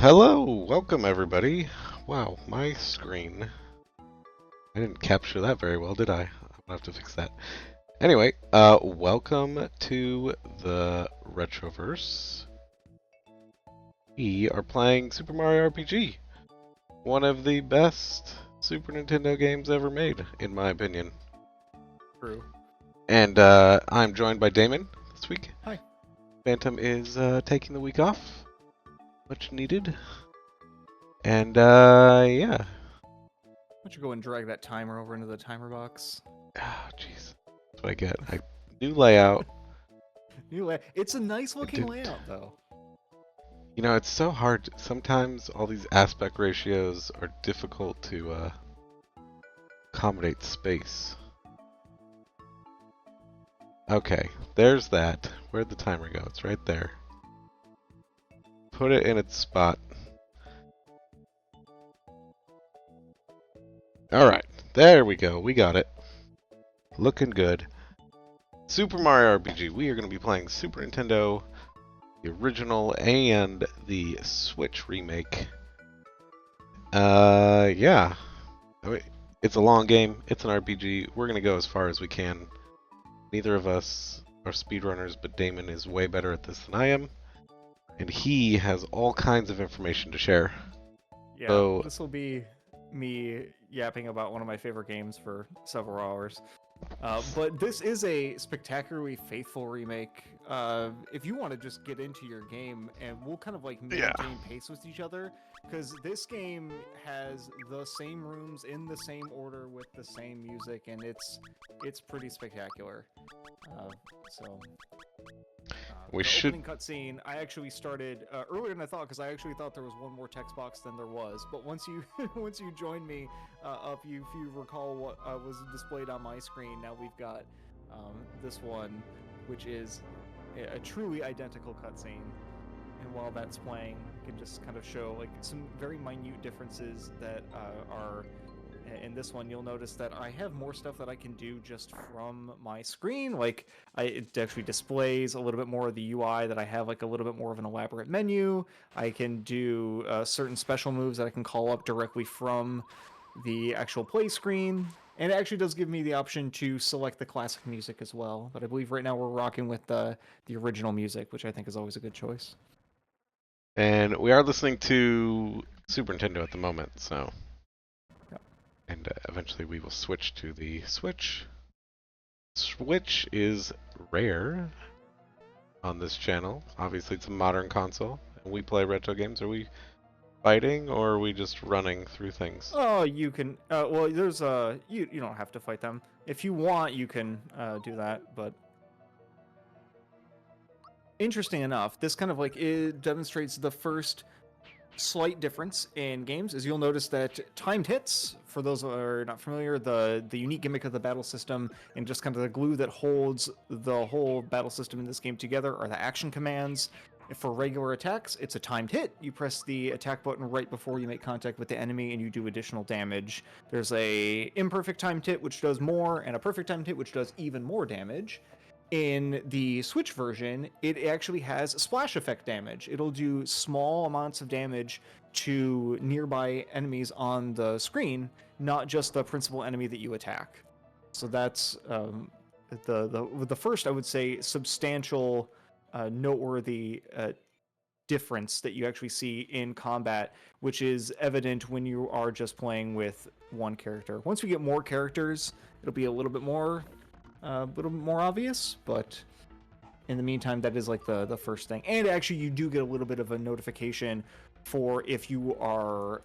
Hello, welcome everybody. Wow, my screen. I didn't capture that very well, did I? I'm gonna have to fix that. Anyway, welcome to the Retroverse. We are playing Super Mario RPG, one of the best Super Nintendo games ever made, in my opinion. True. And I'm joined by Damon this week. Hi. Phantom is taking the week off, much needed. And yeah. Why don't you go and drag that timer over into the timer box? Ah, jeez. That's what I get. New layout. It's a nice looking didn't. layout, though. You know, it's so hard. Sometimes all these aspect ratios are difficult to accommodate space. Okay, there's that. Where'd the timer go? It's right there. Put it in its spot. Alright, there we go. We got it. Looking good. Super Mario RPG. We are going to be playing Super Nintendo, the original, and the Switch remake. Yeah. It's a long game. It's an RPG. We're going to go as far as we can. Neither of us are speedrunners, but Damon is way better at this than I am. And he has all kinds of information to share. Yeah, So, this will be me yapping about one of my favorite games for several hours. But this is a spectacularly faithful remake. If you want to just get into your game, and we'll kind of like yeah. maintain pace with each other, because this game has the same rooms in the same order with the same music, and it's pretty spectacular. We The should. opening cutscene, I actually started earlier than I thought, because I actually thought there was one more text box than there was. But once you once you joined me, if you recall what was displayed on my screen, now we've got this one, which is a truly identical cutscene. And while that's playing, I can just kind of show like some very minute differences that are. In this one, you'll notice that I have more stuff that I can do just from my screen. Like, it actually displays a little bit more of the UI, that I have like a little bit more of an elaborate menu. I can do certain special moves that I can call up directly from the actual play screen. And it actually does give me the option to select the classic music as well. But I believe right now we're rocking with the original music, which I think is always a good choice. And we are listening to Super Nintendo at the moment, so. Yep. And eventually we will switch to the Switch. Switch is rare on this channel. Obviously, it's a modern console, and we play retro games. Are we fighting, or are we just running through things? Oh, you can. Well, there's you don't have to fight them. If you want, you can do that. But interesting enough, this kind of like it demonstrates the first slight difference in games. Is you'll notice that timed hits, for those who are not familiar, the unique gimmick of the battle system and just kind of the glue that holds the whole battle system in this game together, are the action commands. For regular attacks, it's a timed hit. You press the attack button right before you make contact with the enemy and you do additional damage. There's a imperfect timed hit, which does more, and a perfect timed hit, which does even more damage. In the Switch version, it actually has splash effect damage. It'll do small amounts of damage to nearby enemies on the screen, not just the principal enemy that you attack. So that's the first, I would say, substantial, noteworthy difference that you actually see in combat, which is evident when you are just playing with one character. Once we get more characters, it'll be a little bit more obvious, but in the meantime, that is like the first thing. And actually, you do get a little bit of a notification for if you are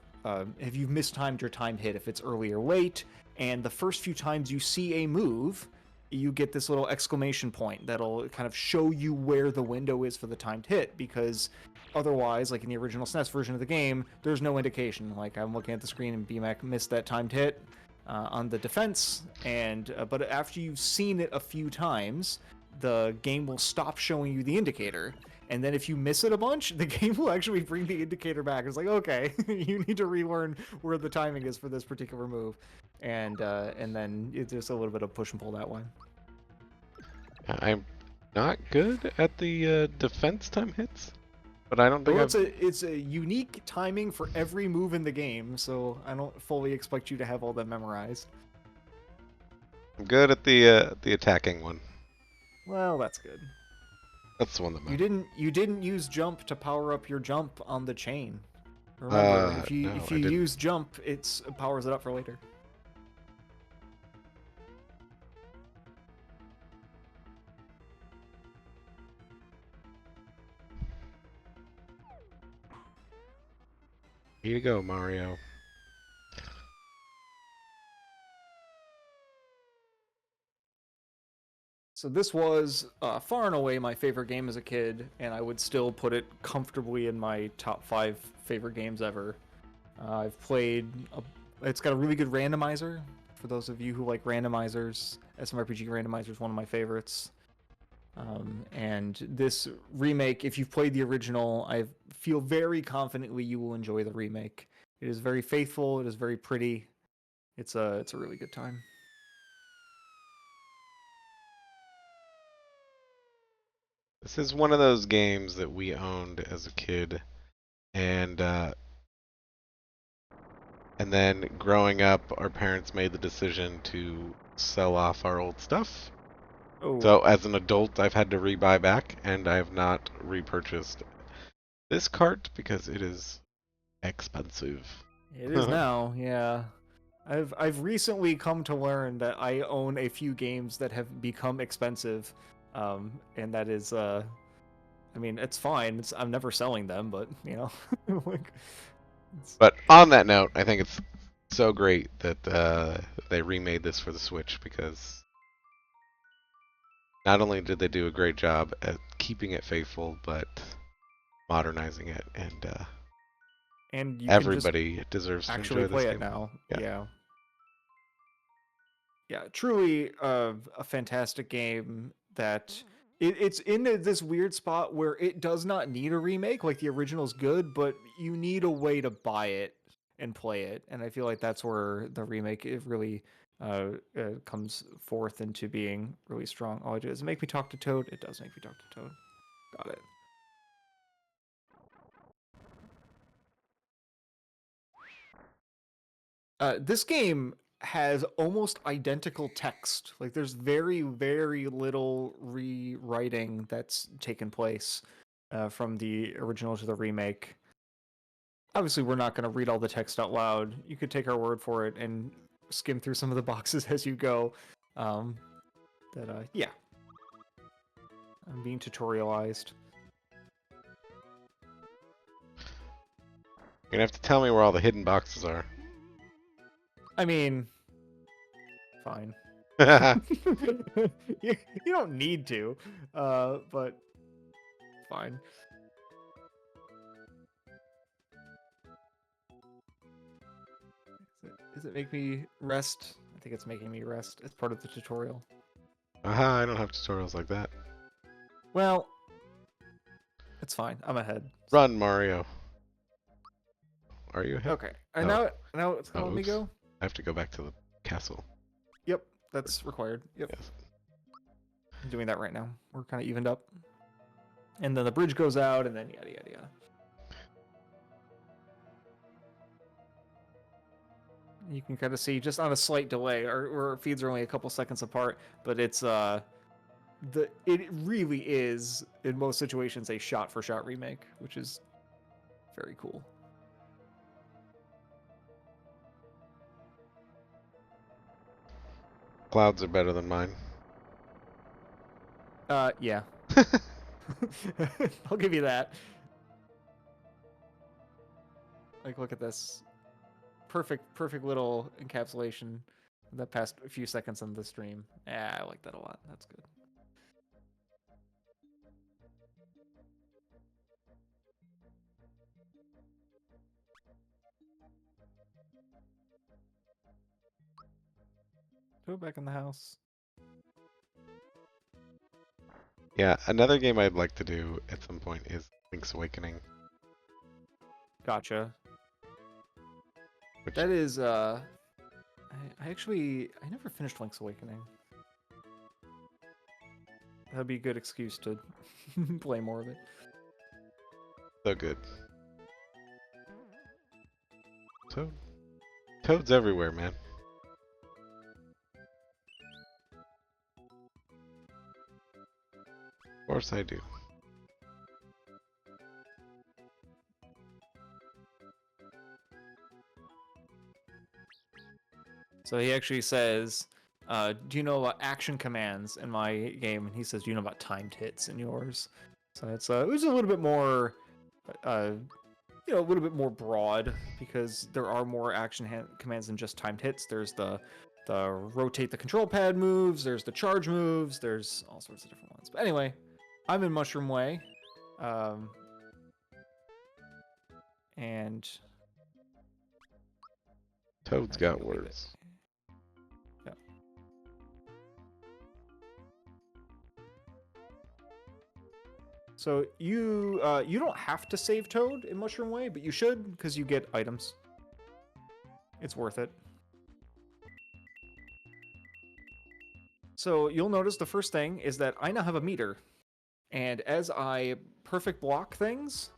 if you've mistimed your timed hit, if it's early or late. And the first few times you see a move, you get this little exclamation point that'll kind of show you where the window is for the timed hit, because otherwise, like in the original SNES version of the game, there's no indication. Like, I'm looking at the screen and BMAC missed that timed hit on the defense, and but after you've seen it a few times, the game will stop showing you the indicator. And then if you miss it a bunch, the game will actually bring the indicator back. It's like, okay, you need to relearn where the timing is for this particular move. And then there's a little bit of push and pull that way. I'm not good at the defense time hits. But I don't think Well, I've. it's a unique timing for every move in the game, so I don't fully expect you to have all that memorized. I'm good at the attacking one. Well, that's good. That's the one that You matters. didn't use jump to power up your jump on the chain. Remember, No, if I you didn't. use jump, it powers it up for later. Here you go, Mario. So this was far and away my favorite game as a kid, and I would still put it comfortably in my top 5 favorite games ever. I've played. It's got a really good randomizer. For those of you who like randomizers, SMRPG randomizer is one of my favorites. And this remake, if you've played the original, I feel very confidently you will enjoy the remake. It is very faithful. It is very pretty. It's a really good time. This is one of those games that we owned as a kid, and and then growing up, our parents made the decision to sell off our old stuff. Oh, So as an adult, I've had to rebuy back, and I have not repurchased this cart because it is expensive. it is now. Yeah. I've recently come to learn that I own a few games that have become expensive, and that is I mean it's fine. I'm never selling them, but you know, like, it's, But on that note, I think it's so great that they remade this for the Switch because not only did they do a great job at keeping it faithful, but modernizing it, and and you can just everybody deserves to actually enjoy this play it game. now. Yeah. Yeah, yeah, truly a fantastic game that it's in this weird spot where it does not need a remake. Like the original's good, but you need a way to buy it and play it. And I feel like that's where the remake it really comes forth into being really strong. Oh, does it make me talk to Toad? It does make me talk to Toad. Got it. This game has almost identical text. Like there's very little rewriting that's taken place from the original to the remake. Obviously, we're not going to read all the text out loud. You could take our word for it and skim through some of the boxes as you go. Um, yeah, I'm being tutorialized. You're gonna have to tell me where all the hidden boxes are. I mean, fine. you, you don't need to, but fine. Does it make me rest? I think it's making me rest. It's part of the tutorial. Aha, I don't have tutorials like that. Well, it's fine. I'm ahead. So. Run, Mario. Are you ahead? Okay. And Oh, now it's gonna oh, let me oops. go. I have to go back to the castle. Yep, that's required. Yep, Yes. I'm doing that right now. We're kind of evened up. And then the bridge goes out, and then yada yada yada. You can kind of see just on a slight delay. Our feeds are only a couple seconds apart, but it's it really is in most situations a shot for shot remake, which is very cool. Clouds are better than mine. Yeah. I'll give you that. Like, look at this. Perfect little encapsulation of that past few seconds on the stream. Yeah, I like that a lot. That's good. Go back in the house. Yeah, another game I'd like to do at some point is Link's Awakening. Gotcha. Which, That is, I never finished Link's Awakening. That'd be a good excuse to play more of it. So good. Toad. Toads everywhere, man. Of course I do. So he actually says, do you know about action commands in my game? And he says, do you know about timed hits in yours? So it's it was a little bit more, a little bit more broad because there are more action commands than just timed hits. There's the rotate the control pad moves. There's the charge moves. There's all sorts of different ones. But anyway, I'm in Mushroom Way, and Toad's I think got I'll leave it. words. Yeah. So you don't have to save Toad in Mushroom Way, but you should because you get items. It's worth it. So you'll notice the first thing is that I now have a meter, and as I perfect block things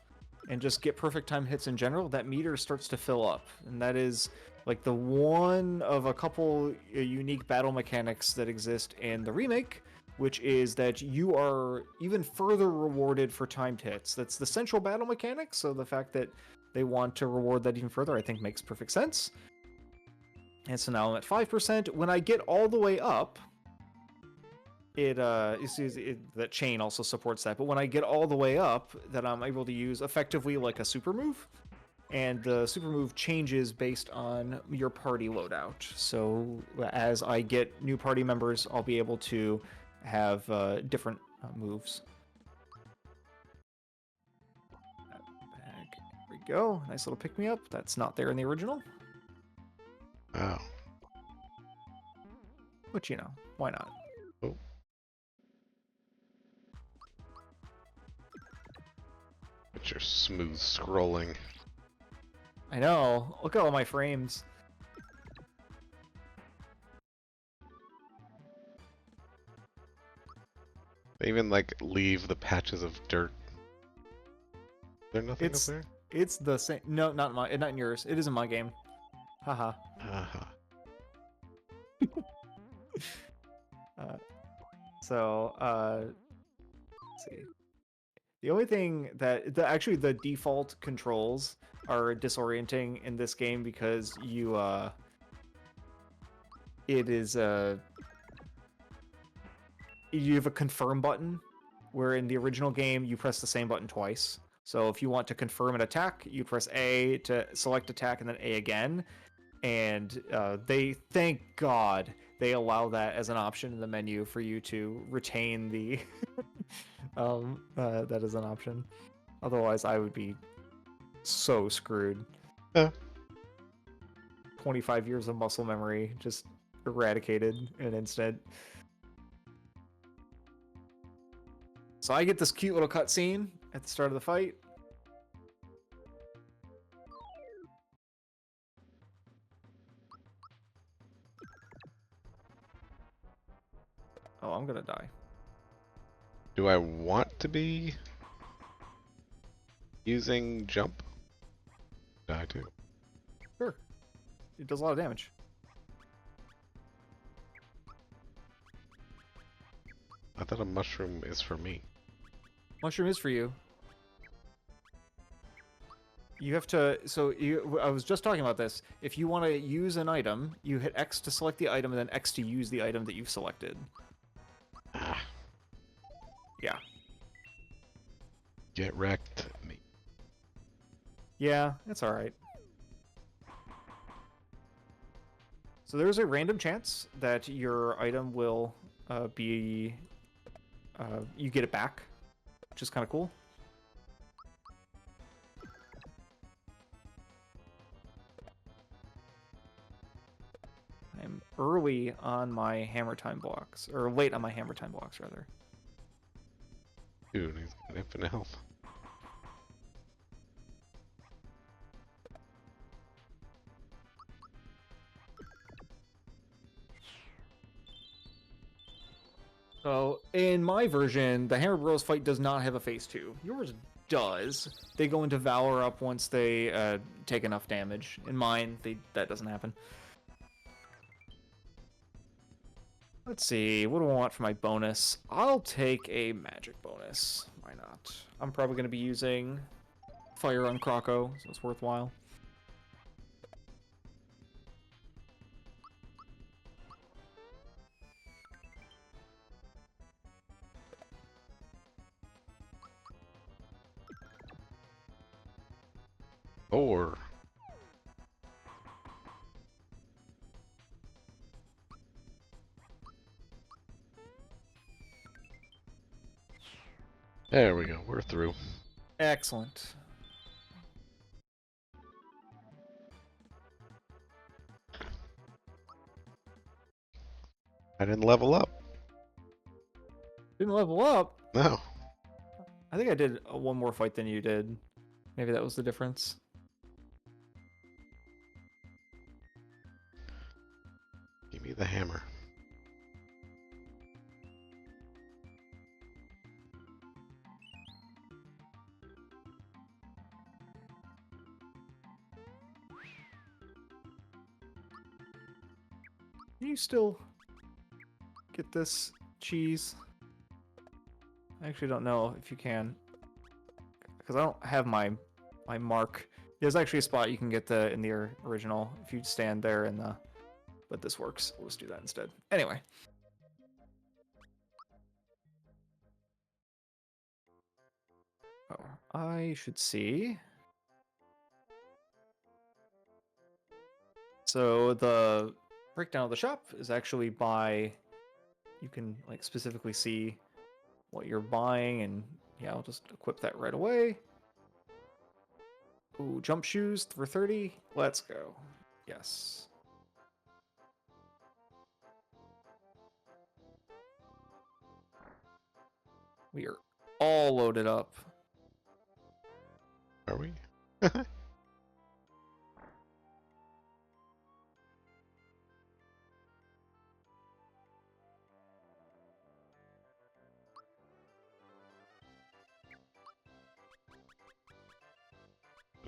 and just get perfect time hits in general, that meter starts to fill up, and that is like the one of a couple unique battle mechanics that exist in the remake, which is that you are even further rewarded for timed hits. That's the central battle mechanic, so the fact that they want to reward that even further, I think makes perfect sense. And so now I'm at 5%. When I get all the way up, that chain also supports that. But when I get all the way up, that I'm able to use effectively like a super move, and the super move changes based on your party loadout. So as I get new party members, I'll be able to have different moves. Back. There we go. Nice little pick me up. That's not there in the original. Wow. But why not? Oh. It's your smooth scrolling. I know. Look at all my frames. They even like leave the patches of dirt. Is there nothing up there? It's the same. No, not in yours. It is in my game. Haha. Uh-huh. Let's see. The only thing that actually the default controls are disorienting in this game because you have a confirm button, where in the original game you press the same button twice. So if you want to confirm an attack, you press A to select attack and then A again. And they, thank God, they allow that as an option in the menu for you to retain the that is an option. Otherwise, I would be so screwed. 25 years of muscle memory just eradicated in an instant. So I get this cute little cutscene at the start of the fight. Oh, I'm gonna die. Do I want to be using jump? I do. Sure. It does a lot of damage. I thought a mushroom is for me. Mushroom is for you. You have to, I was just talking about this. If you want to use an item, you hit X to select the item and then X to use the item that you've selected. Ah. Yeah. Get wrecked, me. Yeah, it's alright. So there's a random chance that your item will you get it back, which is kind of cool. I'm early on my hammer time blocks, or late on my hammer time blocks, rather. Dude, he's got infinite health. So In my version, the Hammer Bros fight does not have a phase 2. Yours does. They go into Valor Up once they take enough damage. In mine, that doesn't happen. Let's see, what do I want for my bonus? I'll take a magic bonus. Why not? I'm probably going to be using Fire on Croco, so it's worthwhile. Or there we go. We're through. Excellent. I didn't level up. Didn't level up. No. I think I did one more fight than you did. Maybe that was the difference. Give me the hammer. Can you still get this cheese? I actually don't know if you can, because I don't have my mark. There's actually a spot you can get in the original if you stand there in the. But this works. Let's do that instead. Anyway. Oh, I should see. So the breakdown of the shop is actually by. You can like specifically see what you're buying, and yeah, I'll just equip that right away. Ooh, jump shoes for 30. Let's go. Yes. We are all loaded up. Are we? Did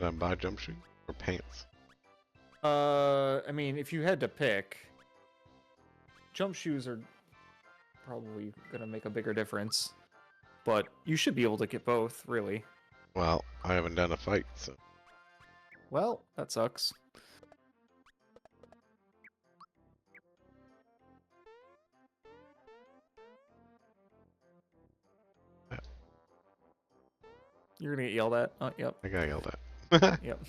I buy jump shoes or pants? I mean, if you had to pick, jump shoes are probably gonna make a bigger difference, but you should be able to get both, really. Well, I haven't done a fight, so. Well, that sucks. You're gonna get yelled at. Oh, yep. I got yelled at. Yep.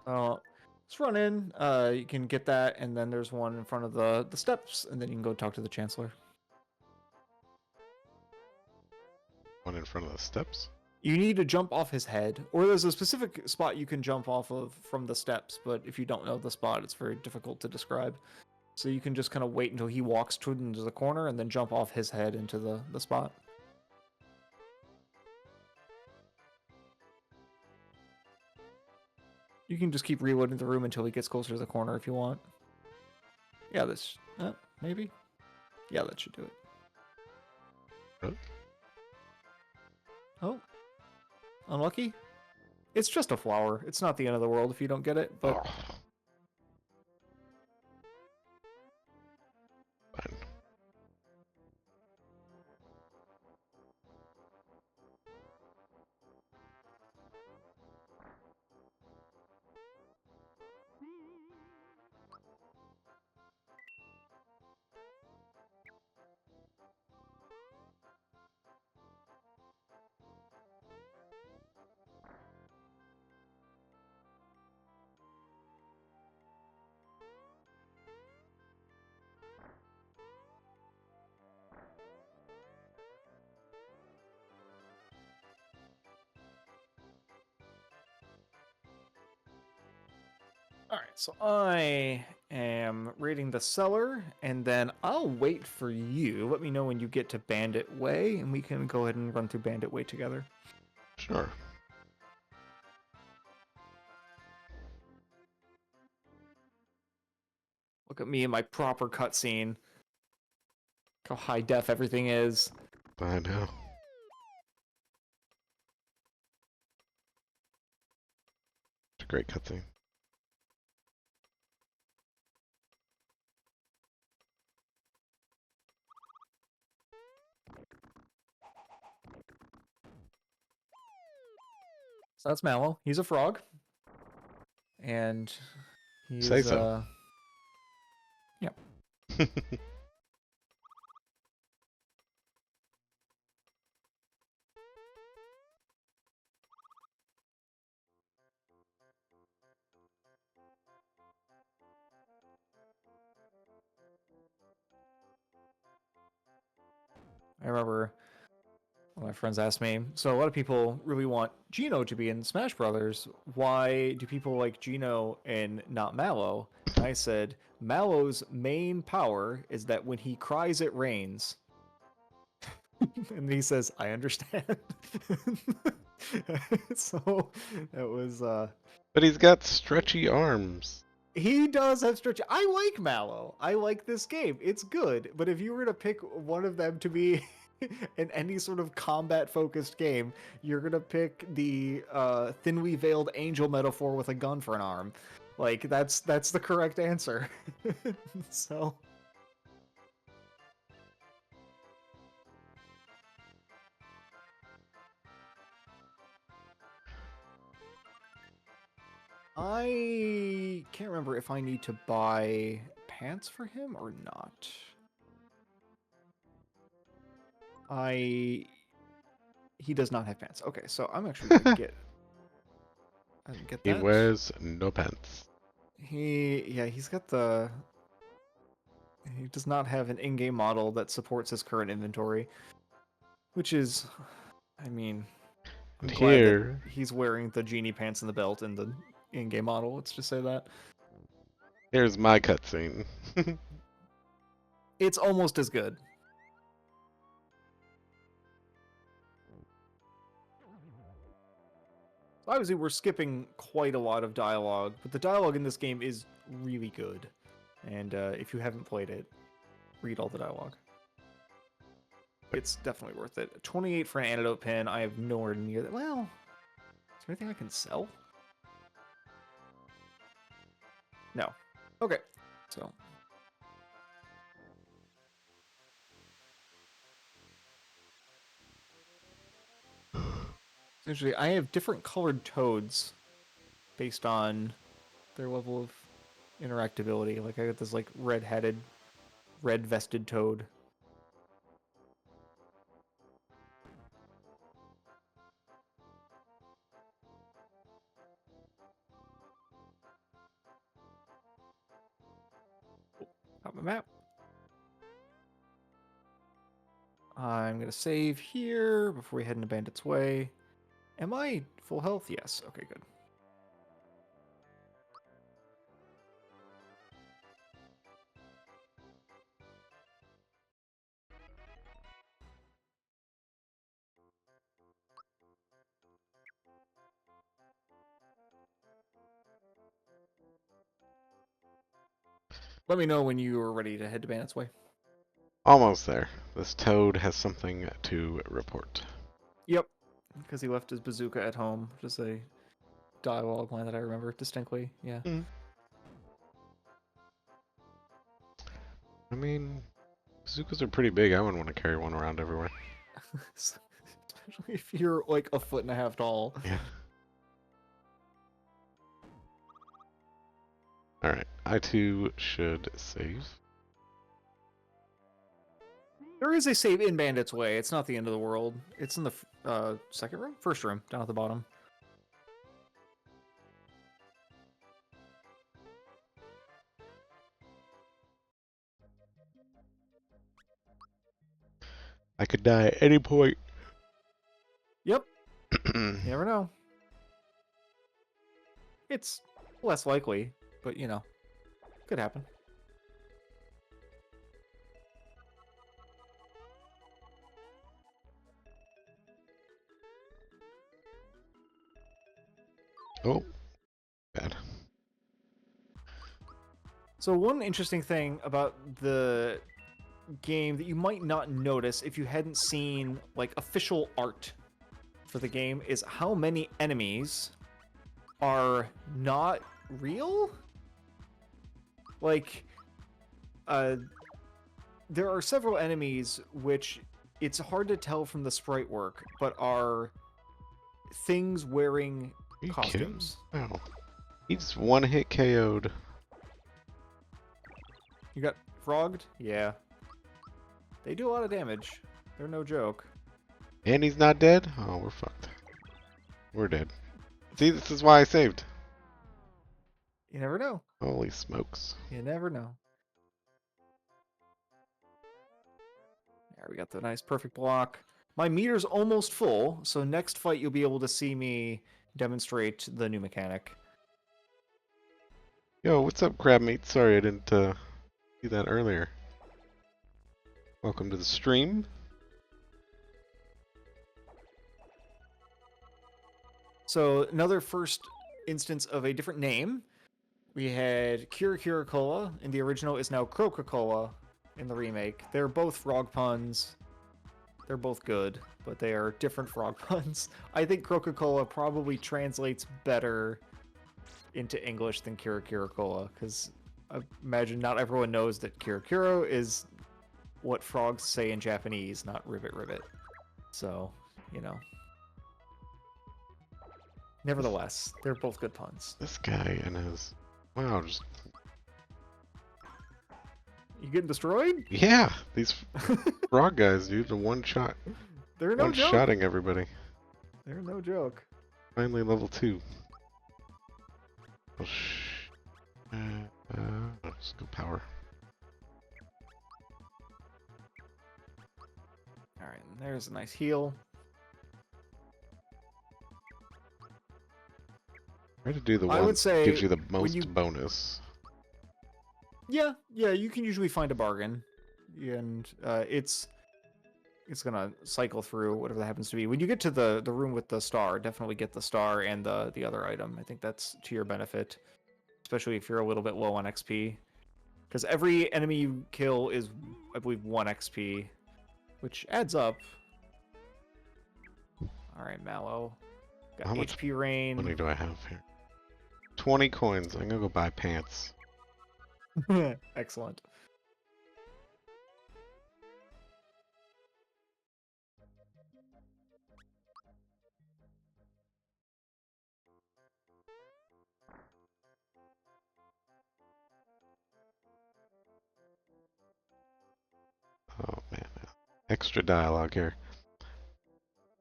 Let's run in. You can get that, and then there's one in front of the steps, and then you can go talk to the Chancellor. One in front of the steps? You need to jump off his head, or there's a specific spot you can jump off of from the steps, but if you don't know the spot, it's very difficult to describe. So you can just kind of wait until he walks into the corner and then jump off his head into the spot. You can just keep reloading the room until he gets closer to the corner if you want. Yeah, this... maybe? Yeah, that should do it. Huh? Oh. Unlucky? It's just a flower. It's not the end of the world if you don't get it, but... Oh. Fine. Alright, so I am raiding the cellar, and then I'll wait for you. Let me know when you get to Bandit Way, and we can go ahead and run through Bandit Way together. Sure. Look at me in my proper cutscene. Look how high def everything is. I know. It's a great cutscene. So that's Mallow. He's a frog. And he Say is, so. yep. I remember my friends asked me, so a lot of people really want Gino to be in Smash Brothers. Why do people like Gino and not Mallow? And I said, Mallow's main power is that when he cries, it rains. And he says, I understand. So that was But he's got stretchy arms. he does have stretch. I like Mallow. I like this game. It's good. But if you were to pick one of them to be in any sort of combat focused game, you're gonna pick the thinly veiled angel metaphor with a gun for an arm. Like that's the correct answer. So I can't remember if I need to buy pants for him or not. I He does not have pants. Okay, so I'm actually gonna get He that. wears no pants. He's got the he does not have an in-game model that supports his current inventory, which is, I mean, And I'm glad that here, he's wearing the genie pants and the belt in the in-game model. Let's just say that here's my cutscene. it's almost as good. Obviously, we're skipping quite a lot of dialogue, but the dialogue in this game is really good. And if you haven't played it, read all the dialogue. It's definitely worth it. 28 for an antidote pin. I have nowhere near that. Well, is there anything I can sell? No. Okay. So essentially, I have different colored toads based on their level of interactability. Like I got this like red-headed, red-vested toad. Got my map. I'm gonna save here before we head into Bandit's Way. Am I full health? Yes. Okay, good. Let me know when you are ready to head to Bandit's Way. Almost there. This toad has something to report. Yep, because he left his bazooka at home. Just a dialogue line that I remember distinctly. Yeah. Mm. I mean, bazookas are pretty big. I wouldn't want to carry one around everywhere. Especially if you're like a foot and a half tall. Yeah. Alright, I too should save. There is a save in Bandit's Way. It's not the end of the world. It's in the second room? First room, down at the bottom. I could die at any point. Yep. You never know. It's less likely, but you know, could happen. Oh, bad. So one interesting thing about the game that you might not notice if you hadn't seen like official art for the game is how many enemies are not real. Like, there are several enemies which it's hard to tell from the sprite work, but are things wearing Are you kidding? costumes. Wow. He's one hit KO'd. You got frogged? Yeah. They do a lot of damage. They're no joke. And he's not dead? Oh, we're fucked. We're dead. See, this is why I saved. You never know. Holy smokes. You never know. There, we got the nice perfect block. My meter's almost full, so next fight you'll be able to see me demonstrate the new mechanic. Yo, what's up, crab meat? Sorry I didn't see that earlier. Welcome to the stream. So another first instance of a different name. We had Kira Cola in the original, is now Coca-Cola in the remake. They're both frog puns. They're both good, but they are different frog puns. I think Coca-Cola probably translates better into English than Kira Cola, because I imagine not everyone knows that Kira is what frogs say in Japanese, not ribbit ribbit. So, you know. Nevertheless, they're both good puns. This guy and his... Wow, just... You getting destroyed? Yeah, these frog guys, dude, the one shot. They're no joke. One-shotting everybody. They're no joke. Finally level 2. Let's go power. Alright, there's a nice heal. Try to do the I one would say that gives you the when most you- bonus. Yeah, you can usually find a bargain. And it's gonna cycle through whatever that happens to be. When you get to the room with the star, definitely get the star and the other item. I think that's to your benefit, especially if you're a little bit low on XP. Because every enemy you kill is, I believe, 1 XP, which adds up. Alright, Mallow. Got How much HP Rain. money do I have here? 20 coins. I'm gonna go buy pants. Excellent. Oh man, extra dialogue here.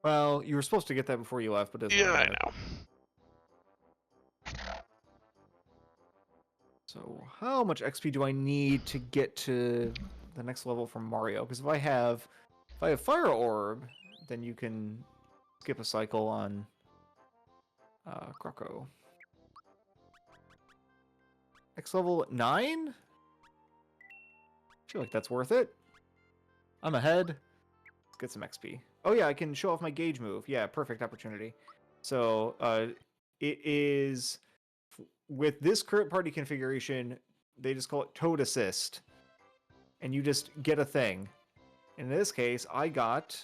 Well, you were supposed to get that before you left, but it doesn't Yeah, I matter. know. So, how much XP do I need to get to the next level from Mario? Because if I have Fire Orb, then you can skip a cycle on Croco. X level 9? I feel like that's worth it. I'm ahead. Let's get some XP. Oh yeah, I can show off my gauge move. Yeah, perfect opportunity. So it is with this current party configuration, they just call it Toad Assist, and you just get a thing. In this case, I got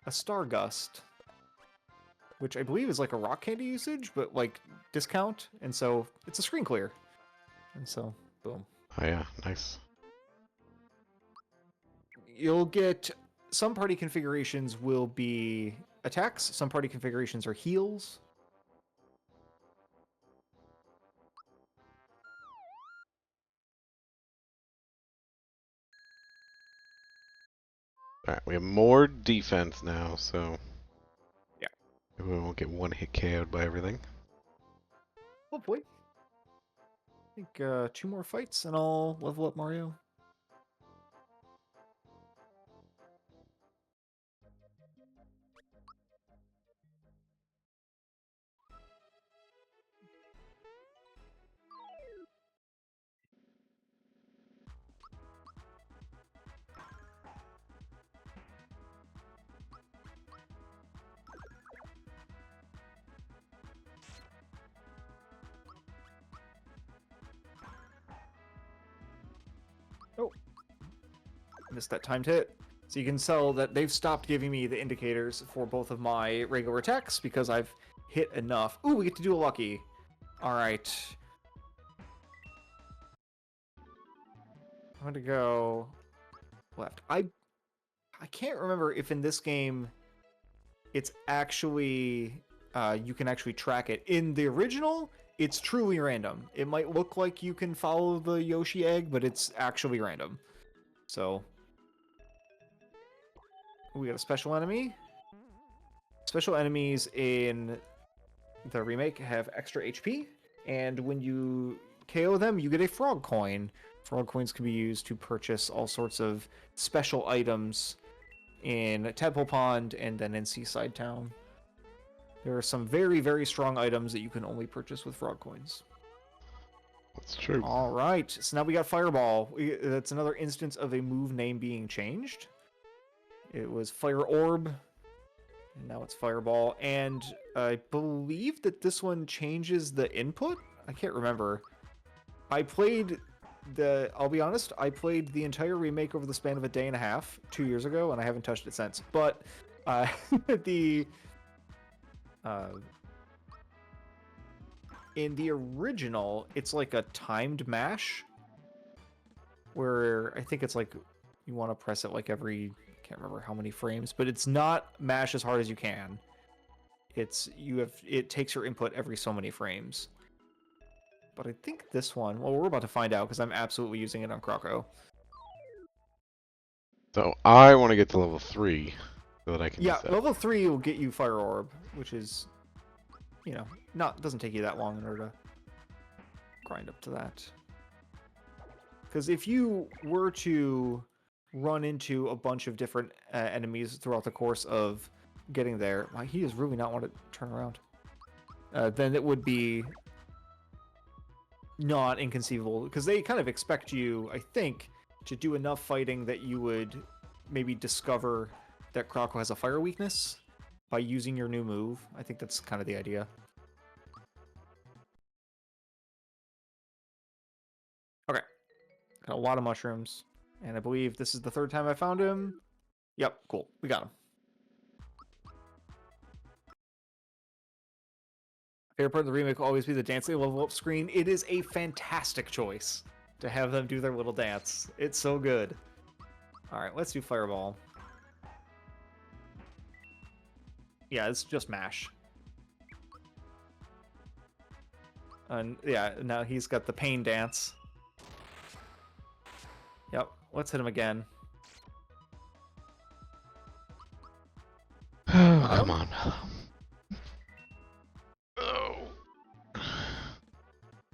a Star Gust, which I believe is like a rock candy usage, but like discount, and so it's a screen clear. And so, boom. Oh yeah, nice. You'll get some party configurations will be attacks, some party configurations are heals. Alright, we have more defense now, so... Yeah. Maybe we won't get one hit KO'd by everything. Hopefully. I think 2 more fights and I'll level up Mario. missed that timed hit. So you can tell that they've stopped giving me the indicators for both of my regular attacks because I've hit enough. Ooh, we get to do a lucky. All right. I'm going to go left. I can't remember if in this game it's actually you can actually track it. In the original, it's truly random. It might look like you can follow the Yoshi egg, but it's actually random. So we got a special enemy. Special enemies in the remake have extra HP, and when you KO them, you get a frog coin. Frog coins can be used to purchase all sorts of special items in Tadpole Pond and then in Seaside Town. There are some very, very strong items that you can only purchase with frog coins. That's true. All right, so now we got Fireball. That's another instance of a move name being changed. It was Fire Orb, and now it's Fireball. And I believe that this one changes the input. I can't remember. I'll be honest, I played the entire remake over the span of a day and a half 2 years ago, and I haven't touched it since. But the in the original, it's like a timed mash, where I think it's like you want to press it like every, I can't remember how many frames, but it's not mash as hard as you can. It takes your input every so many frames. But I think this one, well, we're about to find out because I'm absolutely using it on Croco. So I want to get to level 3 so that I can Yeah, use that. level 3 will get you Fire Orb, which is, doesn't take you that long in order to grind up to that. Because if you were to run into a bunch of different enemies throughout the course of getting there, he does really not want to turn around. Then it would be not inconceivable, because they kind of expect you, I think, to do enough fighting that you would maybe discover that Croco has a fire weakness by using your new move. I think that's kind of the idea. Okay. Got a lot of mushrooms, and I believe this is the third time I found him. Yep, cool. We got him. Favorite part of the remake will always be the dancing level up screen. It is a fantastic choice to have them do their little dance. It's so good. All right, let's do Fireball. Yeah, it's just mash. And yeah, now he's got the pain dance. Yep, let's hit him again. Oh, come on. Oh.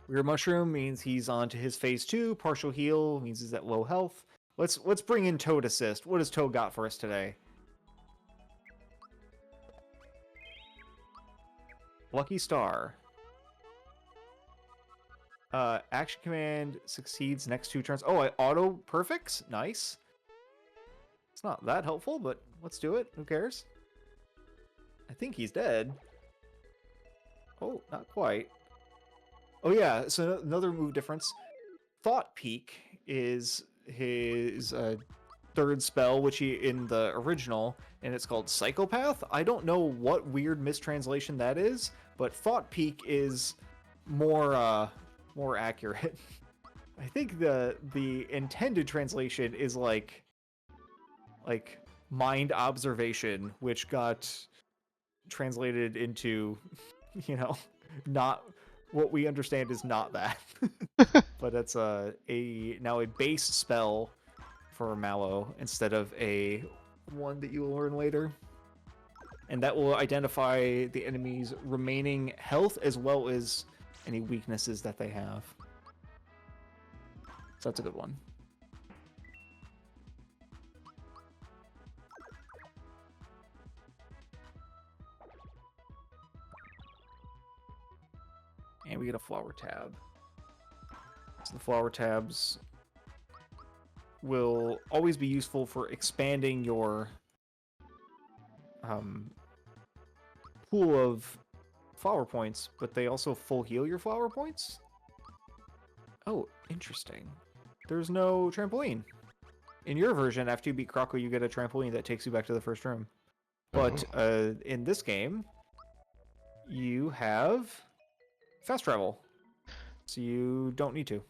Weird Mushroom means he's on to his phase 2. Partial heal means he's at low health. Let's bring in Toad Assist. What has Toad got for us today? Lucky Star. Action command succeeds next 2 turns. Oh, I auto perfects? Nice. It's not that helpful, but let's do it. Who cares? I think he's dead. Oh, not quite. Oh yeah, so another move difference. Thought Peak is his third spell, which he in the original, and it's called Psychopath. I don't know what weird mistranslation that is, but Thought Peak is more accurate. I think the intended translation is like mind observation, which got translated into, not what we understand is not that. But it's now a base spell for Mallow instead of a one that you will learn later. And that will identify the enemy's remaining health as well as any weaknesses that they have. So that's a good one. And we get a flower tab. So the flower tabs will always be useful for expanding your pool of flower points, but they also full heal your flower points. Oh, interesting. There's no trampoline. In your version, after you beat Krako, you get a trampoline that takes you back to the first room. But in this game, you have fast travel, so you don't need to.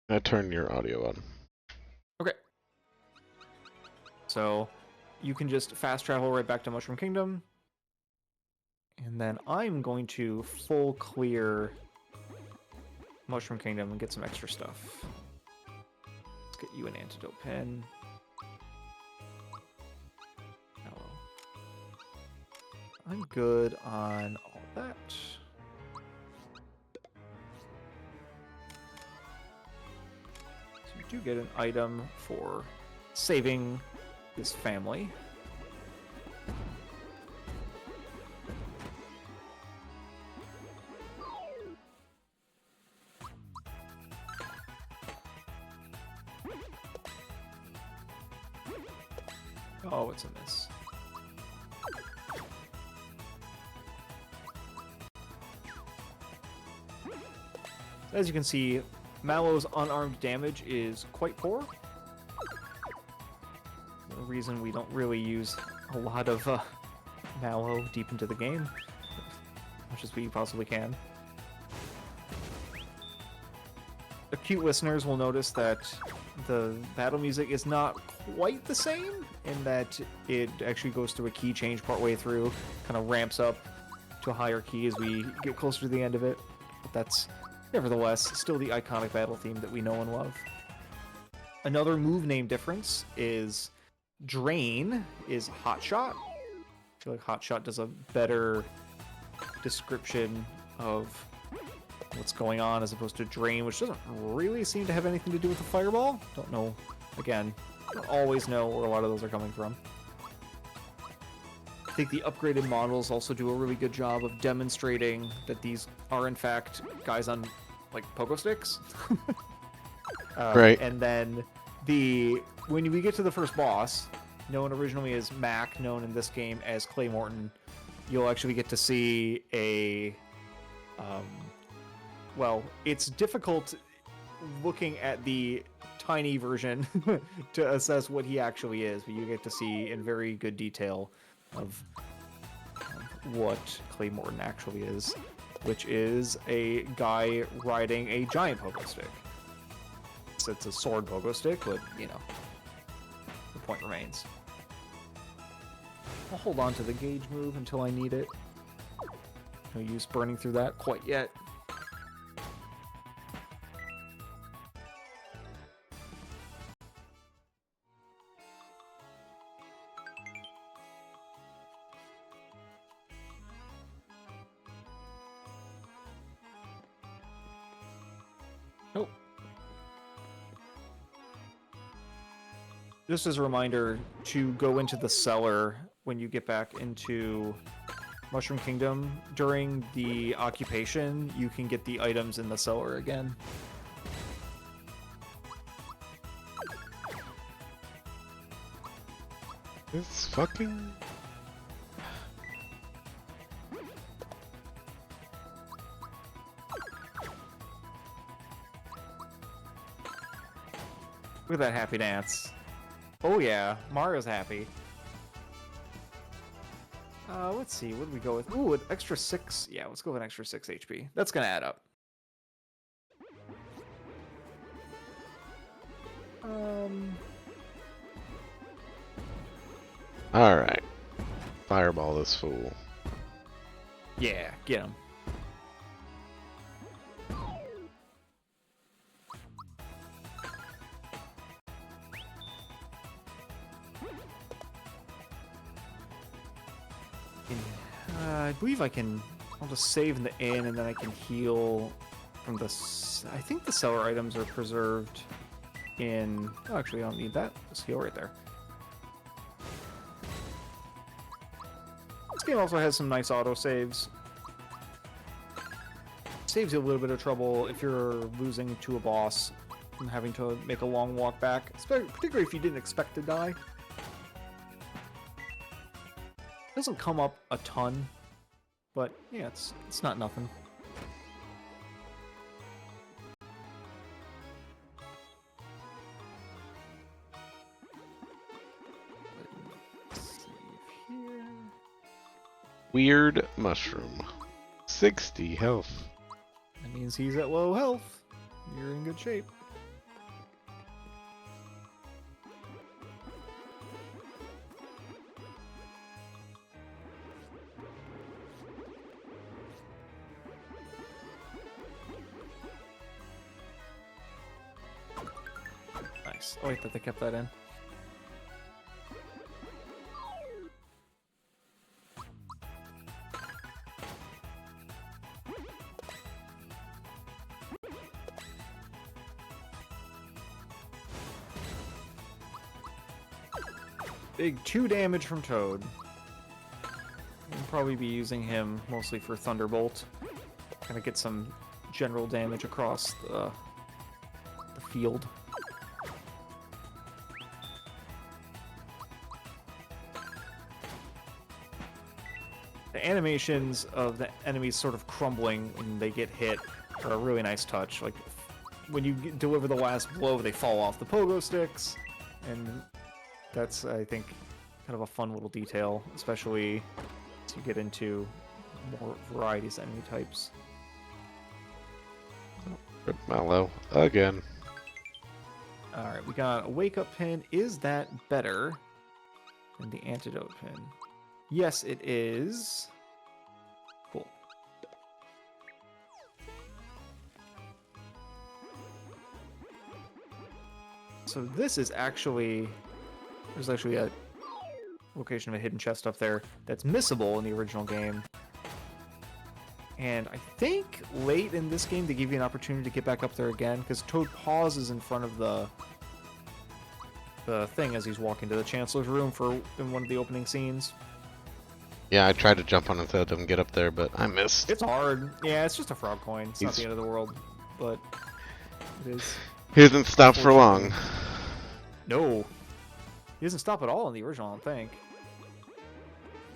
I turn your audio on. Okay. So you can just fast travel right back to Mushroom Kingdom. And then I'm going to full clear Mushroom Kingdom and get some extra stuff. Let's get you an antidote pen. Hello. I'm good on all that. So you do get an item for saving this family. Oh, what's in this? As you can see, Mallow's unarmed damage is quite poor. The reason we don't really use a lot of Mallow deep into the game, as much as we possibly can. Acute listeners will notice that the battle music is not quite the same, in that it actually goes through a key change partway through, kind of ramps up to a higher key as we get closer to the end of it. But that's, nevertheless, still the iconic battle theme that we know and love. Another move name difference is Drain is Hot Shot. I feel like Hot Shot does a better description of what's going on as opposed to Drain, which doesn't really seem to have anything to do with the fireball. Don't know. Again, don't always know where a lot of those are coming from. I think the upgraded models also do a really good job of demonstrating that these are in fact guys on like pogo sticks. Right. And then when we get to the first boss, known originally as Mac, known in this game as Clay Morton, you'll actually get to see a well, it's difficult looking at the tiny version to assess what he actually is, but you get to see in very good detail of what Clay Morton actually is, which is a guy riding a giant pogo stick. So it's a sword pogo stick, but, you know, the point remains. I'll hold on to the gauge move until I need it. No use burning through that quite yet. Nope. Just as a reminder to go into the cellar when you get back into Mushroom Kingdom. During the occupation, you can get the items in the cellar again. It's fucking... Look at that happy dance. Oh yeah, Mario's happy. Let's see, what did we go with? Ooh, an extra 6. Yeah, let's go with an extra 6 HP. That's gonna add up. Alright. Fireball this fool. Yeah, get him. I believe I can... I'll just save in the inn, and then I can heal from the... I think the cellar items are preserved in... Oh, actually, I don't need that. Just heal right there. This game also has some nice autosaves. Saves you a little bit of trouble if you're losing to a boss and having to make a long walk back, particularly if you didn't expect to die. Doesn't come up a ton, but yeah, it's not nothing. Weird mushroom. 60 health. That means he's at low health. You're in good shape. Nice. Oh, wait, that they kept that in. Big 2 damage from Toad. We'll probably be using him mostly for Thunderbolt. Kind of get some general damage across the field. The animations of the enemies sort of crumbling when they get hit are a really nice touch. Like, when you deliver the last blow, they fall off the pogo sticks, and that's, I think, kind of a fun little detail, especially as you get into more varieties of enemy types. Rip Mallow again. Alright, we got a wake-up pin. Is that better than the antidote pin? Yes, it is. Cool. So this is actually... There's actually a location of a hidden chest up there that's missable in the original game. And I think late in this game they give you an opportunity to get back up there again, because Toad pauses in front of the thing as he's walking to the Chancellor's room in one of the opening scenes. Yeah, I tried to jump on it so it doesn't get up there, but I missed. It's hard. Yeah, it's just a frog coin. It's not the end of the world, but it is. He doesn't stop for long. No. He doesn't stop at all in the original, I don't think.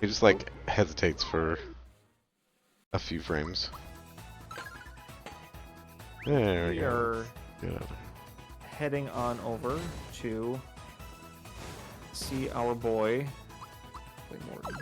He just, like, hesitates for a few frames. There we go. Good. Heading on over to see our boy, Morton.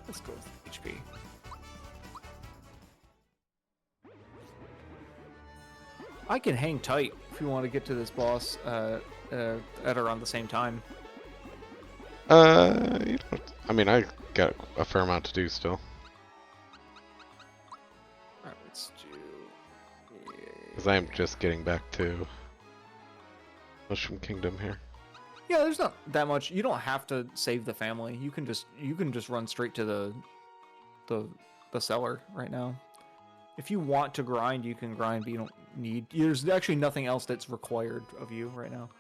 Let's go with HP. I can hang tight if you want to get to this boss at around the same time. You don't, I mean, I got a fair amount to do still. Alright, let's do... Because I am just getting back to Mushroom Kingdom here. Yeah, there's not that much. You don't have to save the family. You can just run straight to the cellar right now. If you want to grind, you can grind, but you don't need. There's actually nothing else that's required of you right now.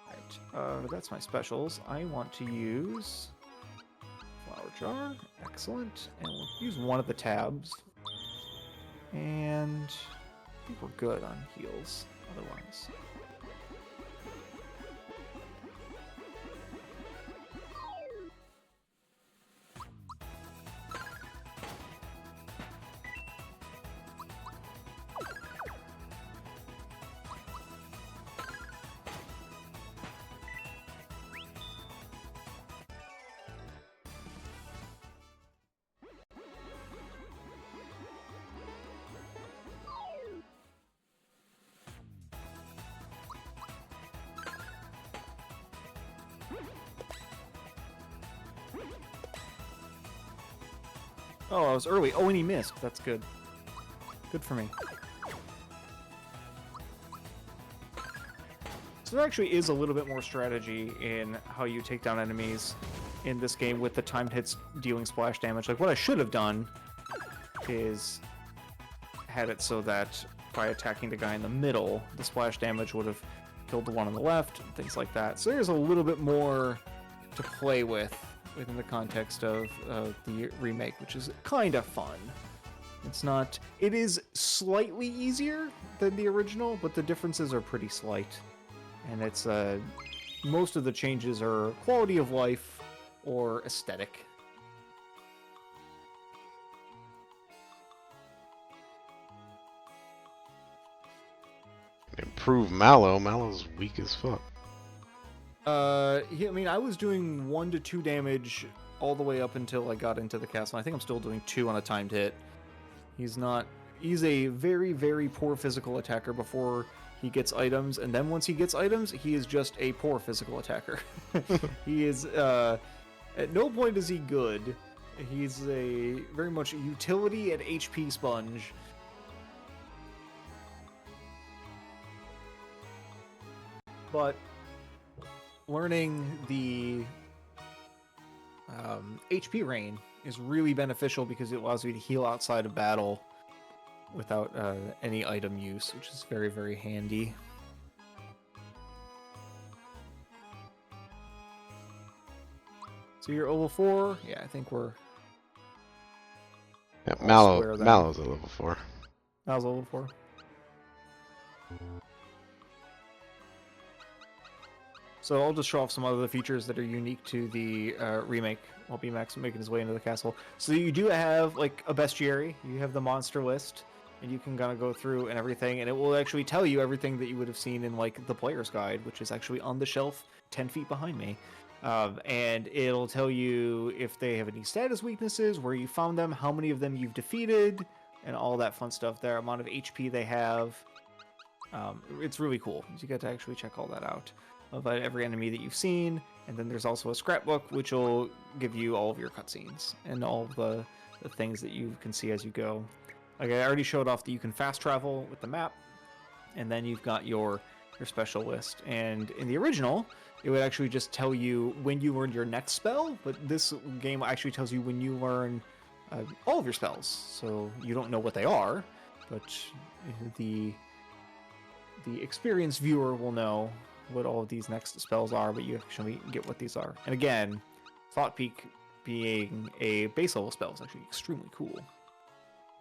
Right. That's my specials. I want to use flower jar. Excellent. And we'll use one of the tabs. And I think we're good on heals. Otherwise. Oh, I was early. Oh, and he missed. That's good. Good for me. So there actually is a little bit more strategy in how you take down enemies in this game with the timed hits dealing splash damage. Like, what I should have done is had it so that by attacking the guy in the middle, the splash damage would have killed the one on the left, and things like that. So there's a little bit more to play with within the context of the remake, which is kind of fun. It's not. It is slightly easier than the original, but the differences are pretty slight. And it's most of the changes are quality of life or aesthetic. Improve Mallow. Mallow's weak as fuck. I mean, I was doing 1 to 2 damage all the way up until I got into the castle. I think I'm still doing 2 on a timed hit. He's not. He's a very, very poor physical attacker before he gets items, and then once he gets items, he is just a poor physical attacker. He is. At no point is he good. He's a very much utility and HP sponge. But learning the HP rain is really beneficial because it allows you to heal outside of battle without any item use, which is very, very handy. So you're level 4? Yeah, I think we're... Yeah, I'll square them. Mallow's a level 4. That was level 4. So I'll just show off some other features that are unique to the remake while BMAX making his way into the castle. So you do have like a bestiary, you have the monster list, and you can kind of go through and everything, and it will actually tell you everything that you would have seen in like the player's guide, which is actually on the shelf 10 feet behind me. And it'll tell you if they have any status weaknesses, where you found them, how many of them you've defeated, and all that fun stuff. Their amount of HP they have. It's really cool. You get to actually check all that out of every enemy that you've seen, and then there's also a scrapbook which will give you all of your cutscenes and all of the things that you can see as you go. Like I already showed off that you can fast travel with the map, and then you've got your special list. And in the original, it would actually just tell you when you learn your next spell, but this game actually tells you when you learn all of your spells. So you don't know what they are, but the experienced viewer will know what all of these next spells are, but you actually get what these are. And again, Thought Peak being a base level spell is actually extremely cool,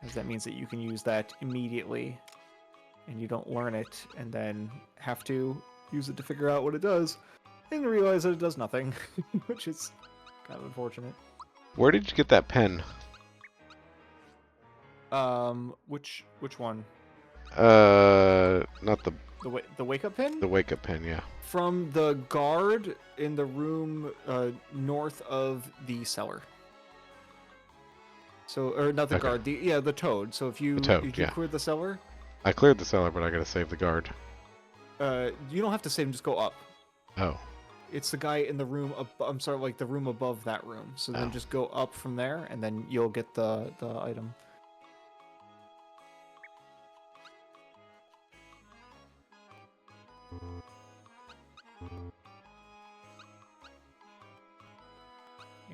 as that means that you can use that immediately, and you don't learn it and then have to use it to figure out what it does, and realize that it does nothing, which is kind of unfortunate. Where did you get that pen? Which one? Not the The wake up pin? the wake up pen, yeah. From the guard in the room north of the cellar. So, or not the Okay. guard, the toad. So if you yeah. clear the cellar, I cleared the cellar, but I gotta save the guard. you don't have to save him, just go up. Oh. It's the guy in the room. I'm sorry, like the room above that room. So then just go up from there, and then you'll get the item.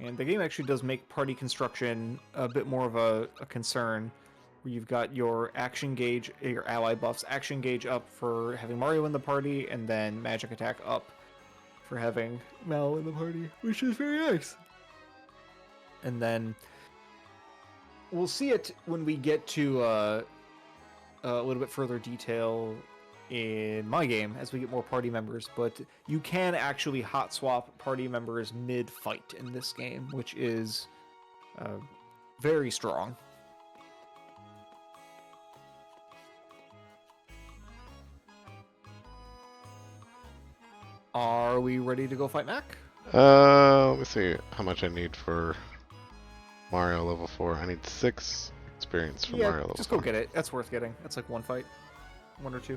And the game actually does make party construction a bit more of a concern, where you've got your action gauge, your ally buffs, action gauge up for having Mario in the party, and then magic attack up for having Mal in the party, which is very nice. And then we'll see it when we get to a little bit further detail in my game as we get more party members, but you can actually hot swap party members mid-fight in this game, which is very strong. Are we ready to go fight Mac? Let me see how much I need for Mario level 4. I need 6 experience for Mario level just 4. go get it. That's worth getting. That's like one fight. 1 or 2.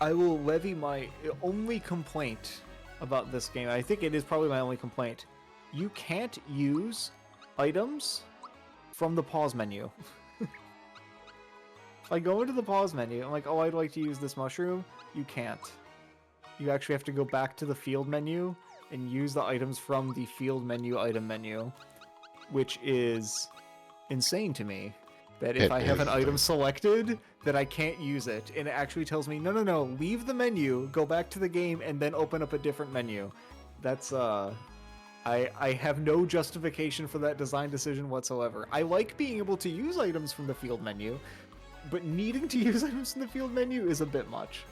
I will levy my only complaint about this game. I think it is probably my only complaint. You can't use items from the pause menu. I go into the pause menu, I'm like, oh, I'd like to use this mushroom. You can't. You actually have to go back to the field menu and use the items from the field menu item menu, which is insane to me. That if I have an item selected, that I can't use it. And it actually tells me, no, leave the menu, go back to the game, and then open up a different menu. That's I have no justification for that design decision whatsoever. I like being able to use items from the field menu, but needing to use items from the field menu is a bit much.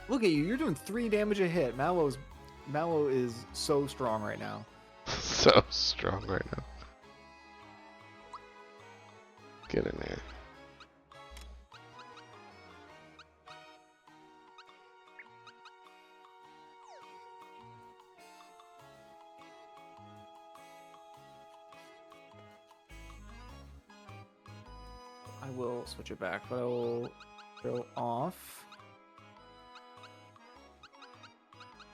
Look at you, you're doing 3 damage a hit. Mallow is so strong right now. So strong right now. Get in there. I will switch it back, but I will go off.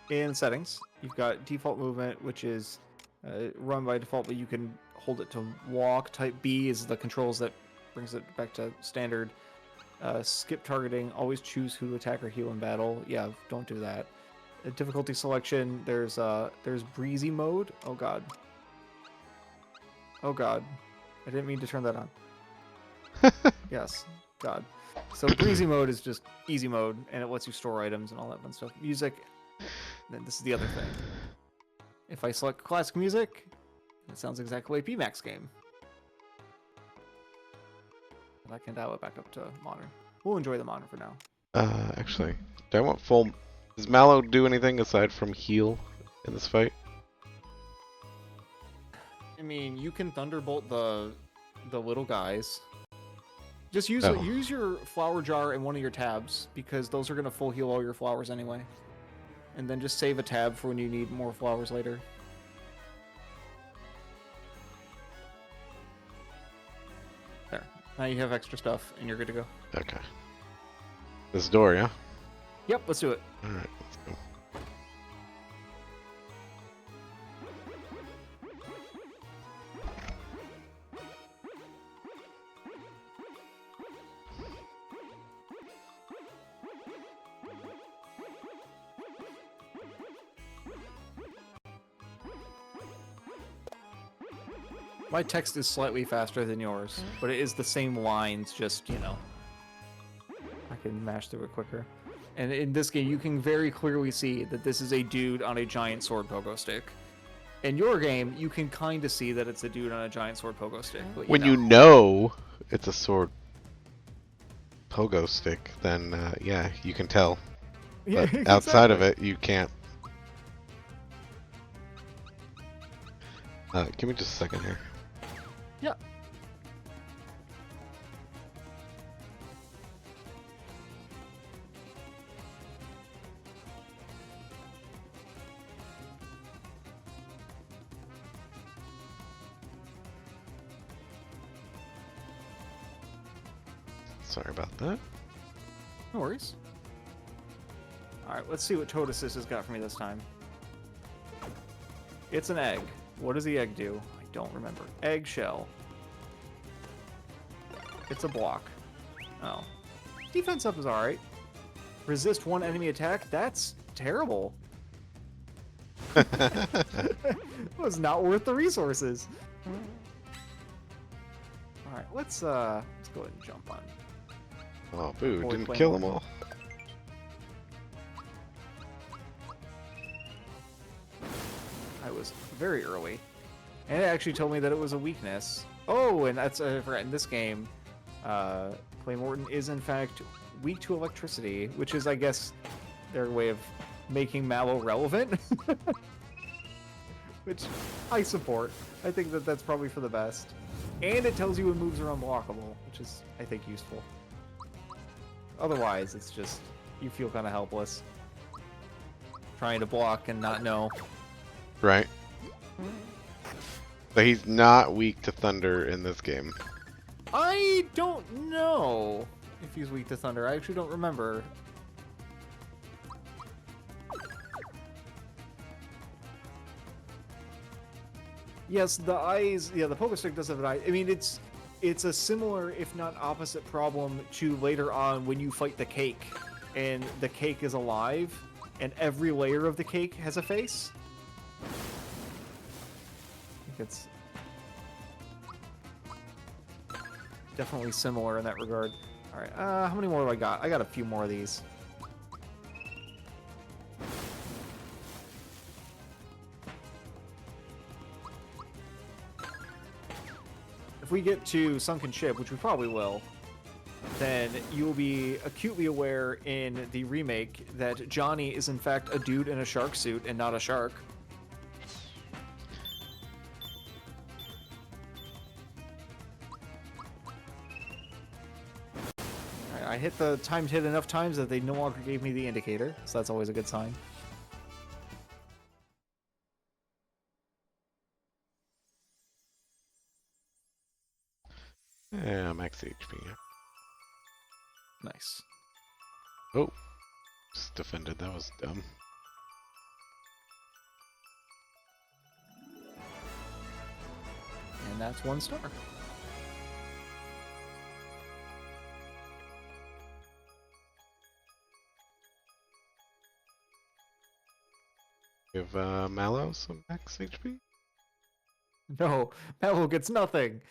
In settings, you've got default movement, which is run by default, but you can hold it to walk. Type B is the controls that brings it back to standard. Skip targeting, always choose who to attack or heal in battle. Yeah, don't do that. Difficulty selection, there's breezy mode. Oh god. Oh god. I didn't mean to turn that on. Yes, god. So breezy mode is just easy mode, and it lets you store items and all that fun stuff. Music, then this is the other thing. If I select classic music, it sounds exactly like B-Max game. But I can dial it back up to modern. We'll enjoy the modern for now. Actually, do I want full... Does Mallow do anything aside from heal in this fight? I mean, you can thunderbolt the little guys. Just use use your flower jar in one of your tabs, because those are gonna full heal all your flowers anyway. And then just save a tab for when you need more flowers later. There. Now you have extra stuff, and you're good to go. Okay. This door, yeah? Yep, let's do it. Alright, let's go. My text is slightly faster than yours, but it is the same lines, just, you know. I can mash through it quicker. And in this game, you can very clearly see that this is a dude on a giant sword pogo stick. In your game, you can kind of see that it's a dude on a giant sword pogo stick. But When you know it's a sword pogo stick, then yeah, you can tell. Yeah, But outside of it, you can't. Give me just a second here. Yeah. Sorry about that. No worries. Alright, let's see what Toadasys has got for me this time. It's an egg. What does the egg do? I don't remember. Eggshell. It's a block. Oh. Defense up is alright. Resist one enemy attack? That's terrible. It was not worth the resources. Alright, let's go ahead and jump on. Oh, boo, Boy, didn't play kill more. them all. I was very early. And it actually told me that it was a weakness. Oh, and that's, I forgot, in this game, Clay Morton is in fact weak to electricity, which is, I guess, their way of making Mallow relevant. Which I support. I think that that's probably for the best. And it tells you when moves are unblockable, which is, I think, useful. Otherwise, it's just, you feel kind of helpless. Trying to block and not know. Right. But he's not weak to thunder in this game. I don't know if he's weak to thunder. I actually don't remember. Yes, the eyes. Yeah, the pogo stick does have an eye. I mean, it's a similar, if not opposite, problem to later on when you fight the cake, and the cake is alive, and every layer of the cake has a face. I think it's definitely similar in that regard. All right, how many more do I got? I got a few more of these. if we get to Sunken Ship, which we probably will, then you will be acutely aware in the remake that Johnny is in fact a dude in a shark suit and not a shark. I hit the timed hit enough times that they no longer gave me the indicator, so that's always a good sign. Yeah, max HP. Nice. Oh, just defended. That was dumb. And that's 1 star. Give Mallow some max HP. No, Mallow gets nothing.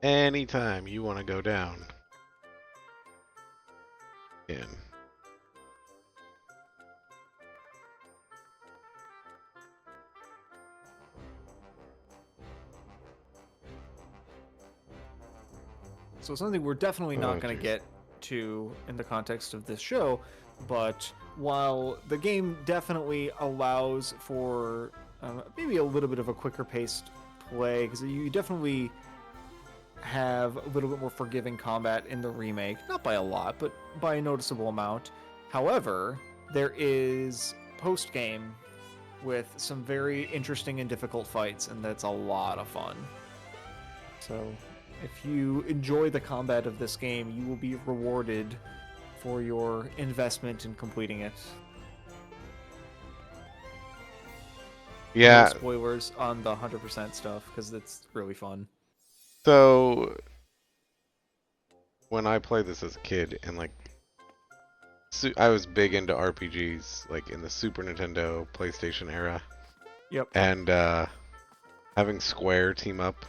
Anytime you want to go down. In. So something we're definitely not Oh, going to geez. get to in the context of this show, but while the game definitely allows for maybe a little bit of a quicker paced play, because you definitely have a little bit more forgiving combat in the remake, not by a lot, but by a noticeable amount. However, there is post game with some very interesting and difficult fights, and that's a lot of fun. So if you enjoy the combat of this game, you will be rewarded for your investment in completing it. Yeah. No spoilers on the 100% stuff, because it's really fun. So when I played this as a kid, and like, I was big into RPGs, like in the Super Nintendo, PlayStation era, Yep. and having Square team up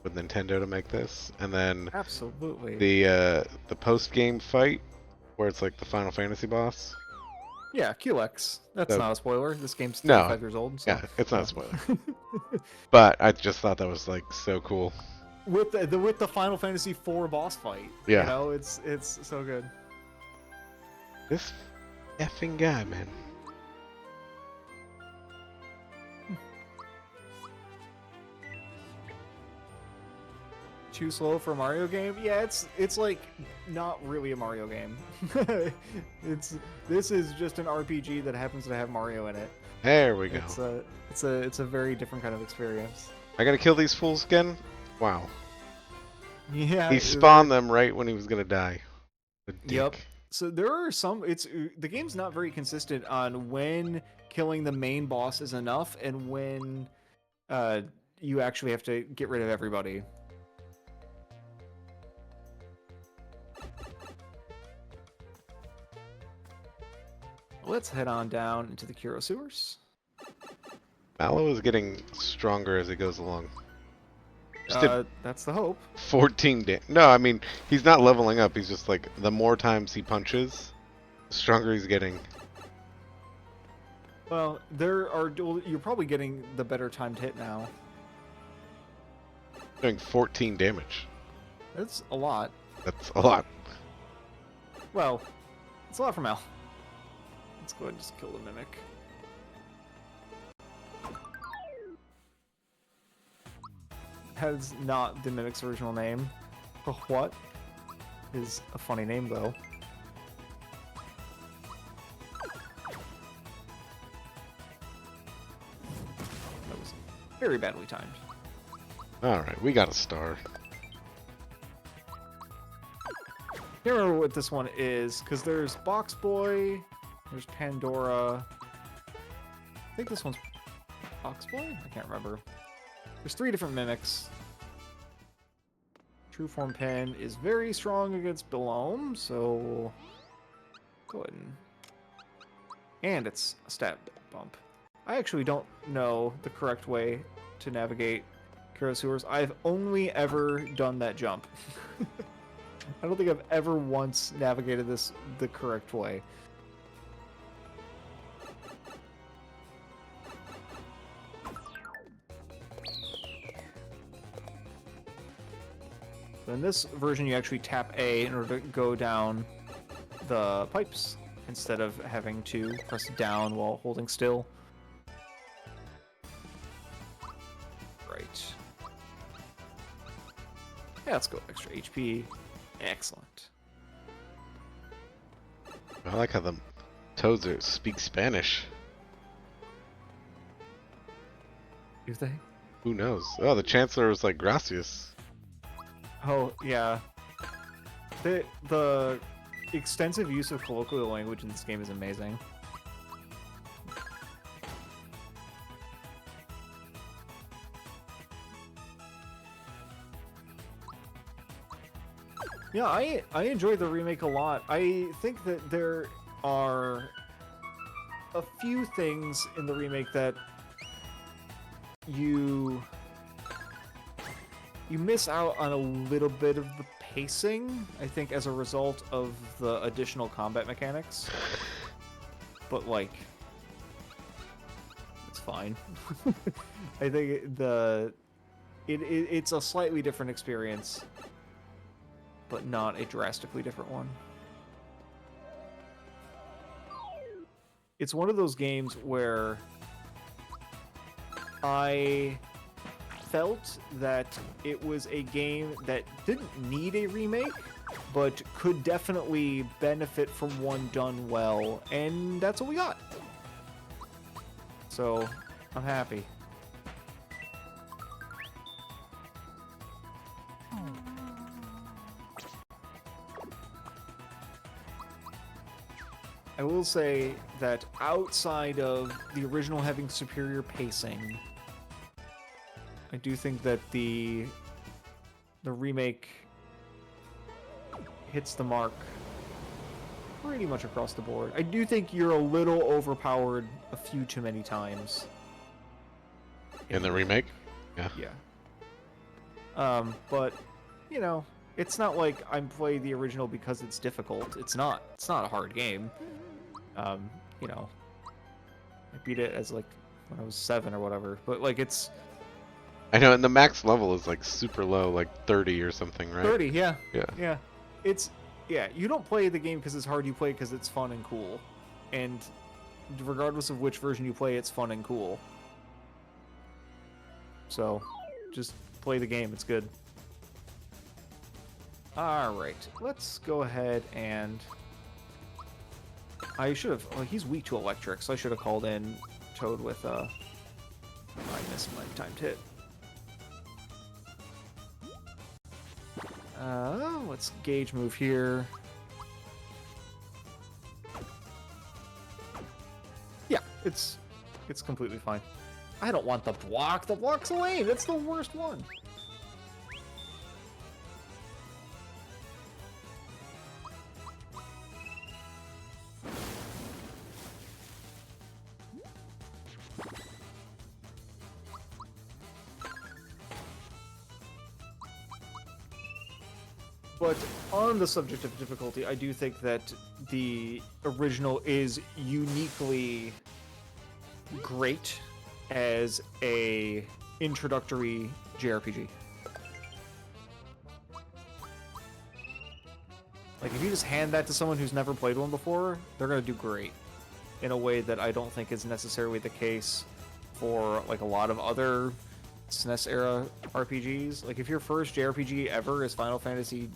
with Nintendo to make this, and then Absolutely. the post game fight where it's like the Final Fantasy boss. Yeah, QX. That's So, not a spoiler. This game's no, 35 years old. So, yeah, it's not a no. spoiler. But I just thought that was like so cool. with the Final Fantasy IV boss fight, Yeah. you know, it's so good. This effing guy, man. Too slow for a Mario game? Yeah, it's like not really a Mario game. This is just an RPG that happens to have Mario in it. There we go. It's a very different kind of experience. I gotta kill these fools again? Wow. Yeah. He spawned them right when he was gonna die. The dick. Yep. So there are some. The game's not very consistent on when killing the main boss is enough and when you actually have to get rid of everybody. Let's head on down into the Kuro sewers. Mallow is getting stronger as he goes along. Just did That's the hope. 14 No, I mean, he's not leveling up. He's just like, the more times he punches, the stronger he's getting. Well, you're probably getting the better timed hit now. Doing 14 damage. That's a lot. That's a lot. Well, it's a lot from Al. Let's go ahead and just kill the mimic. That is not the mimic's original name. What is a funny name though? That was very badly timed. Alright, we got a star. Can't remember what this one is, because there's Box Boy, there's Pandora. I think this one's Box Boy? I can't remember. There's 3 different mimics. True Form Pen is very strong against Belome, so go ahead and it's a stat bump. I actually don't know the correct way to navigate Kara Sewers. I've only ever done that jump. I don't think I've ever once navigated this the correct way. So in this version, you actually tap A in order to go down the pipes instead of having to press down while holding still. Right. Yeah, let's go extra HP. Excellent. I like how the toads speak Spanish. Do they? Who knows? Oh, the Chancellor was like, gracias. Oh, yeah. The extensive use of colloquial language in this game is amazing. Yeah, I enjoy the remake a lot. I think that there are a few things in the remake that you miss out on a little bit of the pacing, I think, as a result of the additional combat mechanics. But, like, it's fine. I think it's a slightly different experience, but not a drastically different one. It's one of those games where I felt that it was a game that didn't need a remake, but could definitely benefit from one done well, and that's what we got. So, I'm happy. I will say that outside of the original having superior pacing, I do think that the remake hits the mark pretty much across the board. I do think you're a little overpowered a few too many times. In the remake? Yeah. Yeah. But, you know, it's not like I'm playing the original because it's difficult. It's not. It's not a hard game. You know, I beat it as, like, when I was 7 or whatever. But, like, it's... I know, and the max level is like super low, like 30 or something, right? 30, yeah. Yeah. Yeah. It's... Yeah, you don't play the game because it's hard, you play because it's fun and cool. And regardless of which version you play, it's fun and cool. So, just play the game, it's good. Alright, let's go ahead and... I should have... Well, he's weak to electric, so I should have called in Toad with, I missed my timed hit. Let's gauge move here. Yeah, it's completely fine. I don't want the block. The block's lame. That's the worst one. But on the subject of difficulty, I do think that the original is uniquely great as a introductory JRPG. Like, if you just hand that to someone who's never played one before, they're gonna do great. In a way that I don't think is necessarily the case for, like, a lot of other SNES-era RPGs. Like, if your first JRPG ever is Final Fantasy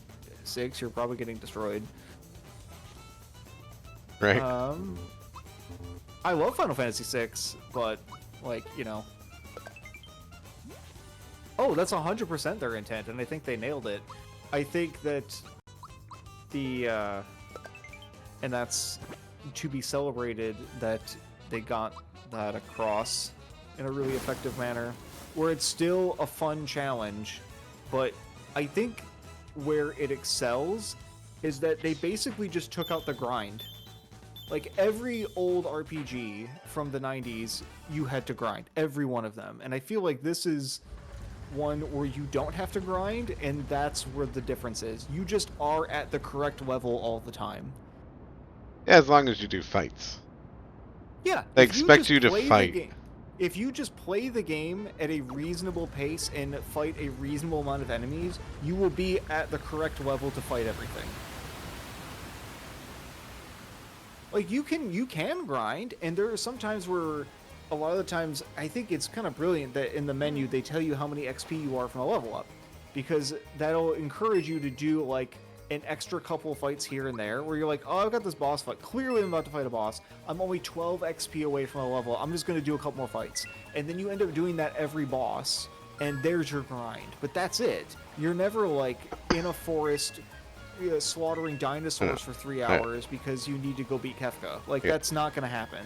VI, you're probably getting destroyed. Right. I love Final Fantasy VI, but, like, you know... Oh, that's 100% their intent, and I think they nailed it. I think that the... and that's to be celebrated that they got that across in a really effective manner, where it's still a fun challenge, but I think where it excels is that they basically just took out the grind. Like every old RPG from the 90s, you had to grind every one of them. And I feel like this is one where you don't have to grind, and that's where the difference is. You just are at the correct level all the time. Yeah, as long as you do fights. Yeah, They if you expect just you to play the fight. game, if you just play the game at a reasonable pace and fight a reasonable amount of enemies, you will be at the correct level to fight everything. Like you can grind, and there are some times where a lot of the times I think it's kind of brilliant that in the menu they tell you how many XP you are from a level up, because that'll encourage you to do like an extra couple fights here and there where you're like, oh, I've got this boss fight. Clearly, I'm about to fight a boss. I'm only 12 XP away from a level. I'm just going to do a couple more fights. And then you end up doing that every boss, and there's your grind. But that's it. You're never like in a forest slaughtering dinosaurs for 3 hours because you need to go beat Kefka. Like, Yeah. that's not going to happen.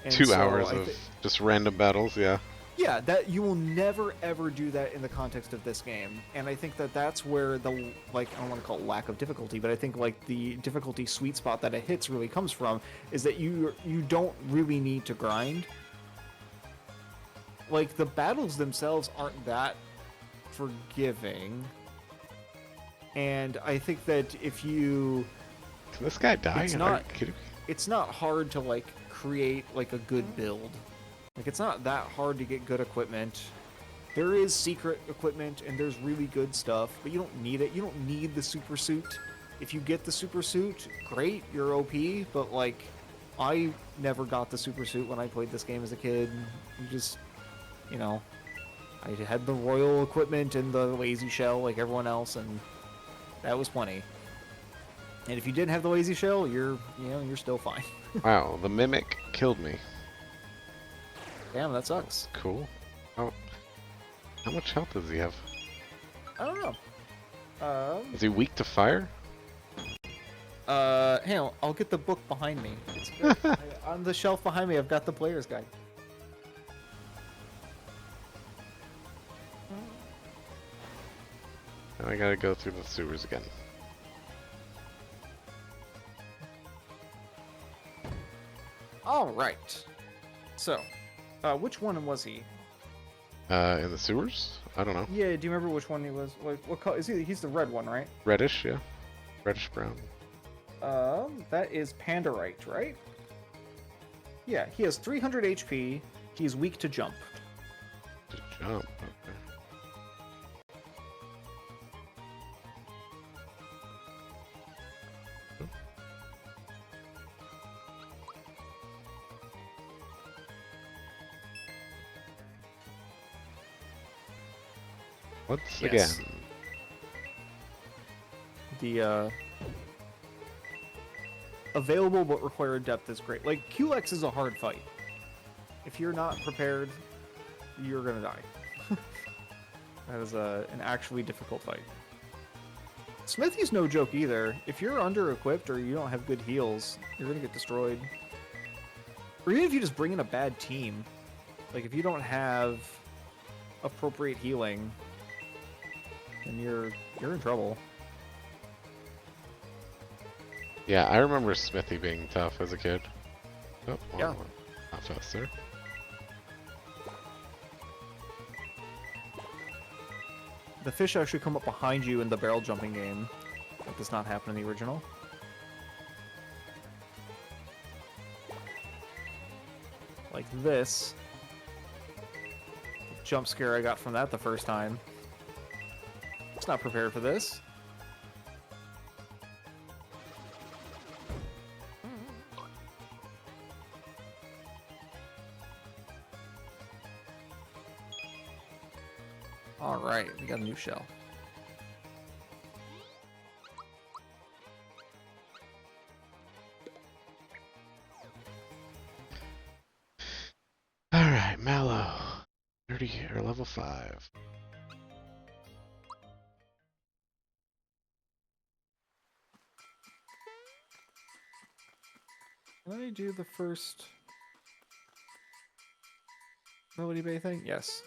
And 2 hours so of just random battles, yeah. yeah, that you will never ever do that in the context of this game, and I think that that's where the like I don't want to call it lack of difficulty, but I think like the difficulty sweet spot that it hits really comes from is that you don't really need to grind. Like the battles themselves aren't that forgiving, and I think that if you, Can this guy die? it's Are you not kidding me? it's not hard to like create like a good build. Like it's not that hard to get good equipment. There is secret equipment and there's really good stuff, but you don't need it. You don't need the super suit. If you get the super suit, great, you're OP, but like I never got the super suit when I played this game as a kid. You just, you know, I had the royal equipment and the lazy shell like everyone else, and that was plenty. And if you didn't have the lazy shell, you're still fine. Wow, the mimic killed me. Damn, that sucks. Cool. How much health does he have? I don't know. Is he weak to fire? Hang on, I'll get the book behind me. It's good. On the shelf behind me, I've got the player's guide. And I gotta go through the sewers again. All right. So, which one was he? In the sewers? I don't know. Yeah, do you remember which one he was? Like, what color? Is he? He's the red one, right? Reddish, yeah. Reddish brown. That is Pandarite, right? Yeah, he has 300 HP. He's weak to jump. To jump, okay. Once Yes. again. The available but required depth is great. Like QX is a hard fight. If you're not prepared, you're gonna die. That is an actually difficult fight. Smithy's no joke either. If you're under-equipped or you don't have good heals, you're gonna get destroyed. Or even if you just bring in a bad team. Like, if you don't have appropriate healing, then you're in trouble. Yeah, I remember Smithy being tough as a kid. Oh, Yeah. not faster. The fish actually come up behind you in the barrel jumping game. That does not happen in the original. Like this. The jump scare I got from that the first time. It's not prepared for this. Alright, we got a new shell. Alright, Mallow. 30 or level 5. Can I do the first Melody Bay thing? Yes.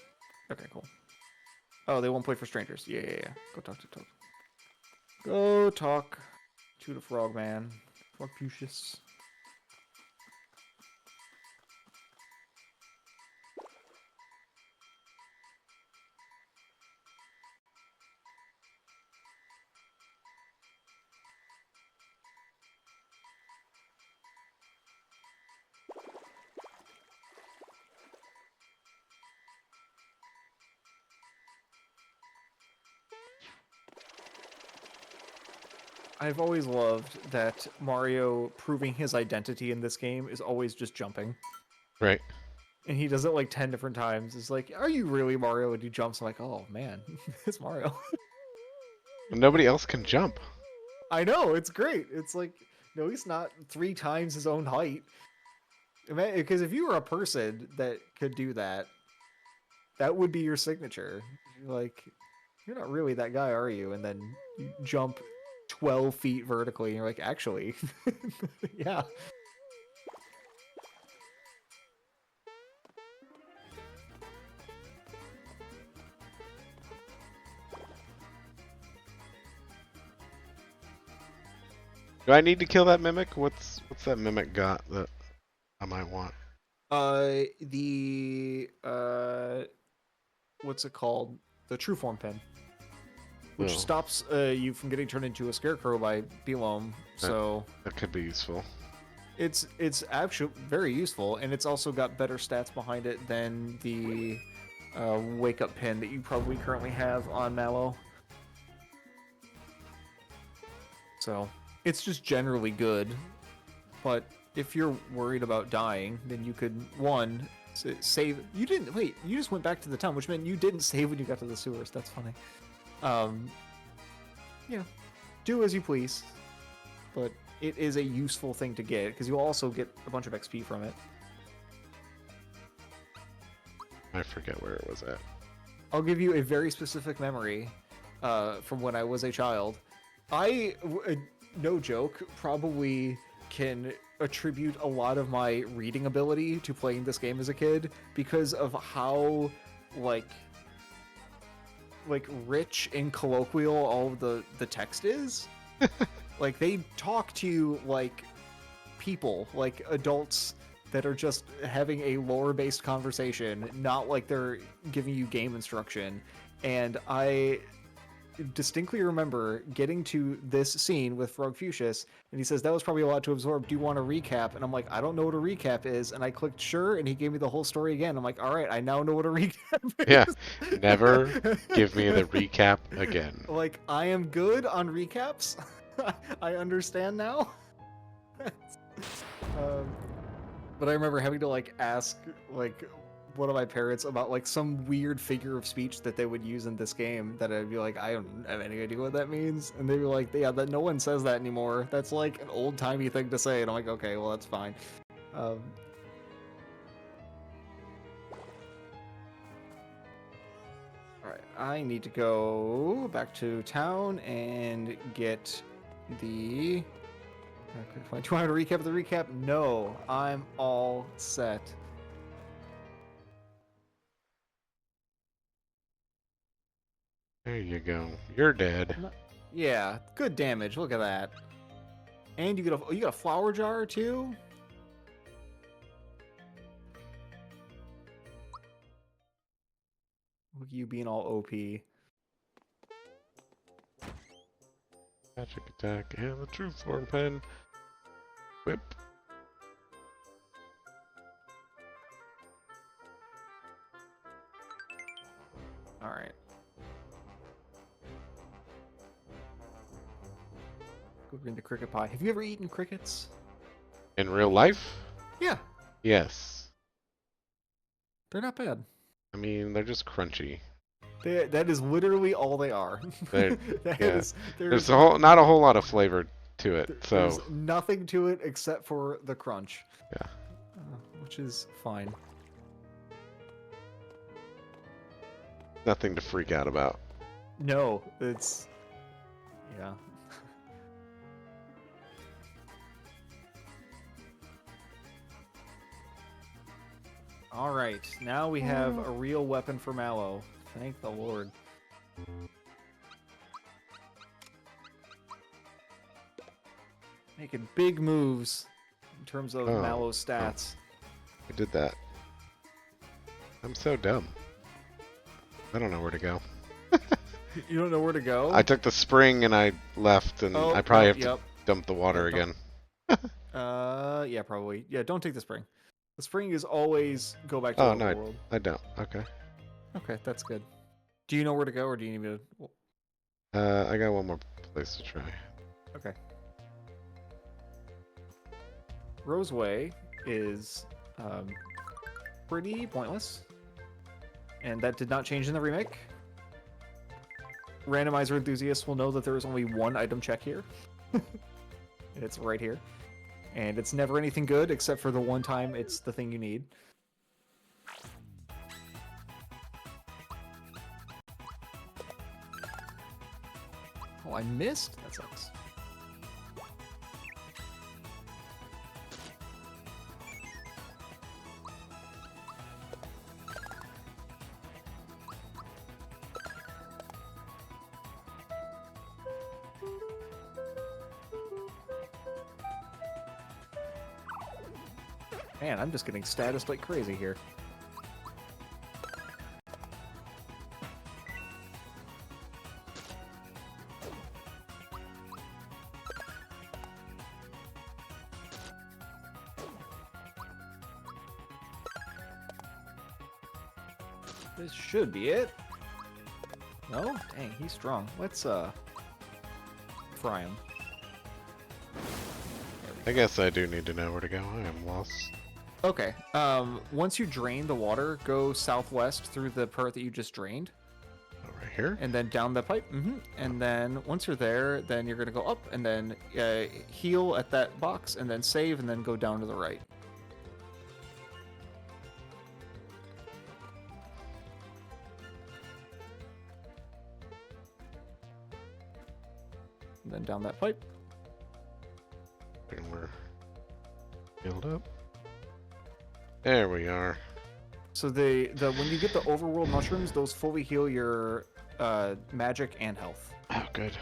Okay, cool. Oh, they won't play for strangers. Yeah. Go talk to Toad. Go talk to the frog man. Frogpucius. I've always loved that Mario proving his identity in this game is always just jumping. Right. And he does it like 10 different times. It's like, are you really Mario? And he jumps. I'm like, oh man, it's Mario. Nobody else can jump. I know, it's great. It's like, no, he's not 3 times his own height. Because if you were a person that could do that, that would be your signature. Like, you're not really that guy, are you? And then you jump 12 feet vertically, and you're like, actually, yeah. Do I need to kill that mimic? What's that mimic got that I might want? The what's it called? The true form pin, which Oh, stops you from getting turned into a scarecrow by Belome. that So that could be useful. it's actually very useful, and it's also got better stats behind it than the wake up pin that you probably currently have on Mallow. So it's just generally good. But if you're worried about dying, then you could save. You didn't wait. You just went back to the town, which meant you didn't save when you got to the sewers. That's funny. Um, yeah, do as you please. But it is a useful thing to get because you'll also get a bunch of XP from it. I forget where it was at. I'll give you a very specific memory from when I was a child. I, no joke, probably can attribute a lot of my reading ability to playing this game as a kid because of how like rich and colloquial all of the text is. Like they talk to you like people, like adults that are just having a lore-based conversation, not like they're giving you game instruction. And I distinctly remember getting to this scene with Frogfucius, and he says, that was probably a lot to absorb. Do you want a recap? And I'm like, I don't know what a recap is. And I clicked sure, and he gave me the whole story again. I'm like, all right, I now know what a recap Yeah, is. never give me the recap again. Like, I am good on recaps. I understand now. um, but I remember having to like ask like one of my parents about like some weird figure of speech that they would use in this game that I'd be like, I don't have any idea what that means. And they'd be like, yeah, that no one says that anymore. That's like an old timey thing to say. And I'm like, okay, well that's fine. Um, all right, I need to go back to town and get the. Do you want to recap the recap? No, I'm all set. There you go. You're dead. Yeah, good damage. Look at that. And you got a flower jar too. Look at you being all OP. Magic attack and the true form pen. Whip. All right. Go into cricket pie. Have you ever eaten crickets? In real life? Yeah, Yes. they're not bad. I mean, they're just crunchy. That is literally all they are. They're, yeah. There's Not a whole lot of flavor to it, there's so nothing to it except for the crunch. yeah. Which is fine. Nothing to freak out about. No, it's yeah. All right, now we have a real weapon for Mallow. Thank the Lord. Making big moves in terms of Mallow's stats. I did that. I'm so dumb. I don't know where to go. You don't know where to go? I took the spring and I left, and I probably have to dump the water again. Yeah, probably. Yeah, don't take the spring. The spring is always go back to the no, world. I don't. Okay. Okay, that's good. Do you know where to go, or do you need me to? I got one more place to try. Okay. Roseway is pretty pointless, and that did not change in the remake. Randomizer enthusiasts will know that there is only one item check here. It's right here. And it's never anything good except for the one time it's the thing you need. Oh, I missed? That sucks. Man, I'm just getting status like crazy here. This should be it. No? Dang, he's strong. Let's fry him. I guess I do need to know where to go. I am lost. Okay. Once you drain the water, go southwest through the part that you just drained, Oh, right here? and then down the pipe. And then once you're there, then you're gonna go up, and then heal at that box, and then save, and then go down to the right. And then down that pipe. And we're filled up. There we are. So the when you get the overworld mushrooms, those fully heal your magic and health. Oh, good.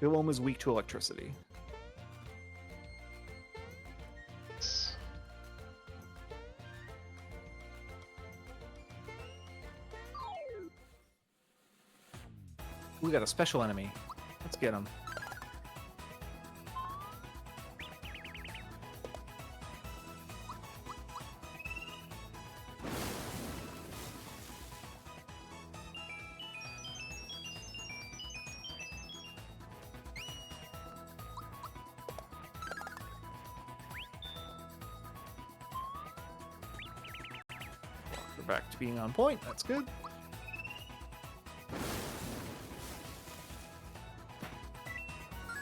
Biloam is weak to electricity. We got a special enemy. Let's get him. We're back to being on point. That's good.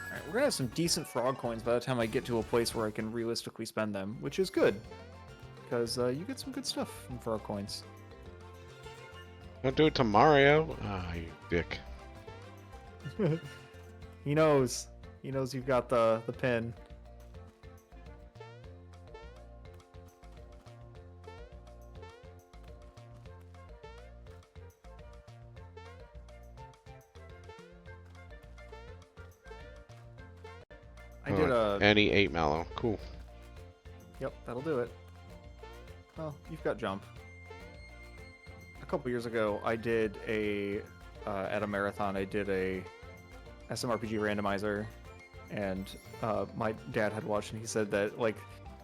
Alright, we're gonna have some decent frog coins by the time I get to a place where I can realistically spend them, which is good. Because you get some good stuff from frog coins. Don't do it to Mario. Ah, you dick. He knows. He knows you've got the pin. I did a... And he ate Mallow. Cool. Yep, that'll do it. Well, you've got jump. A couple years ago, I did a... at a marathon, I did a SMRPG randomizer, and my dad had watched, and he said that, like,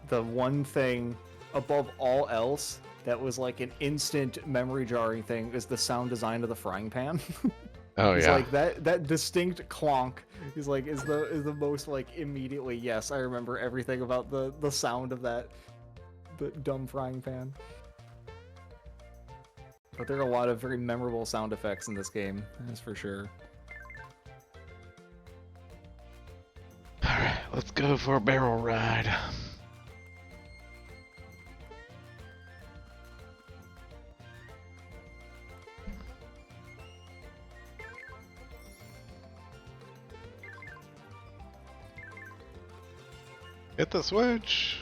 the one thing above all else that was, like, an instant memory-jarring thing is the sound design of the frying pan. Oh, It's yeah. like that distinct clonk is like is the most like immediately yes, I remember everything about the sound of the dumb frying pan. But there are a lot of very memorable sound effects in this game, that's for sure. Alright, let's go for a barrel ride. Hit the switch.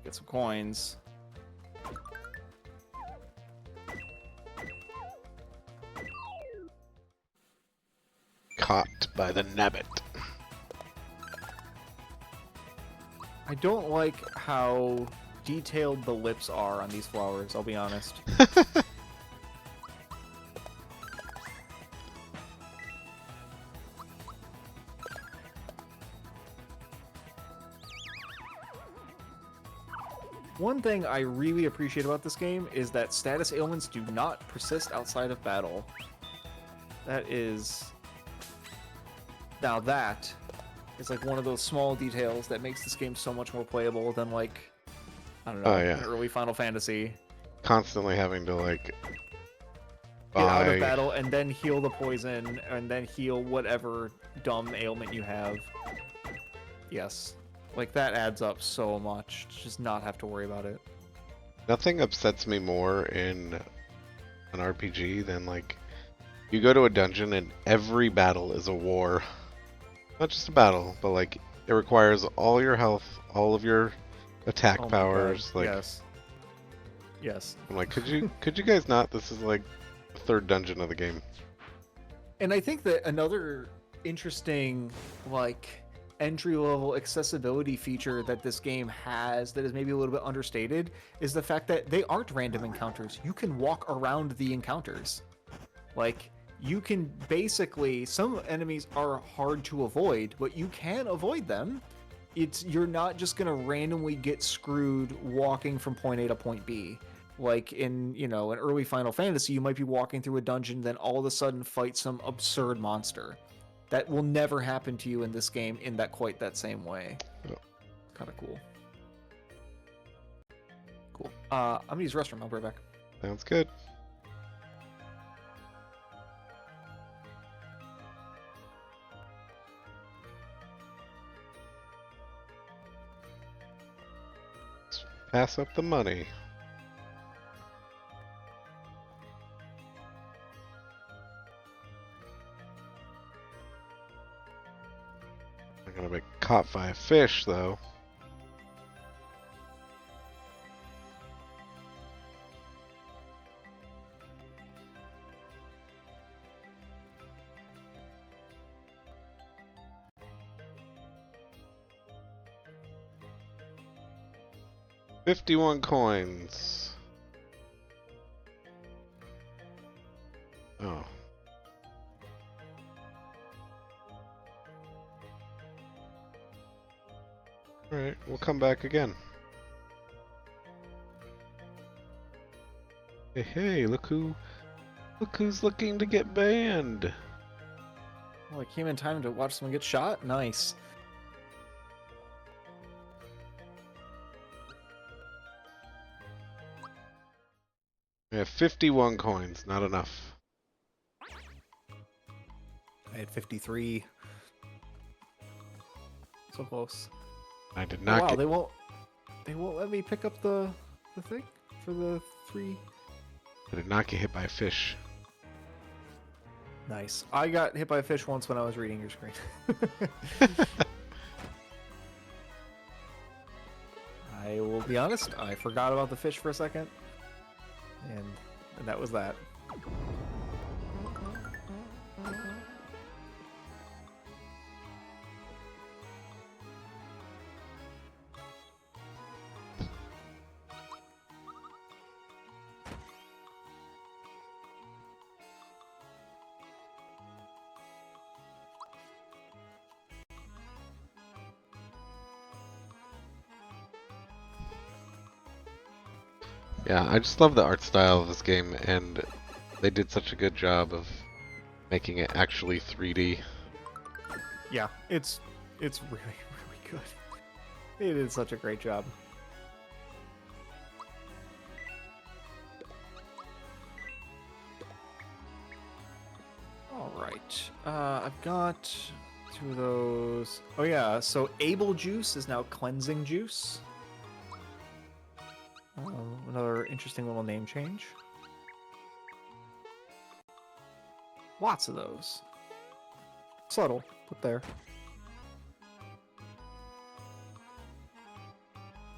Get some coins. Caught by the nabbit. I don't like how detailed the lips are on these flowers, I'll be honest. One thing I really appreciate about this game is that status ailments do not persist outside of battle. That is... Now that is like one of those small details that makes this game so much more playable than like, I don't know, Oh, yeah. an early Final Fantasy. Constantly having to like Get out of buy. battle and then heal the poison and then heal whatever dumb ailment you have. Yes. Like that adds up so much to just not have to worry about it. Nothing upsets me more in an RPG than like you go to a dungeon and every battle is a war. Not just a battle, but like it requires all your health, all of your attack Oh my powers. God. Like Yes. Yes. I'm like, could you guys not? This is like the third dungeon of the game. And I think that another interesting, like, entry-level accessibility feature that this game has that is maybe a little bit understated is the fact that they aren't random encounters. You can walk around the encounters. Like, you can basically... Some enemies are hard to avoid, but you can avoid them. You're not just going to randomly get screwed walking from point A to point B. Like in, you know, an early Final Fantasy, you might be walking through a dungeon, then all of a sudden fight some absurd monster. That will never happen to you in this game in that quite that same way. Oh. Kind of cool. Cool. I'm gonna use the restroom. I'll be right back. Sounds good. Let's pass up the money. I'm gonna be caught by a fish though. $51 coins. Oh. Alright, we'll come back again. Hey, look who's looking to get banned. Well, I came in time to watch someone get shot. Nice. I have 51 coins, not enough. I had 53. So close. I did Oh, not wow, get. they won't let me pick up the thing for the 3. I did not get hit by a fish. Nice. I got hit by a fish once when I was reading your screen. I will be honest, I forgot about the fish for a second. And that was that. Yeah, I just love the art style of this game, and they did such a good job of making it actually 3D. Yeah, it's really, really good. They did such a great job. Alright. I've got 2 of those. Oh yeah, so Able Juice is now Cleansing Juice. Another interesting little name change. Lots of those. Subtle, but there.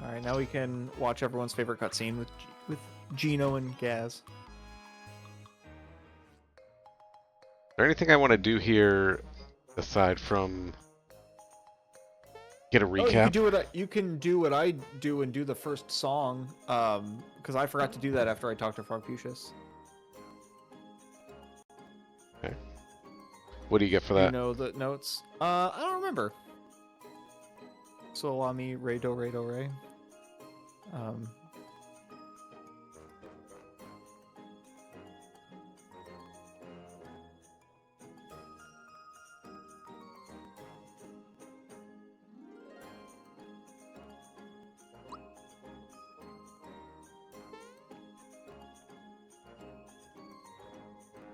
Alright, now we can watch everyone's favorite cutscene with Gino and Gaz. Is there anything I want to do here aside from get a Oh, you recap? can do what I do and do the first song. Because I forgot to do that after I talked to Frogfucius. Okay. What do you get for You that? know the notes? I don't remember. Solami, re do re do re. Um,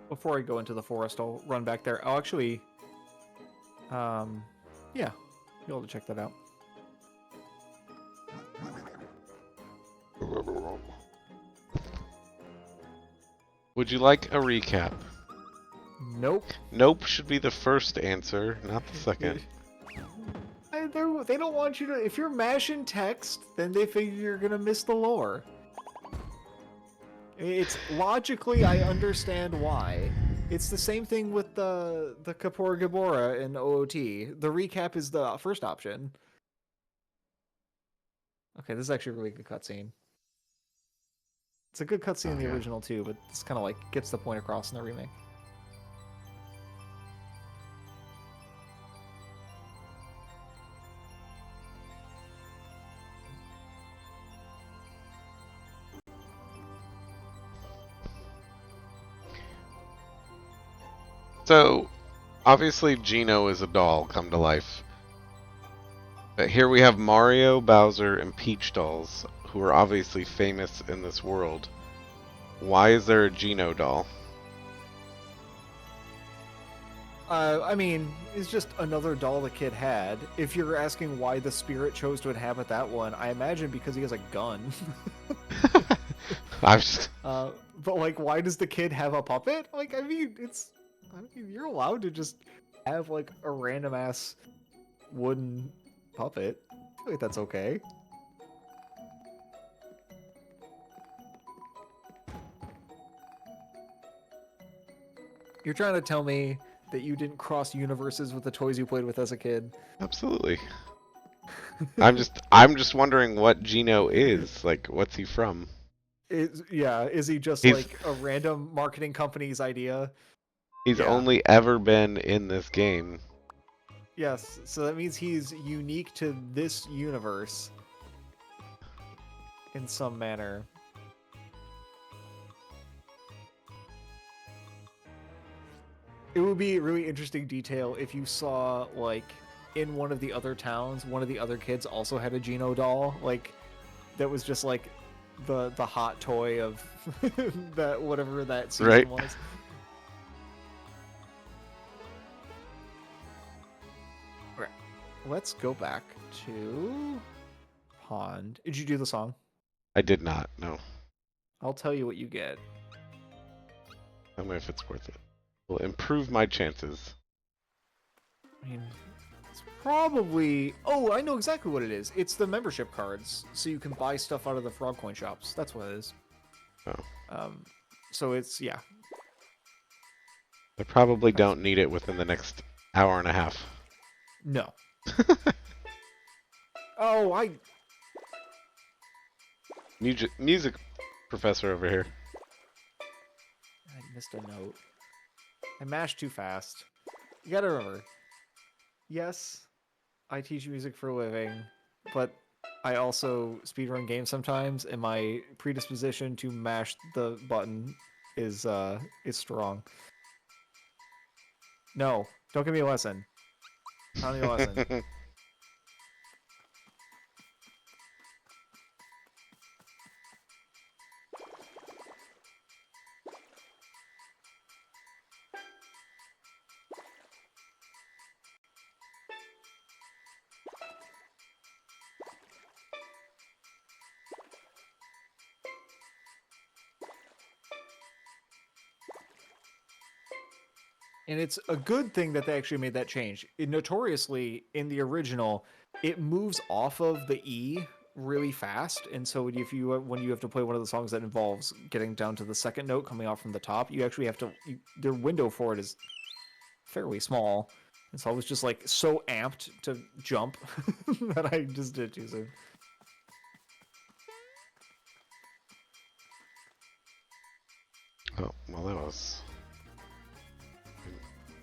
Before I go into the forest, I'll run back there. I'll actually, yeah, be able to check that out. Would you like a recap? Nope. Nope should be the first answer, not the second. They don't want you to. If you're mashing text, then they figure you're gonna miss the lore. It's logically, I understand why. It's the same thing with the Kapor Gabora in OOT. The recap is the first option. Okay, this is actually a really good cutscene. It's a good cutscene in the original too, but it's kind of like gets the point across in the remake. So, obviously Geno is a doll come to life. But here we have Mario, Bowser, and Peach dolls, who are obviously famous in this world. Why is there a Geno doll? I mean, it's just another doll the kid had. If you're asking why the spirit chose to inhabit that one, I imagine because he has a gun. I'm just... But like, why does the kid have a puppet? Like, I mean, you're allowed to just have like a random ass wooden puppet. I feel like that's okay. You're trying to tell me that you didn't cross universes with the toys you played with as a kid? Absolutely. I'm just wondering what Geno is. Like, what's he from? Is he just He's like a random marketing company's idea? he's Yeah. only ever been in this game. Yes, so that means he's unique to this universe in some manner. It would be a really interesting detail if you saw, like, in one of the other towns, one of the other kids also had a Geno doll, like, that was just like the hot toy of that whatever that season Right. was. Okay, let's go back to Pond. Did you do the song? I did not. No. I'll tell you what you get. Tell me if it's worth it. Will improve my chances. I mean, it's probably... Oh, I know exactly what it is. It's the membership cards, so you can buy stuff out of the frog coin shops. That's what it is. Oh. So it's, yeah. I probably don't need it within the next hour and a half. No. Oh, Music professor over here. I missed a note. I mashed too fast. You gotta remember. Yes, I teach music for a living, but I also speedrun games sometimes, and my predisposition to mash the button is strong. No, don't give me a lesson. I don't need a lesson. And it's a good thing that they actually made that change. Notoriously, in the original, it moves off of the E really fast, and so when you have to play one of the songs that involves getting down to the second note coming off from the top, you actually have to. Their window for it is fairly small, and so I was just like so amped to jump that I just did it too soon. Oh, well, that was...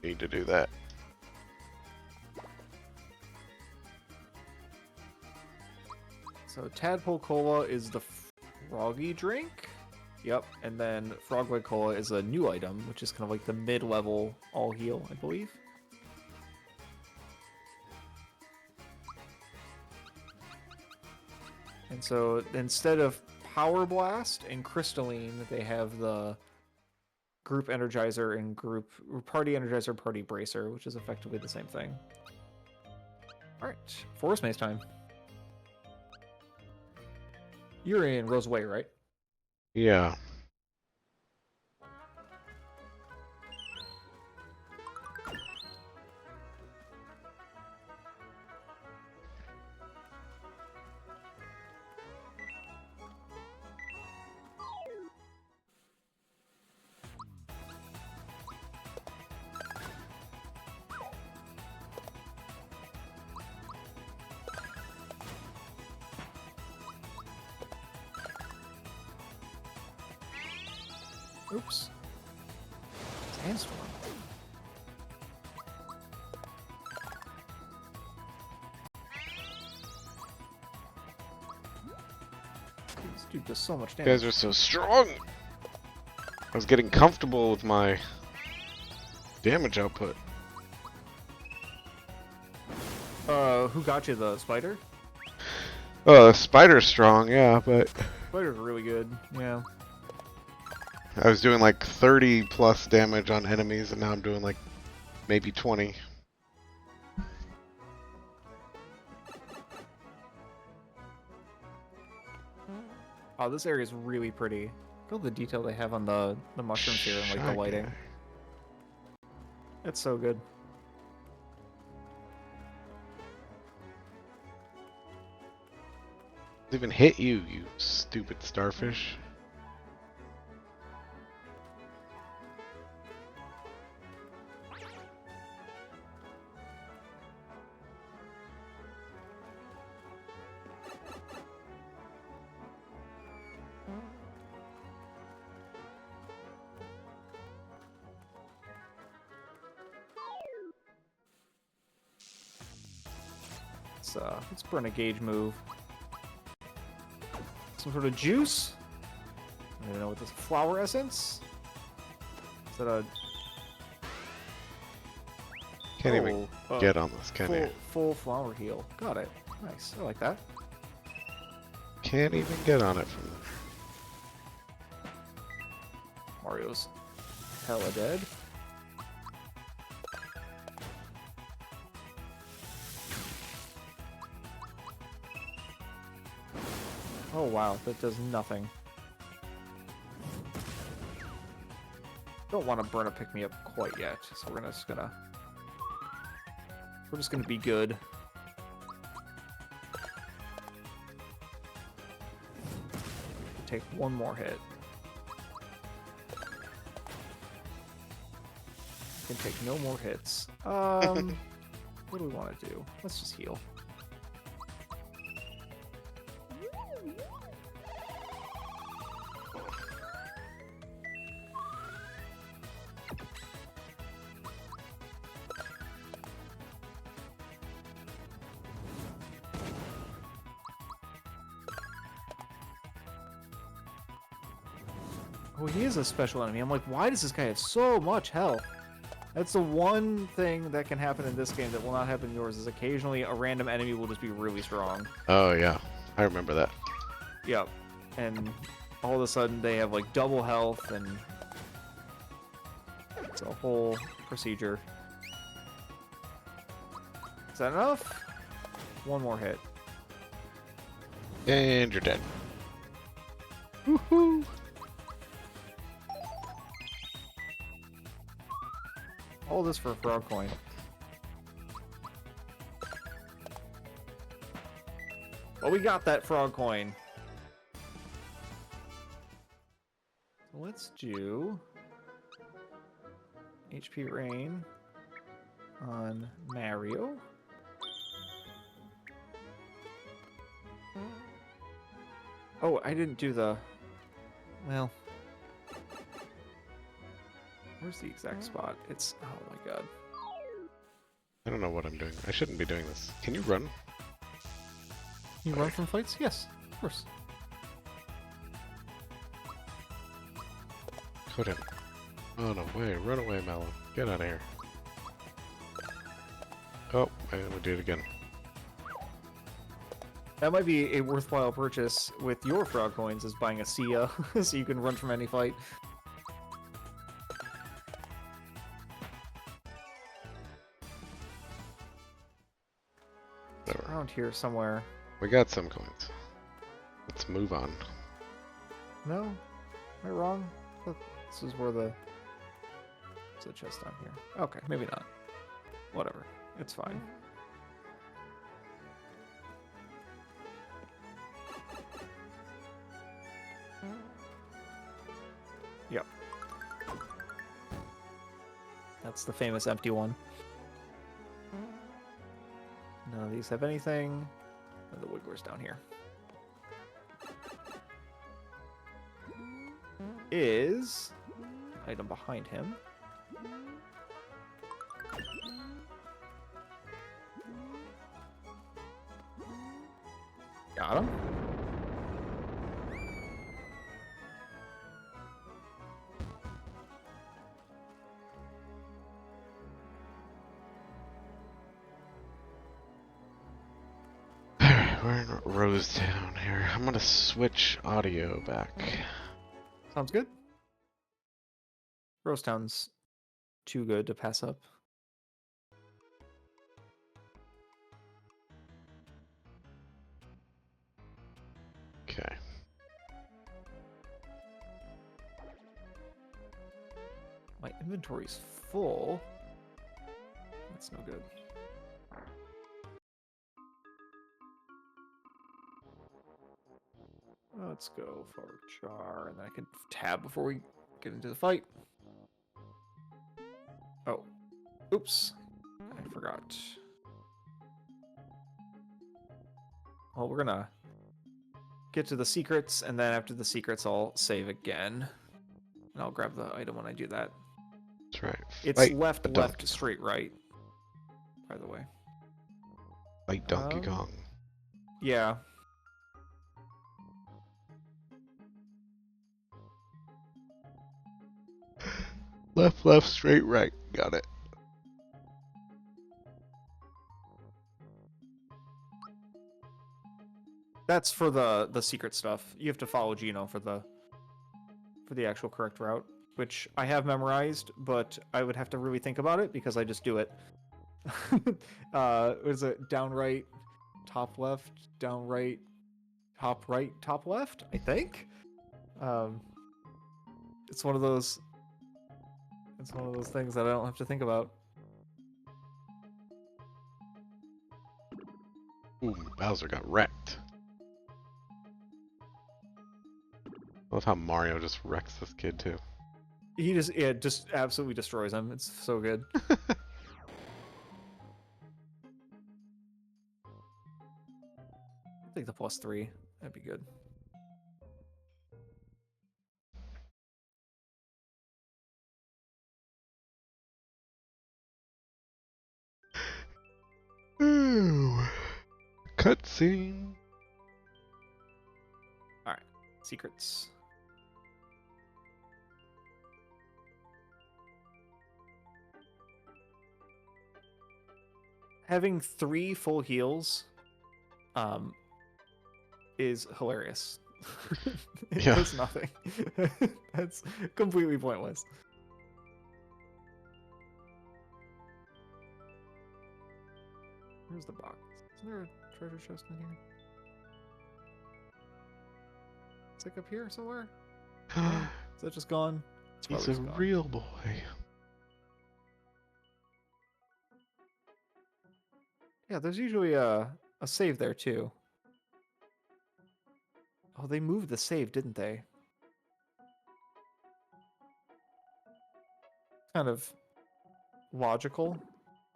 Need to do that. So Tadpole Cola is the froggy drink. Yep, and then Frogleg Cola is a new item, which is kind of like the mid-level all heal, I believe. And so instead of Power Blast and Crystalline, they have the Group Energizer and Party Energizer, Party Bracer, which is effectively the same thing. Alright, Forest Maze time. You're in Rose Way, right? Yeah. Oops. Sandstorm. This dude does so much You damage. guys are so strong! I was getting comfortable with my damage output. Who got you the spider? Oh, the spider's strong, yeah, but Spider's really good, yeah. I was doing like 30 plus damage on enemies, and now I'm doing like maybe 20. Oh, this area is really pretty. Look at all the detail they have on the mushrooms here and like the Shy lighting. guy. It's so good. Doesn't even hit you, you stupid starfish. Let's burn a gauge move. Some sort of juice? I don't know what this flower essence? Is that a Can't even get on this, can you? full flower heal? Got it. Nice. I like that. Can't even get on it from there. Mario's hella dead. Oh wow, that does nothing. Don't want to burn a pick me up quite yet, so we're just gonna be good. Take one more hit. Can take no more hits. What do we want to do? Let's just heal. Oh, he is a special enemy. I'm like, why does this guy have so much health? That's the one thing that can happen in this game that will not happen in yours, is occasionally a random enemy will just be really strong. Oh yeah, I remember that. Yep. And all of a sudden they have like double health, and it's a whole procedure. Is that enough? One more hit. And you're dead. Woohoo! All this for a frog coin. Well, we got that frog coin. So let's do HP Rain on Mario. Oh, I didn't do the... Well... Where's the exact spot? It's... Oh my god. I don't know what I'm doing. I shouldn't be doing this. Can you run? You run from fights? Yes, of course. Couldn't. Run away, run away, Mallow. Get out of here. Oh, I'm gonna do it again. That might be a worthwhile purchase with your frog coins, is buying a Sia, so you can run from any fight. It's Whatever. around here somewhere. We got some coins. Let's move on. No? Am I wrong? This is where the... There's a chest down here. Okay, maybe not. Whatever. It's fine. Yep. That's the famous empty one. None of these have anything. And the Wiggler's down here. Is... item behind him. Got him. Alright, we're in Rosetown here. I'm gonna switch audio back. Sounds good. Rosetown's too good to pass up. Okay. My inventory's full. That's no good. Let's go for char, and then I can tab before we get into the fight. Oh, oops, I forgot. Well, we're gonna get to the secrets, and then after the secrets, I'll save again, and I'll grab the item when I do that. That's right. It's Fight left, the left, donkey. straight, right. By the way. Fight Donkey Kong. Yeah. Left, left, straight, right. Got it. That's for the secret stuff. You have to follow Gino for the actual correct route, which I have memorized, but I would have to really think about it because I just do it. What is it? Down right, top left, down right, top left, I think. Um it's one of those things that I don't have to think about. Ooh, Bowser got wrecked. I love how Mario just wrecks this kid too. He just absolutely destroys him. It's so good. I'll take the +3. That'd be good. Ooh. Cutscene. Alright. Secrets. Having 3 full heals is hilarious. It Yeah. does nothing. That's completely pointless. Where's the box? Isn't there a treasure chest in here? It's like up here somewhere? No? Is that just gone? It's He's probably a just gone. real boy. Yeah, there's usually a save there too. Oh, they moved the save, didn't they? Kind of logical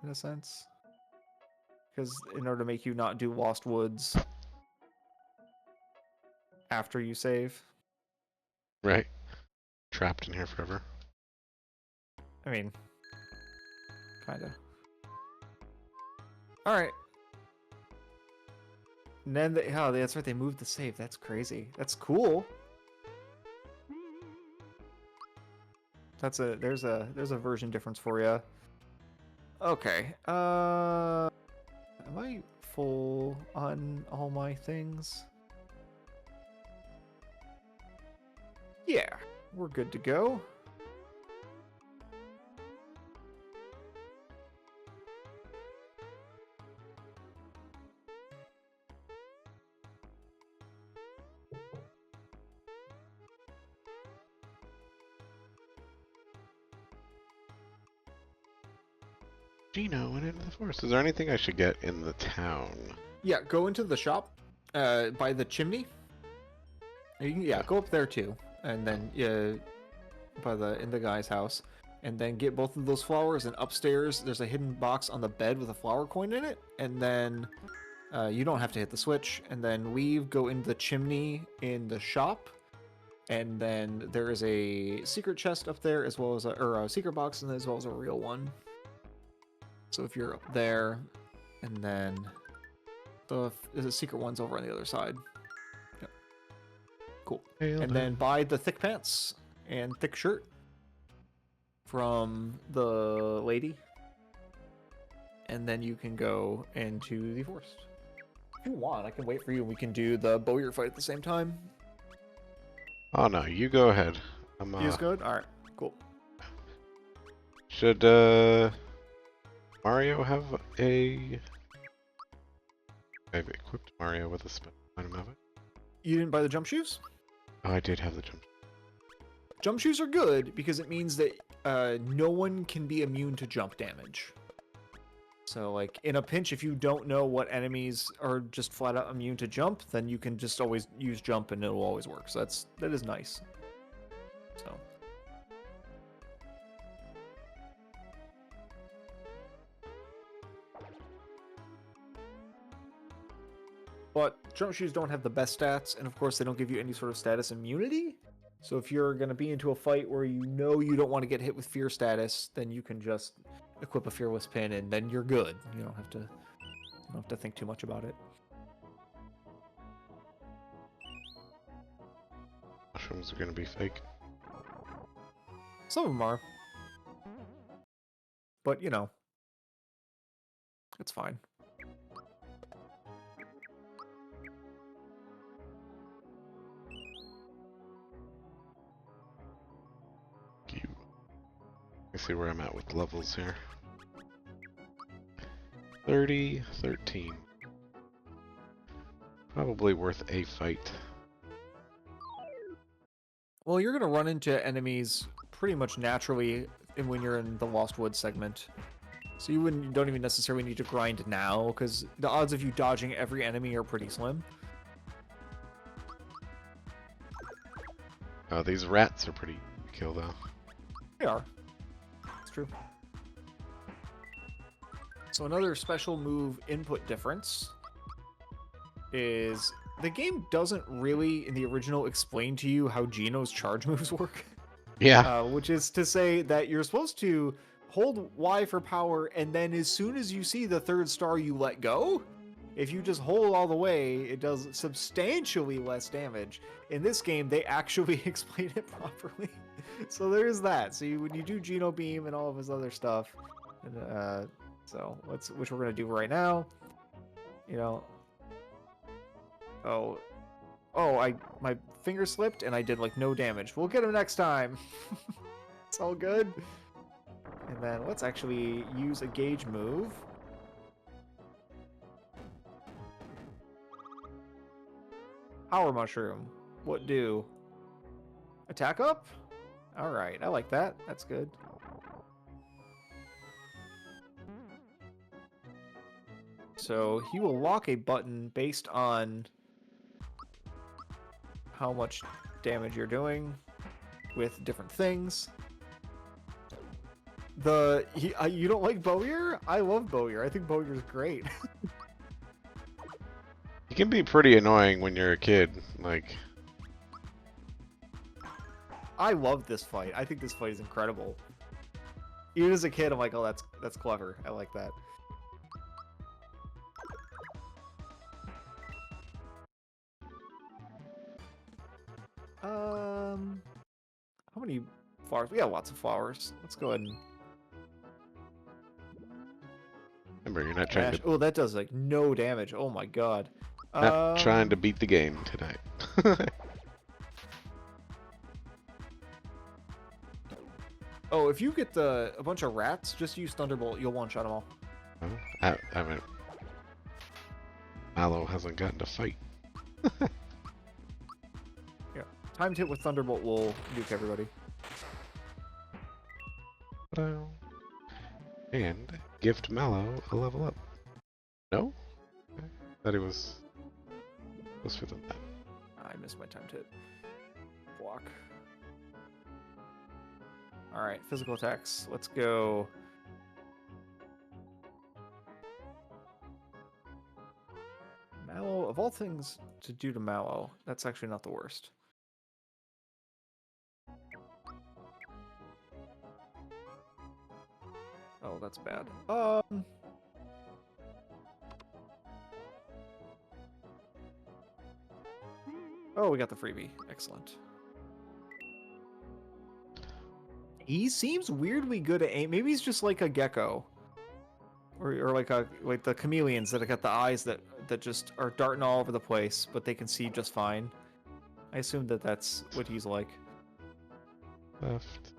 in a sense. Because in order to make you not do Lost Woods after you save. Right. Trapped in here forever. I mean, kind of. Alright. And then oh, that's right. They moved the save. That's crazy. That's cool. There's a version difference for you. Okay. Am I full on all my things? Yeah, we're good to go. Gino went into the forest. Is there anything I should get in the town? Yeah, go into the shop, by the chimney. You can, yeah, go up there too, and then in the guy's house, and then get both of those flowers. And upstairs, there's a hidden box on the bed with a flower coin in it. And then you don't have to hit the switch. And then leave, go into the chimney in the shop, and then there is a secret chest up there as well as a secret box, and as well as a real one. So if you're up there, and then there's a secret one's over on the other side. Yep. Cool. And then buy the thick pants and thick shirt from the lady, and then you can go into the forest. If you want, I can wait for you and we can do the bowyer fight at the same time. Oh no, you go ahead. I'm He's good? Alright, cool. Should Mario have a... I've equipped Mario with a special item, have I? You didn't buy the jump shoes? Oh, I did have the jump. Jump shoes are good because it means that no one can be immune to jump damage. So, like, in a pinch, if you don't know what enemies are just flat out immune to jump, then you can just always use jump and it'll always work. So that is nice. So. But jump shoes don't have the best stats, and of course they don't give you any sort of status immunity. So if you're going to be into a fight where you know you don't want to get hit with fear status, then you can just equip a fearless pin and then you're good. You don't have to think too much about it. Mushrooms are gonna be fake. Some of them are. But, you know, it's fine. Let's see where I'm at with levels here. 30, 13. Probably worth a fight. Well, you're going to run into enemies pretty much naturally when you're in the Lost Woods segment. So you don't even necessarily need to grind now, because the odds of you dodging every enemy are pretty slim. Oh, these rats are pretty easy to kill, though. They are. It's true. So another special move input difference is the game doesn't really, in the original, explain to you how Geno's charge moves work. Yeah. Which is to say that you're supposed to hold Y for power, and then as soon as you see the third star, you let go. If you just hold all the way, it does substantially less damage. In this game, they actually explain it properly. So there's that. So when you do Geno Beam and all of his other stuff, and, which we're gonna do right now. You know. My finger slipped and I did like no damage. We'll get him next time. It's all good. And then let's actually use a gauge move. Power Mushroom. What do? Attack up? Alright, I like that. That's good. So he will lock a button based on how much damage you're doing with different things. You don't like Bowyer? I love Bowyer. I think Bowyer's great. He can be pretty annoying when you're a kid, like... I love this fight. I think this fight is incredible. Even as a kid, I'm like, oh, that's clever. I like that. How many flowers? We got lots of flowers. Let's go ahead and Remember, you're not trying mash. to Oh, that does like no damage. Oh my god. not trying to beat the game tonight. Oh, if you get a bunch of rats, just use Thunderbolt. You'll one-shot them all. Oh, I mean, Mallow hasn't gotten to fight. Yeah. Timed hit with Thunderbolt will nuke everybody. And gift Mallow a level up. No? Okay. Thought he was closer than that. I missed my timed hit. Block. Alright, physical attacks. Let's go. Mallow, of all things to do to Mallow, that's actually not the worst. Oh, that's bad. Oh, we got the freebie. Excellent. He seems weirdly good at aim. Maybe he's just like a gecko. Or like the chameleons that have got the eyes that just are darting all over the place, but they can see just fine. I assume that that's what he's like. Left.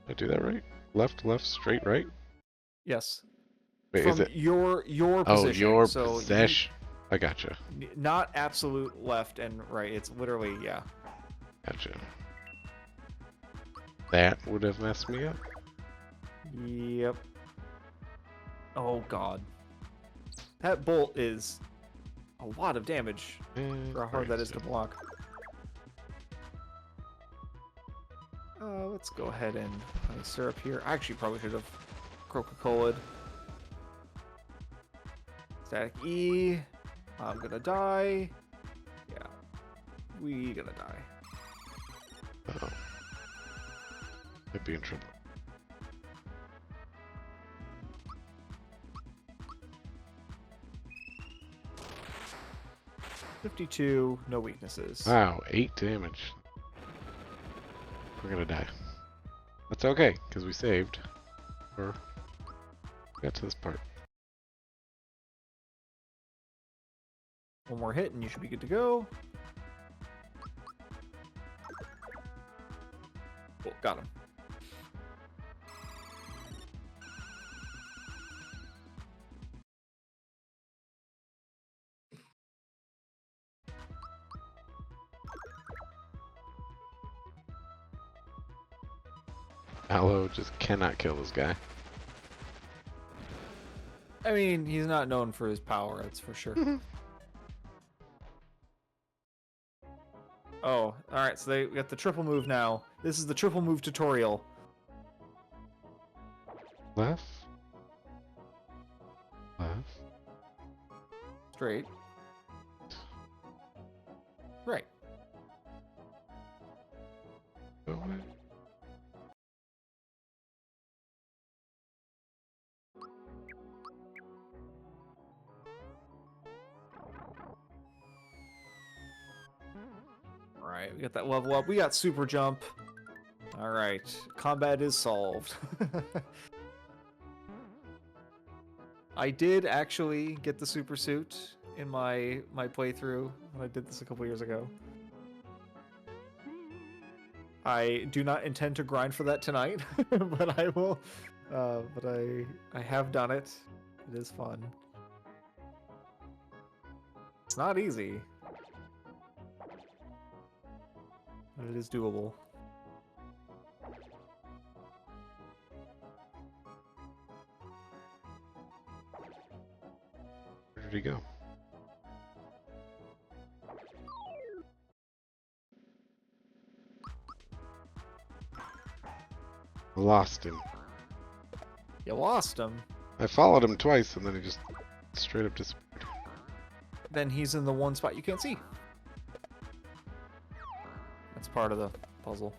Did I do that right? Left, left, straight, right? Yes. Wait, From is it? your Oh, position. your So possession. I gotcha. not absolute left and right. It's literally, yeah. Gotcha. That would have messed me up. Yep. Oh god. That bolt is a lot of damage for how hard that is to block. Let's go ahead and honey syrup here. I actually probably should have Coca-Cola'd. Static E. I'm gonna die. Yeah. We gonna die. Uh-oh. I'd be in trouble. $52, no weaknesses. Wow, 8 damage. We're gonna die. That's okay, because we saved. Or got to this part. One more hit and you should be good to go. Cool, got him. Aloe just cannot kill this guy. I mean, he's not known for his power, that's for sure. Oh, alright, so we got the triple move now. This is the triple move tutorial. Left. Left. Straight. Right. Go away. Alright, we got that level up. We got super jump. Alright, combat is solved. I did actually get the super suit in my playthrough when I did this a couple years ago. I do not intend to grind for that tonight, but I will. But I have done it. It is fun. It's not easy, but it is doable. Where did he go? Lost him. You lost him. I followed him twice and then he just straight up disappeared. Then he's in the one spot you can't see. That's part of the puzzle.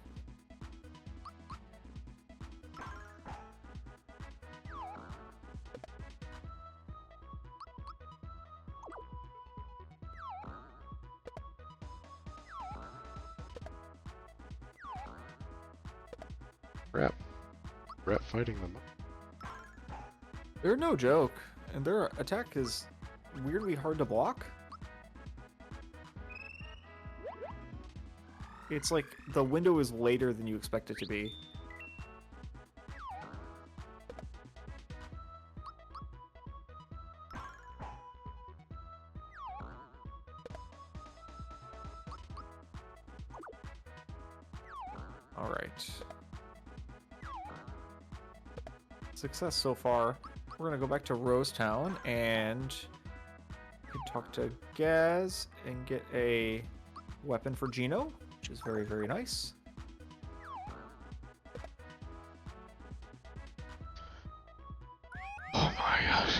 Crap. Brett fighting them. They're no joke, and their attack is weirdly hard to block. It's like the window is later than you expect it to be. All right. Success so far. We're gonna go back to Rose Town and we can talk to Gaz and get a weapon for Gino, which is very, very nice. Oh my gosh.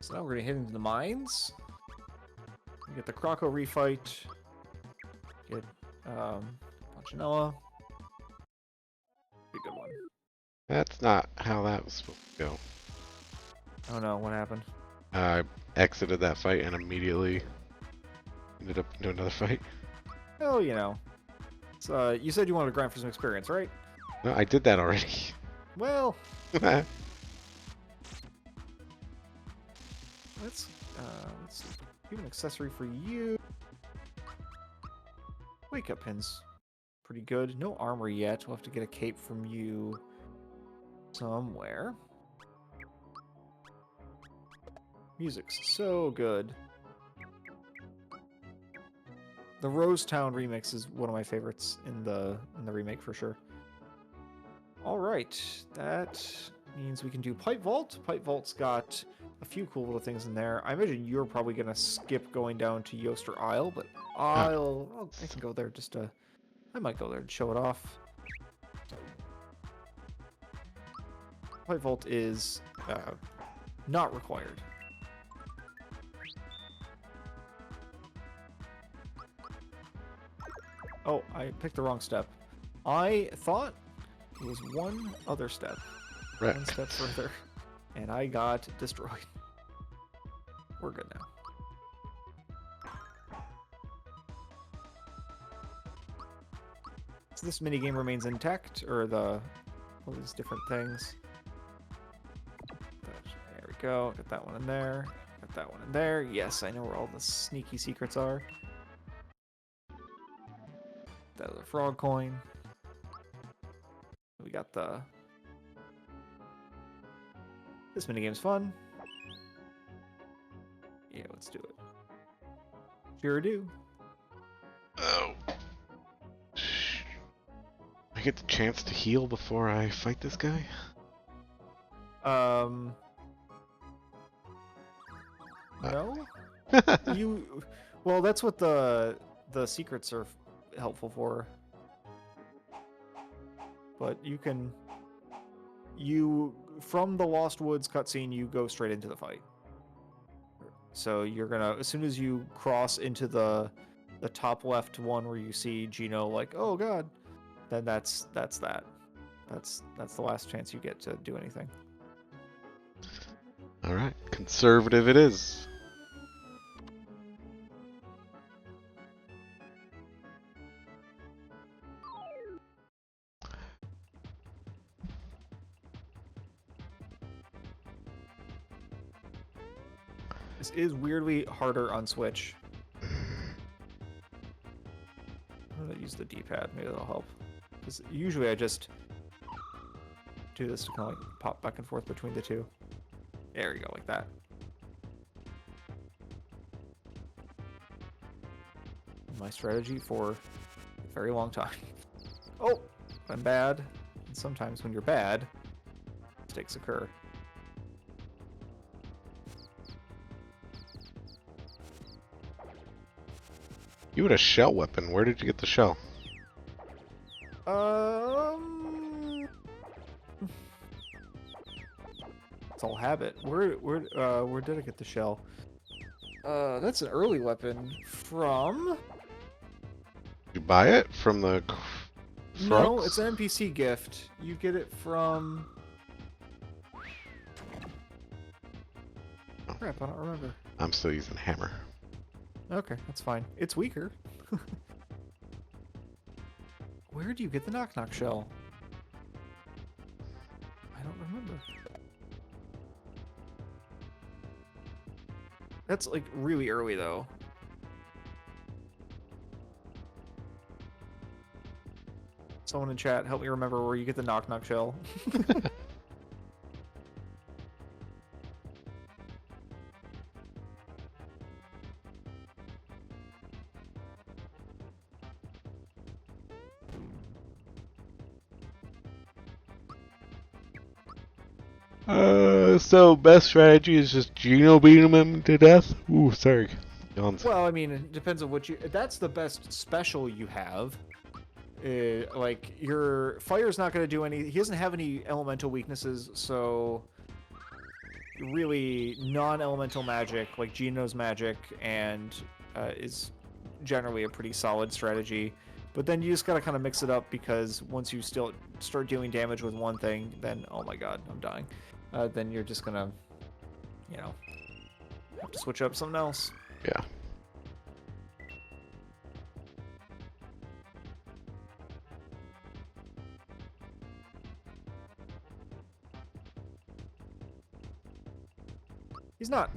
So now we're gonna head into the mines. We get the Croco refight. Get Punchinella. Be a good one. That's not how that was supposed to go. Oh no, what happened? I exited that fight and immediately ended up into another fight. Oh, you know. So, you said you wanted to grind for some experience, right? No, I did that already. Well, let's see. Give an accessory for you. Wake up pins. Pretty good. No armor yet. We'll have to get a cape from you somewhere. Music's so good. The Rose Town remix is one of my favorites in the remake for sure. All right, that means we can do Pipe Vault. Pipe Vault's got a few cool little things in there. I imagine you're probably gonna skip going down to Yoster Isle, but I can go there just to. I might go there and show it off. Pipe Vault is not required. Oh, I picked the wrong step. I thought it was one other step. Right. One step further. And I got destroyed. We're good now. So this minigame remains intact, or all these different things. There we go. Got that one in there. Got that one in there. Yes, I know where all the sneaky secrets are. That other frog coin. We got the... This minigame's fun. Yeah, let's do it. Sure do. Oh. I get the chance to heal before I fight this guy? No? Well, that's what the secrets are helpful for. But from the Lost Woods cutscene, you go straight into the fight. So you're gonna, as soon as you cross into the top left one where you see Gino, like, oh god, then that's that. That's the last chance you get to do anything. Alright, conservative it is. This is weirdly harder on Switch. I'm gonna use the D-pad, maybe that'll help. Because usually I just do this to kind of like pop back and forth between the two. There we go, like that. My strategy for a very long time. Oh, I'm bad. And sometimes when you're bad, mistakes occur. You had a shell weapon. Where did you get the shell? It's all habit. Where did I get the shell? That's an early weapon from. Did you buy it from the No, it's frogs? an NPC gift. You get it from. Oh, Crap, I don't remember. I'm still using hammer. Okay, that's fine. It's weaker. Where do you get the knock knock shell? I don't remember. That's like really early though. Someone in chat, help me remember where you get the knock knock shell. So best strategy is just Geno beating him to death? Ooh, sorry. Yawns. Well, I mean, it depends on what you. That's the best special you have. Like your fire's not going to do any. He doesn't have any elemental weaknesses, so really non-elemental magic like Geno's magic and is generally a pretty solid strategy. But then you just gotta kind of mix it up because once you still start dealing damage with one thing, then oh my god, I'm dying. Then you're just gonna, you know, have to switch up something else. Yeah. He's not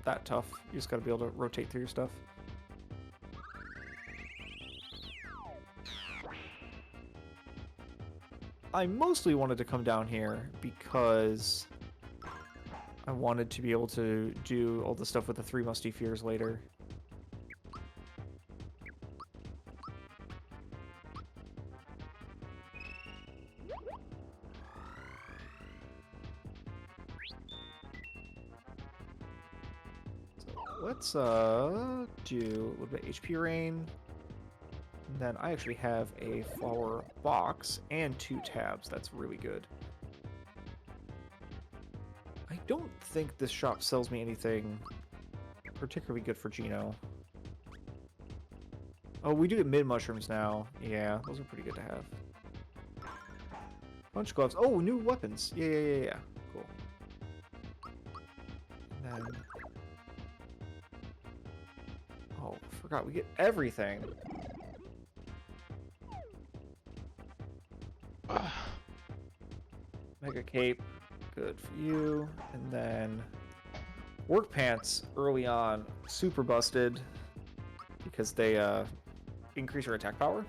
that tough. You just gotta be able to rotate through your stuff. I mostly wanted to come down here because I wanted to be able to do all the stuff with the 3 Musty Fears later. Let's do a little bit HP rain. And then I actually have a flower box and 2 tabs. That's really good. I don't think this shop sells me anything particularly good for Geno. Oh, we do get mid mushrooms now. Yeah, those are pretty good to have. Punch gloves. Oh, new weapons. Yeah. Cool. And then... Oh, forgot. We get everything. Mega cape. Good for you. And then... Work pants early on. Super busted. Because they increase your attack power.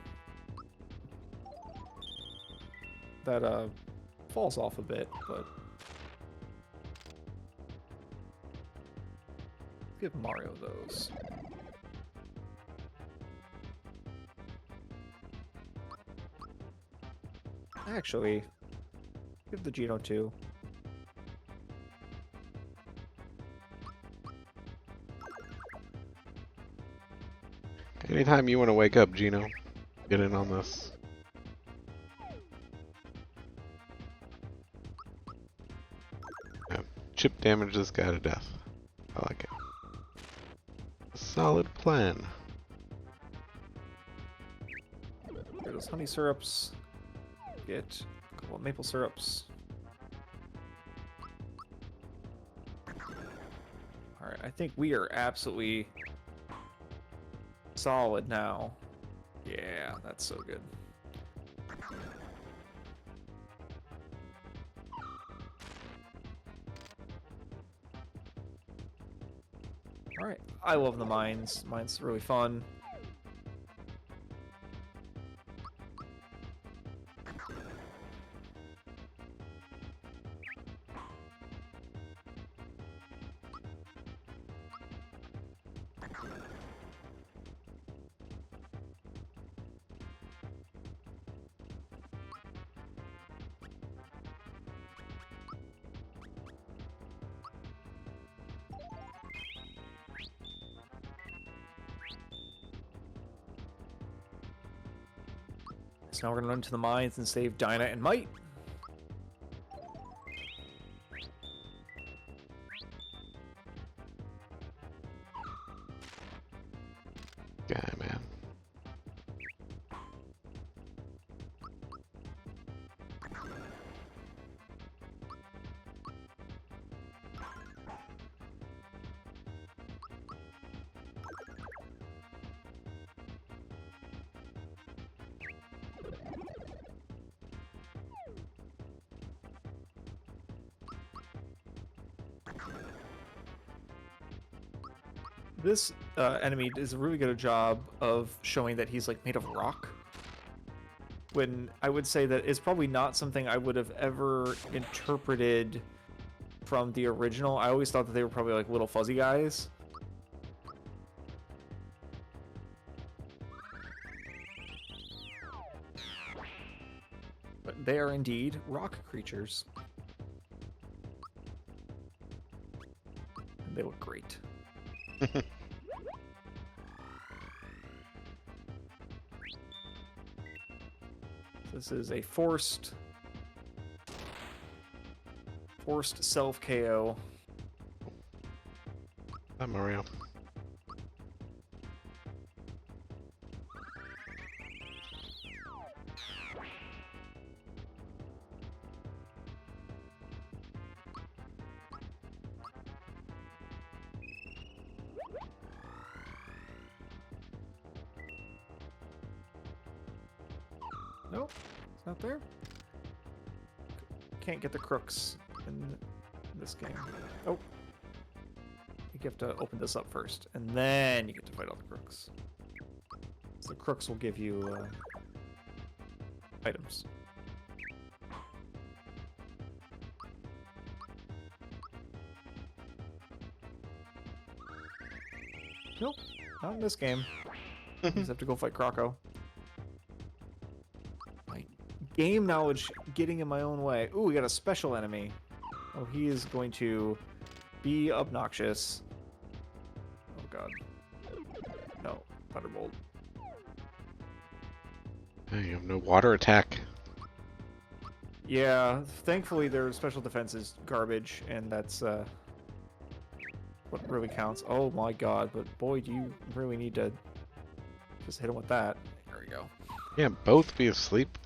That falls off a bit, but... Give Mario those. Actually, give the Geno 2. Anytime you want to wake up, Geno, get in on this. Yeah, chip damage this guy to death. I like it. A solid plan. Here, those honey syrups. Get a couple of maple syrups. Alright, I think we are absolutely solid now. Yeah, that's so good. Alright, I love the mines. Mines really fun. So now we're gonna run to the mines and save Dinah and Might. Guy, man. This enemy does a really good job of showing that he's like made of rock. When I would say that it's probably not something I would have ever interpreted from the original. I always thought that they were probably like little fuzzy guys. But they are indeed rock creatures. And they look great. This is a forced self KO. Hi, Mario. Nope, it's not there. Can't get the crooks in this game. Oh. You have to open this up first, and then you get to fight all the crooks. So the crooks will give you items. Nope, not in this game. You just have to go fight Croco. My game knowledge getting in my own way. Ooh, we got a special enemy. Oh, he is going to be obnoxious. Oh god. No, Thunderbolt. Hey, you have no water attack. Yeah, thankfully their special defense is garbage, and that's what really counts. Oh my god, but boy, do you really need to just hit him with that. There we go. Can't both be asleep.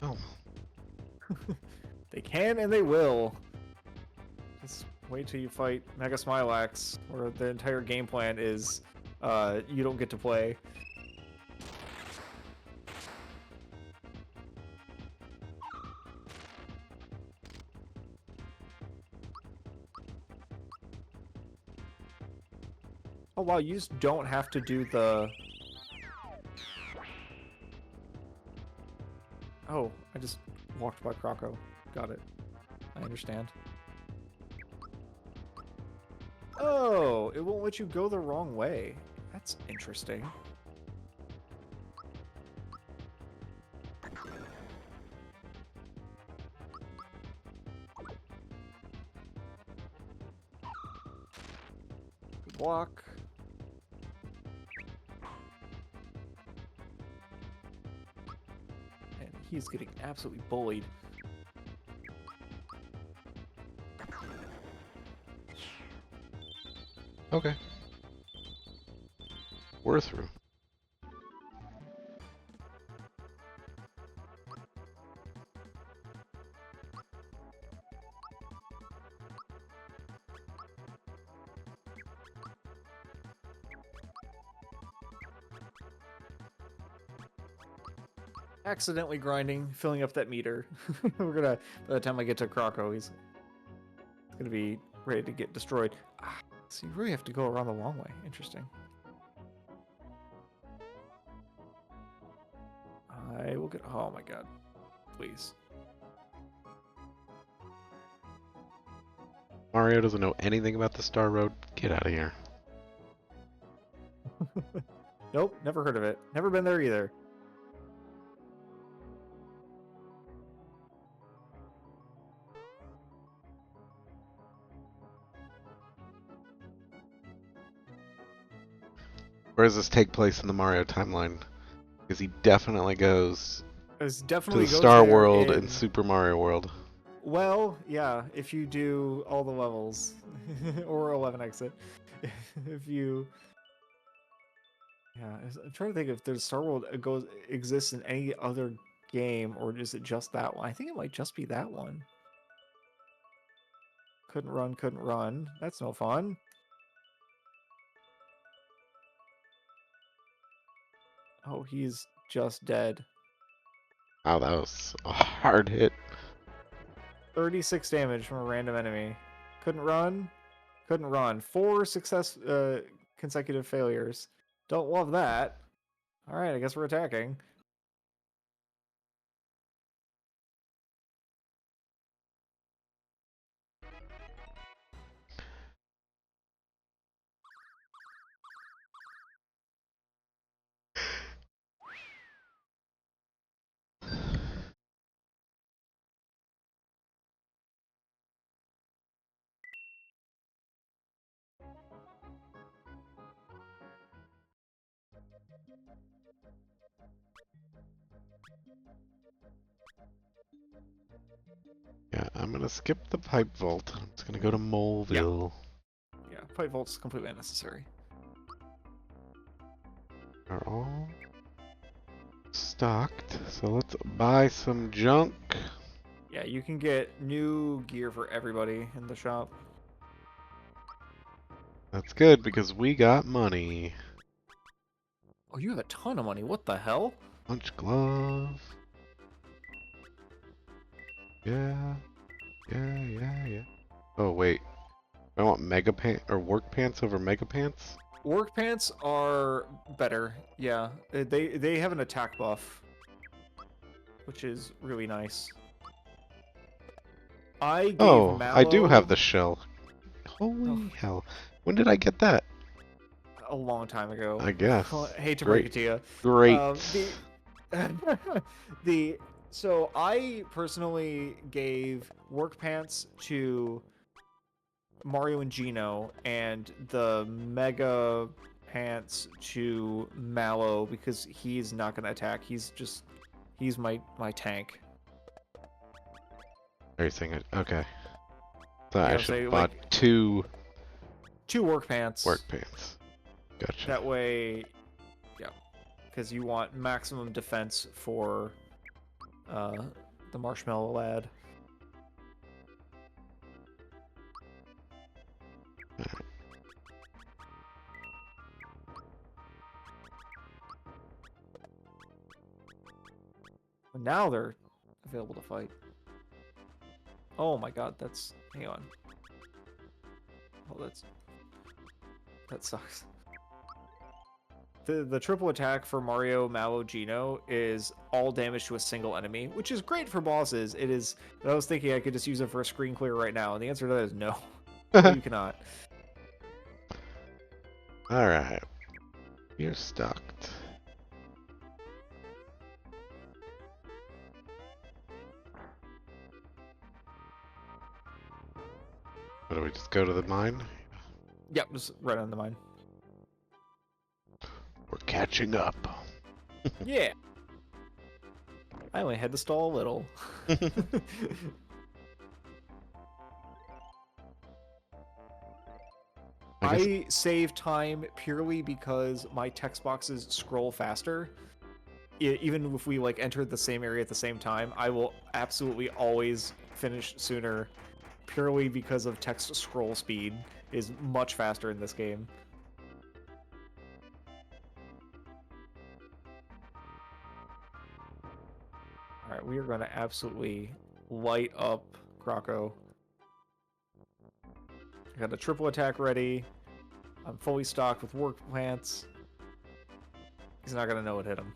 Oh. They can and they will. Just wait till you fight Mega Smilax, where the entire game plan is you don't get to play. Oh wow, you just don't have to do the... Oh, I just walked by Croco. Got it. I understand. Oh, it won't let you go the wrong way. That's interesting. Good block. And he's getting absolutely bullied. Okay. We're through. Accidentally grinding, filling up that meter. We're gonna, by the time I get to Croco, he's gonna be ready to get destroyed. Ah, so you really have to go around the long way. Interesting. I will get, oh my god. Please. Mario doesn't know anything about the Star Road. Get out of here. Nope, never heard of it. Never been there either. Where does this take place in the Mario timeline? Because he definitely goes It To the definitely goes Star there World in in. Super Mario World. Well, yeah, if you do all the levels, or 11 exit, if you, yeah, I'm trying to think if there's Star World exists in any other game, or is it just that one? I think it might just be that one. Couldn't run, couldn't run. That's no fun. Oh, he's just dead. Wow, that was a hard hit. 36 damage from a random enemy. Couldn't run, couldn't run. 4 consecutive failures. Don't love that. All right, I guess we're attacking. Yeah, I'm gonna skip the pipe vault. I'm just gonna go to Moleville. Yeah, Fight Volt's completely unnecessary. Are all stocked, so let's buy some junk. Yeah, you can get new gear for everybody in the shop. That's good because we got money. Oh, you have a ton of money. What the hell? Punch glove. Yeah, yeah. Oh wait, I want mega pants or work pants over mega pants. Work pants are better. Yeah, they have an attack buff, which is really nice. I gave Oh, I do have Mallow the shell. oh, Holy hell! When did I get that? a long time ago. I guess. Hate to break Great, it to you. great. The the so I personally gave work pants to Mario and Gino, and the Mega Pants to Mallow because he's not gonna attack. He's my tank. Everything. Okay. So You know what I I'm should have saying? bought Like two two work pants. work pants. Gotcha. That way, yeah, because you want maximum defense for uh, the Marshmallow Lad. Now they're available to fight. Oh my god, that's hang on. Oh, that sucks. The triple attack for Mario, Mallow, Gino is all damage to a single enemy, which is great for bosses. It is. I was thinking I could just use it for a screen clear right now, and the answer to that is no. No, you cannot. Alright. You're stocked. What do we just go to the mine? Yep, just right on the mine. We're catching up. Yeah. I only had to stall a little. I guess I save time purely because my text boxes scroll faster. Even if we like enter the same area at the same time, I will absolutely always finish sooner purely because of text scroll speed is much faster in this game. Alright, we are going to absolutely light up Croco. I got a triple attack ready. I'm fully stocked with work plants. He's not going to know what hit him.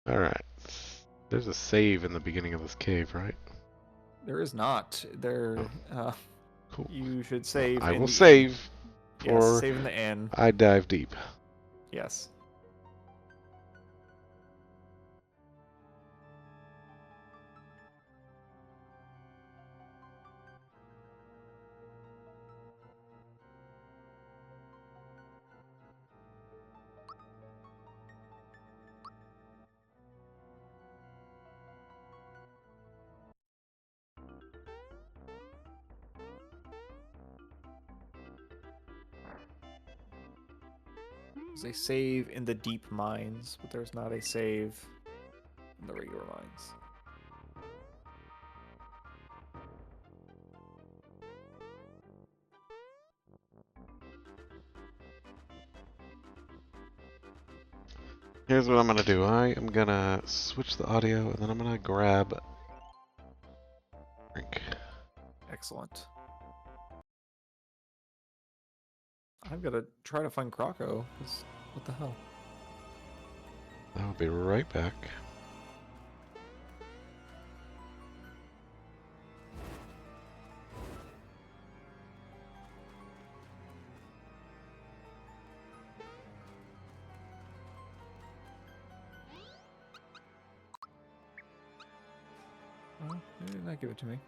Alright. There's a save in the beginning of this cave, right? There is not. There, Oh, cool. you should save I in will the inn. save Yes, for save in the inn. I dive deep. Yes. There's a save in the deep mines, but there's not a save in the regular mines. Here's what I'm gonna do. I am gonna switch the audio, and then I'm gonna grab drink. Excellent. I've got to try to find Croco. What the hell? I'll be right back. Oh, they did not give it to me.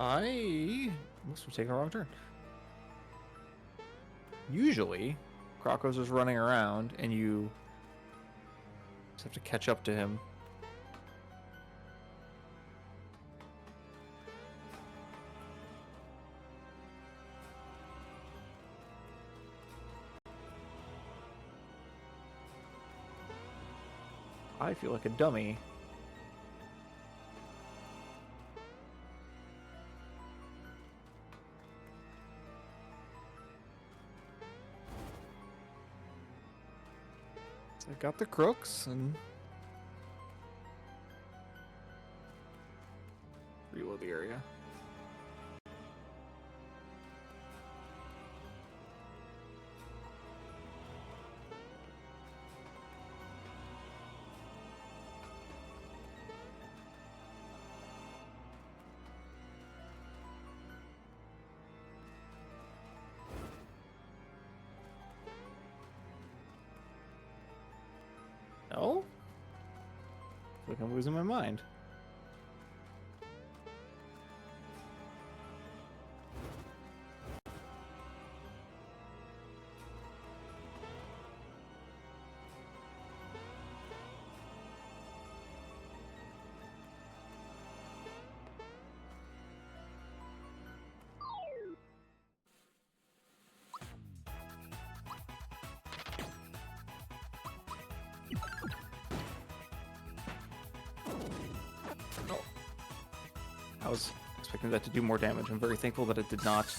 I must have taken a wrong turn. Usually, Croco's just running around, and you just have to catch up to him. I feel like a dummy. I got the crooks and reload the area. No? I feel like I'm losing my mind. No. I was expecting that to do more damage. I'm very thankful that it did not.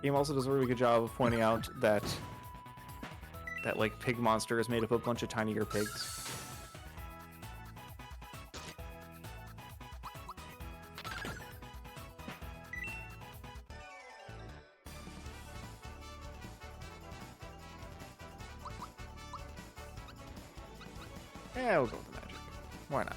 Game also does a really good job of pointing out that like pig monster is made up of a bunch of tinier pigs. Yeah, we'll go with the magic. Why not?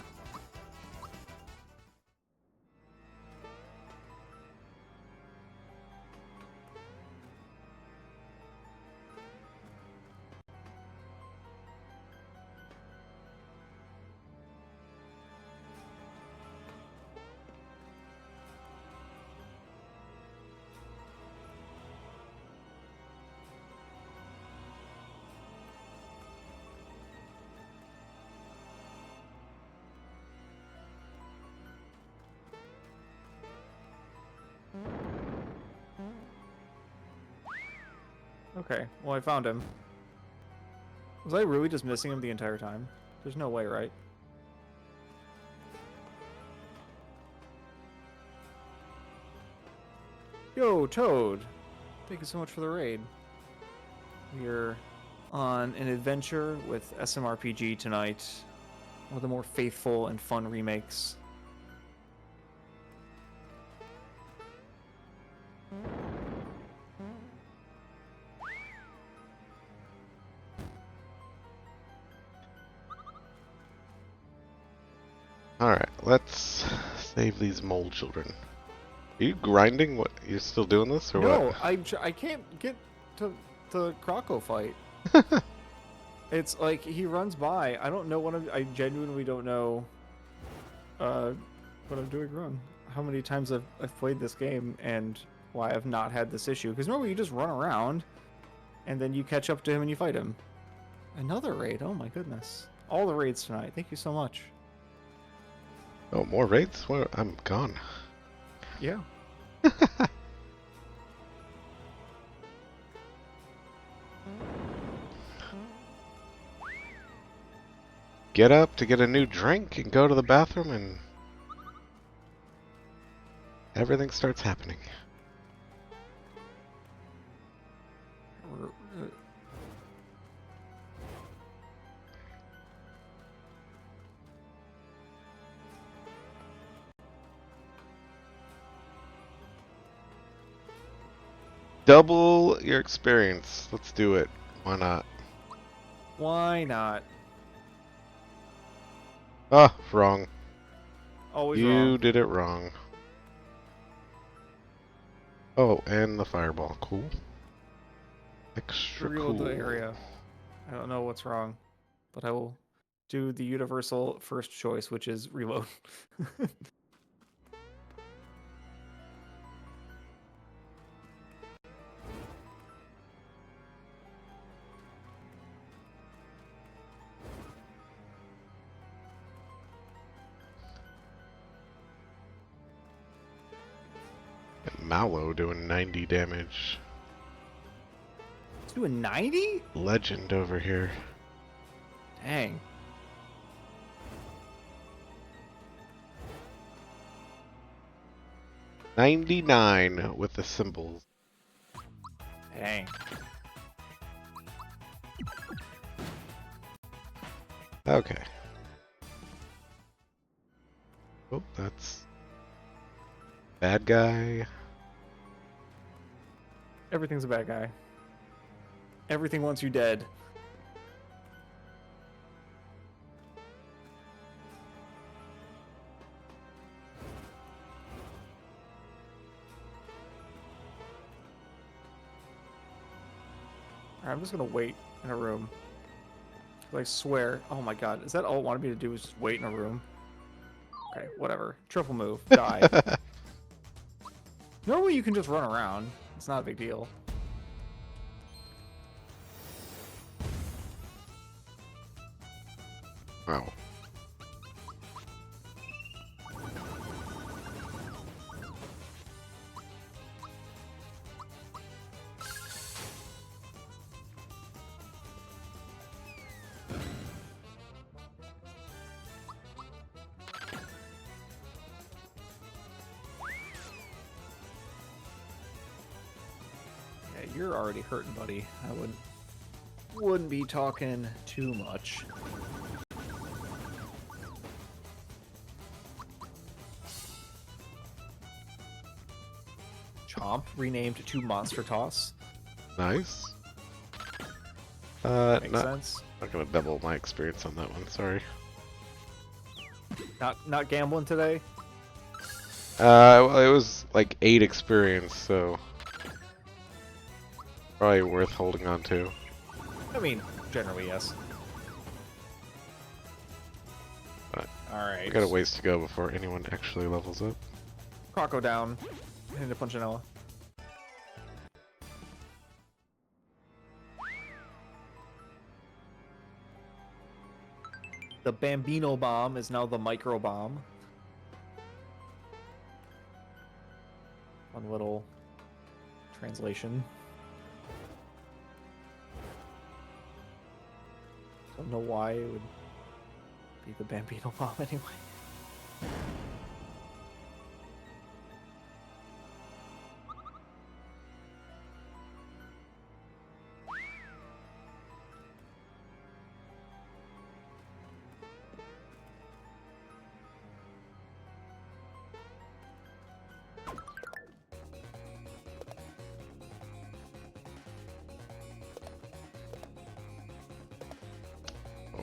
Okay, well I found him. Was I really just missing him the entire time? There's no way, right? Yo, Toad! Thank you so much for the raid. We're on an adventure with SMRPG tonight. One of the more faithful and fun remakes. Alright, let's save these mole children. Are you grinding? What? You're still doing this, or No, what? I can't get to the Croco fight. It's like he runs by. I don't know I genuinely don't know what I'm doing wrong. How many times I've played this game and why I've not had this issue. Because normally you just run around, and then you catch up to him and you fight him. Another raid. Oh my goodness. All the raids tonight. Thank you so much. Oh, more raids? What? I'm gone. Yeah. Get up to get a new drink and go to the bathroom and everything starts happening. Double your experience. Let's do it. Why not? Why not? Ah, wrong. Always You wrong. did it wrong. Oh, and the fireball. Cool. Extra Reload cool. the area. I don't know what's wrong, but I will do the universal first choice, which is reload. Mallow doing 90 damage. It's doing 90? Legend over here. Dang. $99 with the symbols. Dang. Okay. Oh, that's bad guy. Everything's a bad guy. Everything wants you dead. Alright, I'm just gonna wait in a room. I swear. Oh my god. Is that all it wanted me to do was just wait in a room? Okay, whatever. Triple move. Die. Normally you can just run around. It's not a big deal. Wow. Yeah, you're already hurting, buddy. I wouldn't be talking too much. Chomp renamed to Monster Toss. Nice. Makes not sense. gonna double my experience on that one. Sorry. Not gambling today. Well, it was like 8 experience, so probably worth holding on to. I mean, generally yes. But All right. we got a ways to go before anyone actually levels up. Croco down. Into Punchinella. The Bambino Bomb is now the Micro Bomb. One little translation. Don't know why it would be the Bambino Bomb anyway.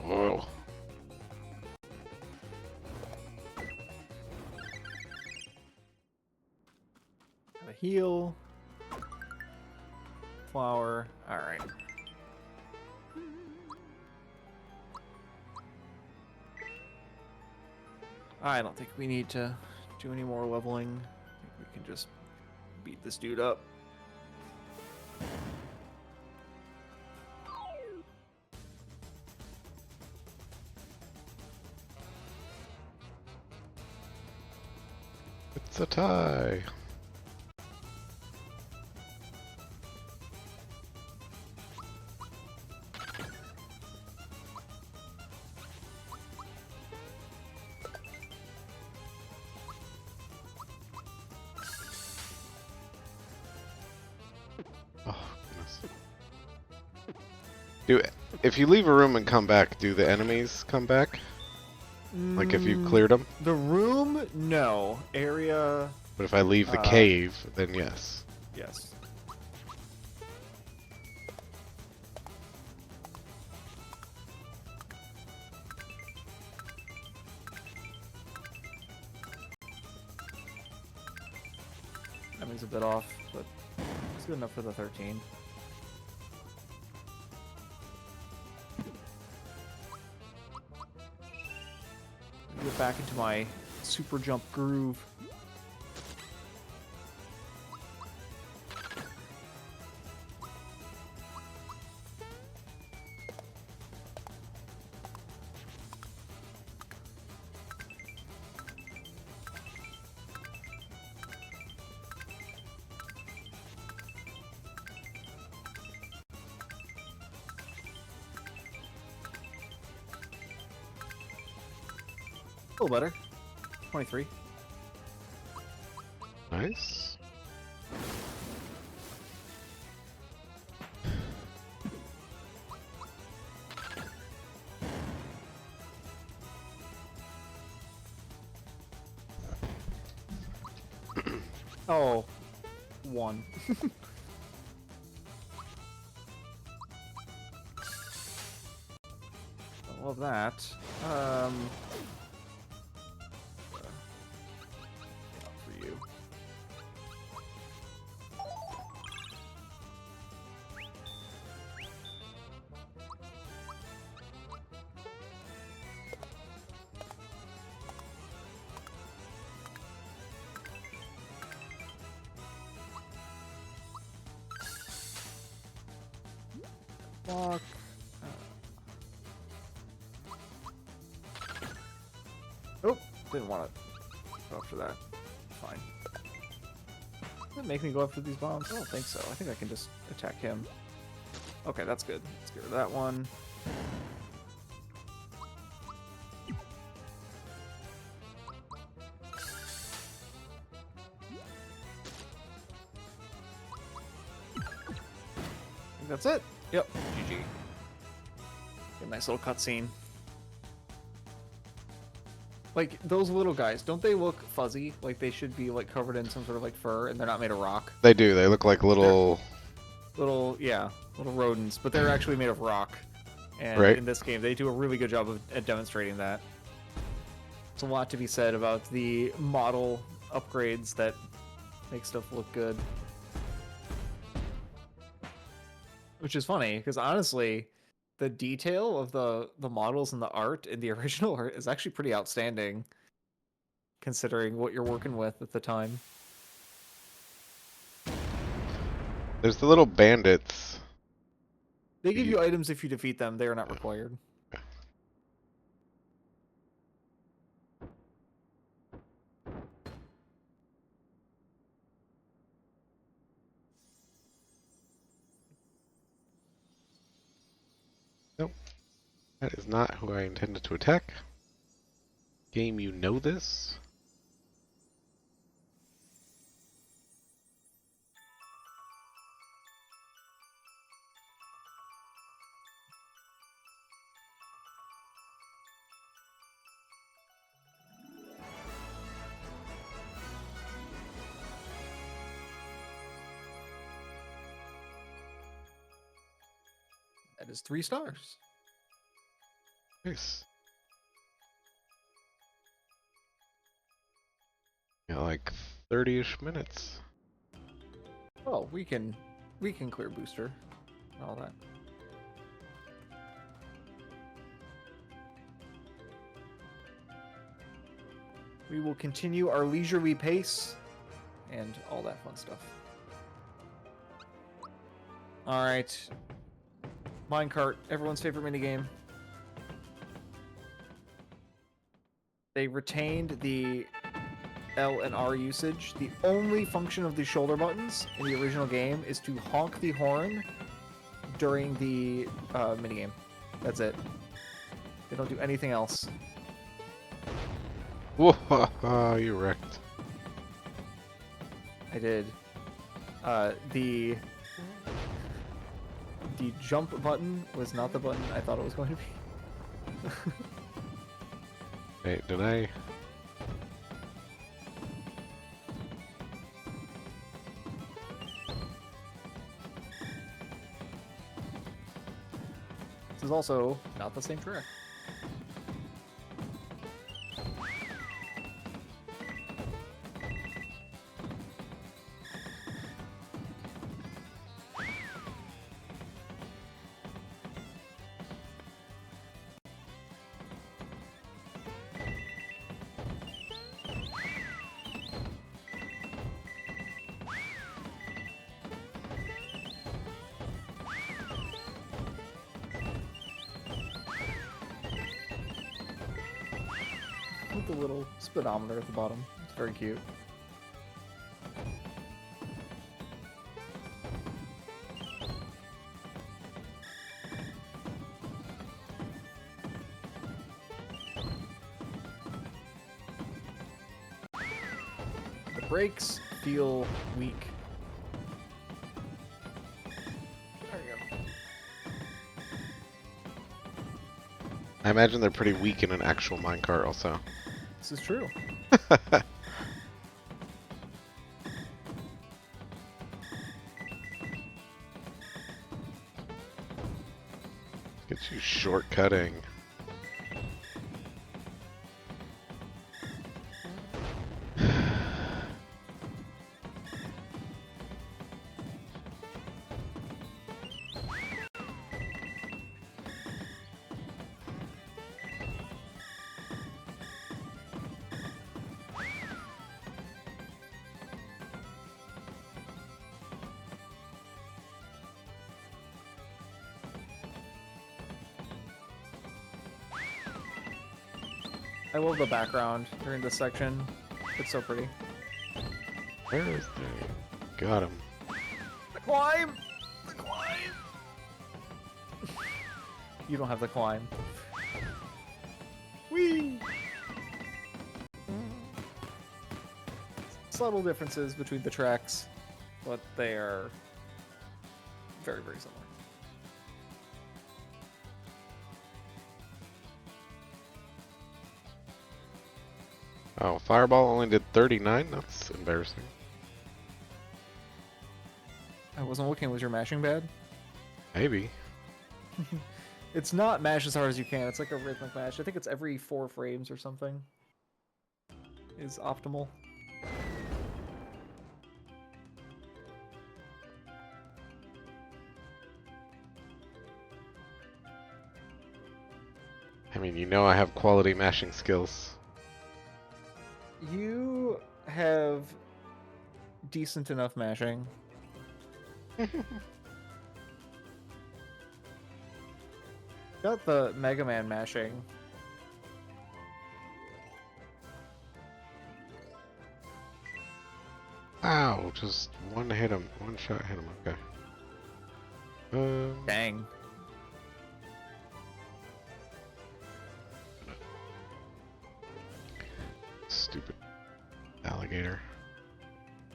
Oh. Gotta heal. Flower. Alright. I don't think we need to do any more leveling. I think we can just beat this dude up. It's a tie. Oh, goodness. If you leave a room and come back, do the enemies come back? Like if you've cleared them? The room, no. Area, But if I leave the cave, then yes. yes. That means a bit off, but it's good enough for the 13. Get back into my super jump groove. A little better. 23. Nice. Oh, 1. I love that. For you. Fuck. Oh, didn't want to go after that. Fine. Does it make me go after these bombs? I don't think so. I think I can just attack him. Okay, that's good. Let's get rid of that one. I think that's it. Yep. GG. A nice little cutscene. Like, those little guys, don't they look fuzzy? Like they should be like covered in some sort of like fur and they're not made of rock. They do. They look like little... Little, yeah, little rodents, but they're actually made of rock. And Right. in this game, they do a really good job at demonstrating that. There's a lot to be said about the model upgrades that make stuff look good. Which is funny, because honestly, the detail of the models and the art in the original art is actually pretty outstanding, considering what you're working with at the time. There's the little bandits. They give you items if you defeat them. They are not required. Nope. That is not who I intended to attack. Game, you know this? That is 3 stars. Nice. Got like 30-ish minutes. Oh, we can clear booster and all that. We will continue our leisurely pace and all that fun stuff. All right. Minecart, everyone's favorite minigame. They retained the L and R usage. The only function of the shoulder buttons in the original game is to honk the horn during the minigame. That's it. They don't do anything else. Whoa, you wrecked. I did. The jump button was not the button I thought it was going to be. Hey, did I? This is also not the same track. With the little speedometer at the bottom. It's very cute. The brakes feel weak. There we go. I imagine they're pretty weak in an actual minecart also. This is true. Get you shortcutting. I love the background during this section. It's so pretty. Where is they? Got him. The climb! The climb! You don't have the climb. Whee! Subtle differences between the tracks, but they are very, very similar. Oh, Fireball only did 39? That's embarrassing. I wasn't looking. Was your mashing bad? Maybe. It's not mash as hard as you can. It's like a rhythmic mash. I think it's every 4 frames or something is optimal. I mean, you know I have quality mashing skills. You have decent enough mashing. Got the Mega Man mashing. Ow, just one hit him. One shot hit him, okay. Dang. Stupid alligator.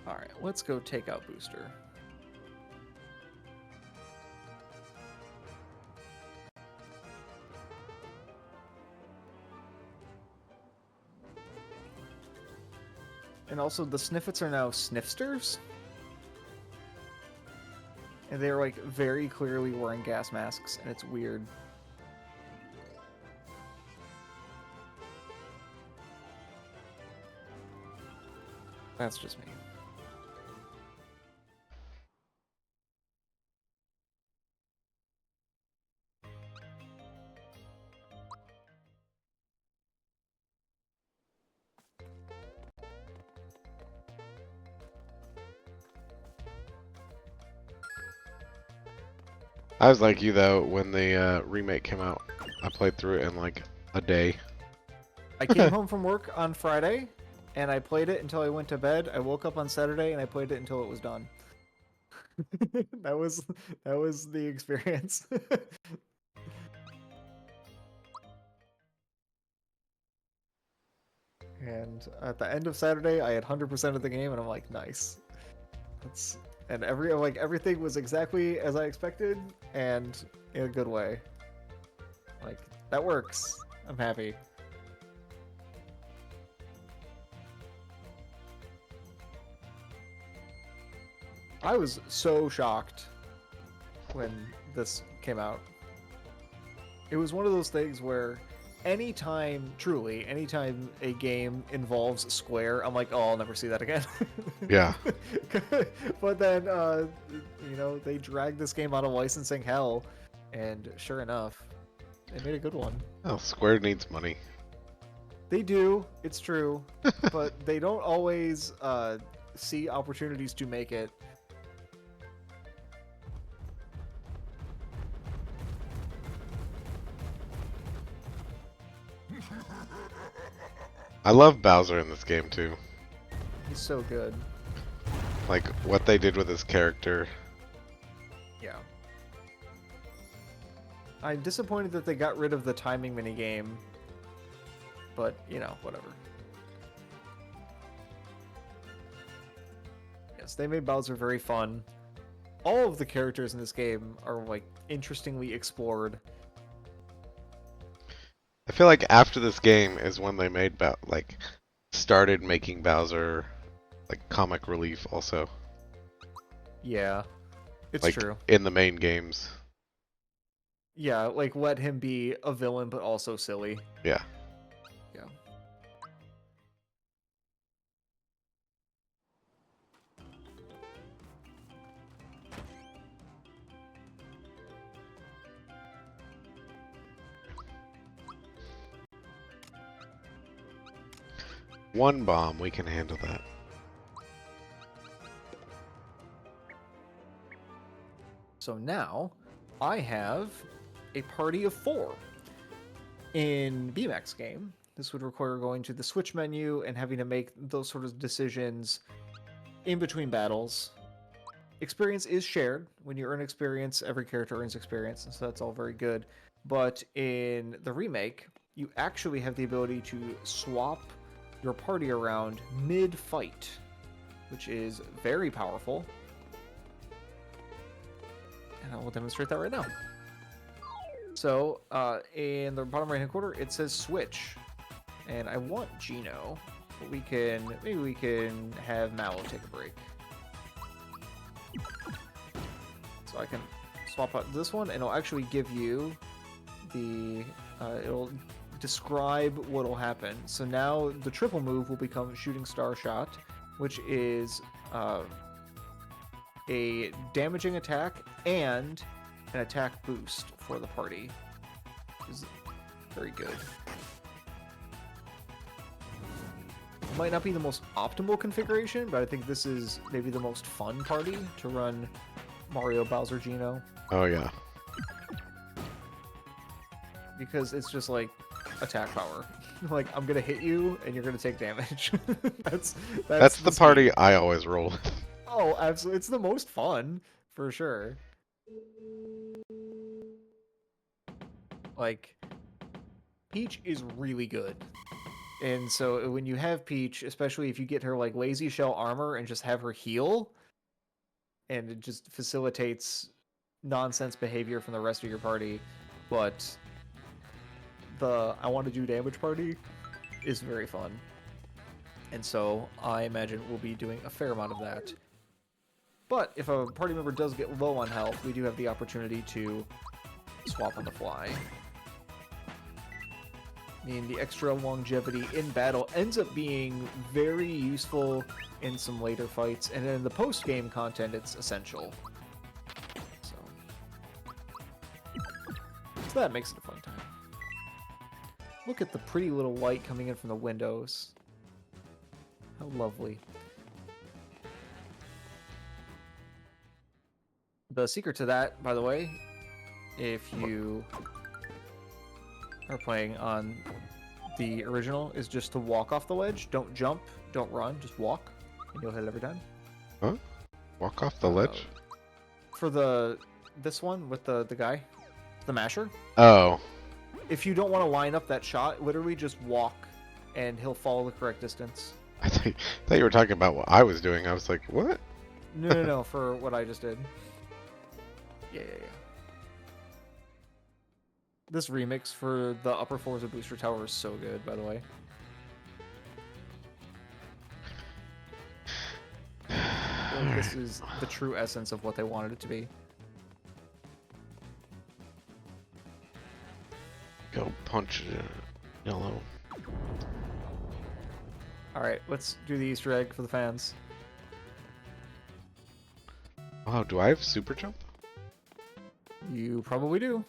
Alright, let's go take out Booster. And also, the Sniffets are now Sniffsters. And they're, like, very clearly wearing gas masks, and it's weird. That's just me. I was like you though when the remake came out. I played through it in like a day. I came home from work on Friday, and I played it until I went to bed. I woke up on Saturday, and I played it until it was done. that was that was the experience. And at the end of Saturday, I had 100% of the game, and I'm like, nice. That's and everything was exactly as I expected, and in a good way. Like that works. I'm happy. I was so shocked when this came out. It was one of those things where anytime a game involves Square, I'm like, oh, I'll never see that again. Yeah. But then, they dragged this game out of licensing hell, and sure enough, they made a good one. Oh, Square needs money. They do, it's true, but they don't always see opportunities to make it. I love Bowser in this game too. He's so good. Like what they did with his character. Yeah. I'm disappointed that they got rid of the timing minigame, but, whatever. Yes, they made Bowser very fun. All of the characters in this game are, like, interestingly explored. I feel like after this game is when they made started making Bowser like comic relief also. Yeah, it's Like true. in the main games. Yeah, like, let him be a villain, but also silly. Yeah. Yeah. One bomb, we can handle that. So now, I have a party of 4. In BMAX game, this would require going to the Switch menu and having to make those sort of decisions in between battles. Experience is shared. When you earn experience, every character earns experience, and so that's all very good. But in the remake, you actually have the ability to swap your party around mid-fight, which is very powerful. And I will demonstrate that right now. So, in the bottom right-hand corner, it says Switch. And I want Gino, but maybe we can have Mallow take a break. So I can swap out this one, and it'll actually give you it'll describe what'll happen. So now the triple move will become Shooting Star Shot, which is a damaging attack and an attack boost for the party. Which is very good. Might not be the most optimal configuration, but I think this is maybe the most fun party to run Mario, Bowser, Gino. Oh yeah. Because it's just like attack power. Like, I'm gonna hit you and you're gonna take damage. that's the party I always roll with. Oh, absolutely. It's the most fun, for sure. Like, Peach is really good. And so when you have Peach, especially if you get her like lazy shell armor and just have her heal, and it just facilitates nonsense behavior from the rest of your party, but the I want to do damage party is very fun. And so I imagine we'll be doing a fair amount of that. But if a party member does get low on health, we do have the opportunity to swap on the fly. I mean, the extra longevity in battle ends up being very useful in some later fights, and in the post-game content, it's essential. So that makes it a fun time. Look at the pretty little light coming in from the windows. How lovely. The secret to that, by the way, if you are playing on the original, is just to walk off the ledge. Don't jump, don't run, just walk, and you'll hit it every time. Huh? Walk off the ledge? For this one with the guy, the masher. Oh. If you don't want to line up that shot, literally just walk, and he'll follow the correct distance. I thought you were talking about what I was doing. I was like, what? No, for what I just did. Yeah. This remix for the Upper Forza Booster Tower is so good, by the way. This is the true essence of what they wanted it to be. Go punch yellow. Alright, let's do the Easter egg for the fans. Oh, do I have super jump? You probably do.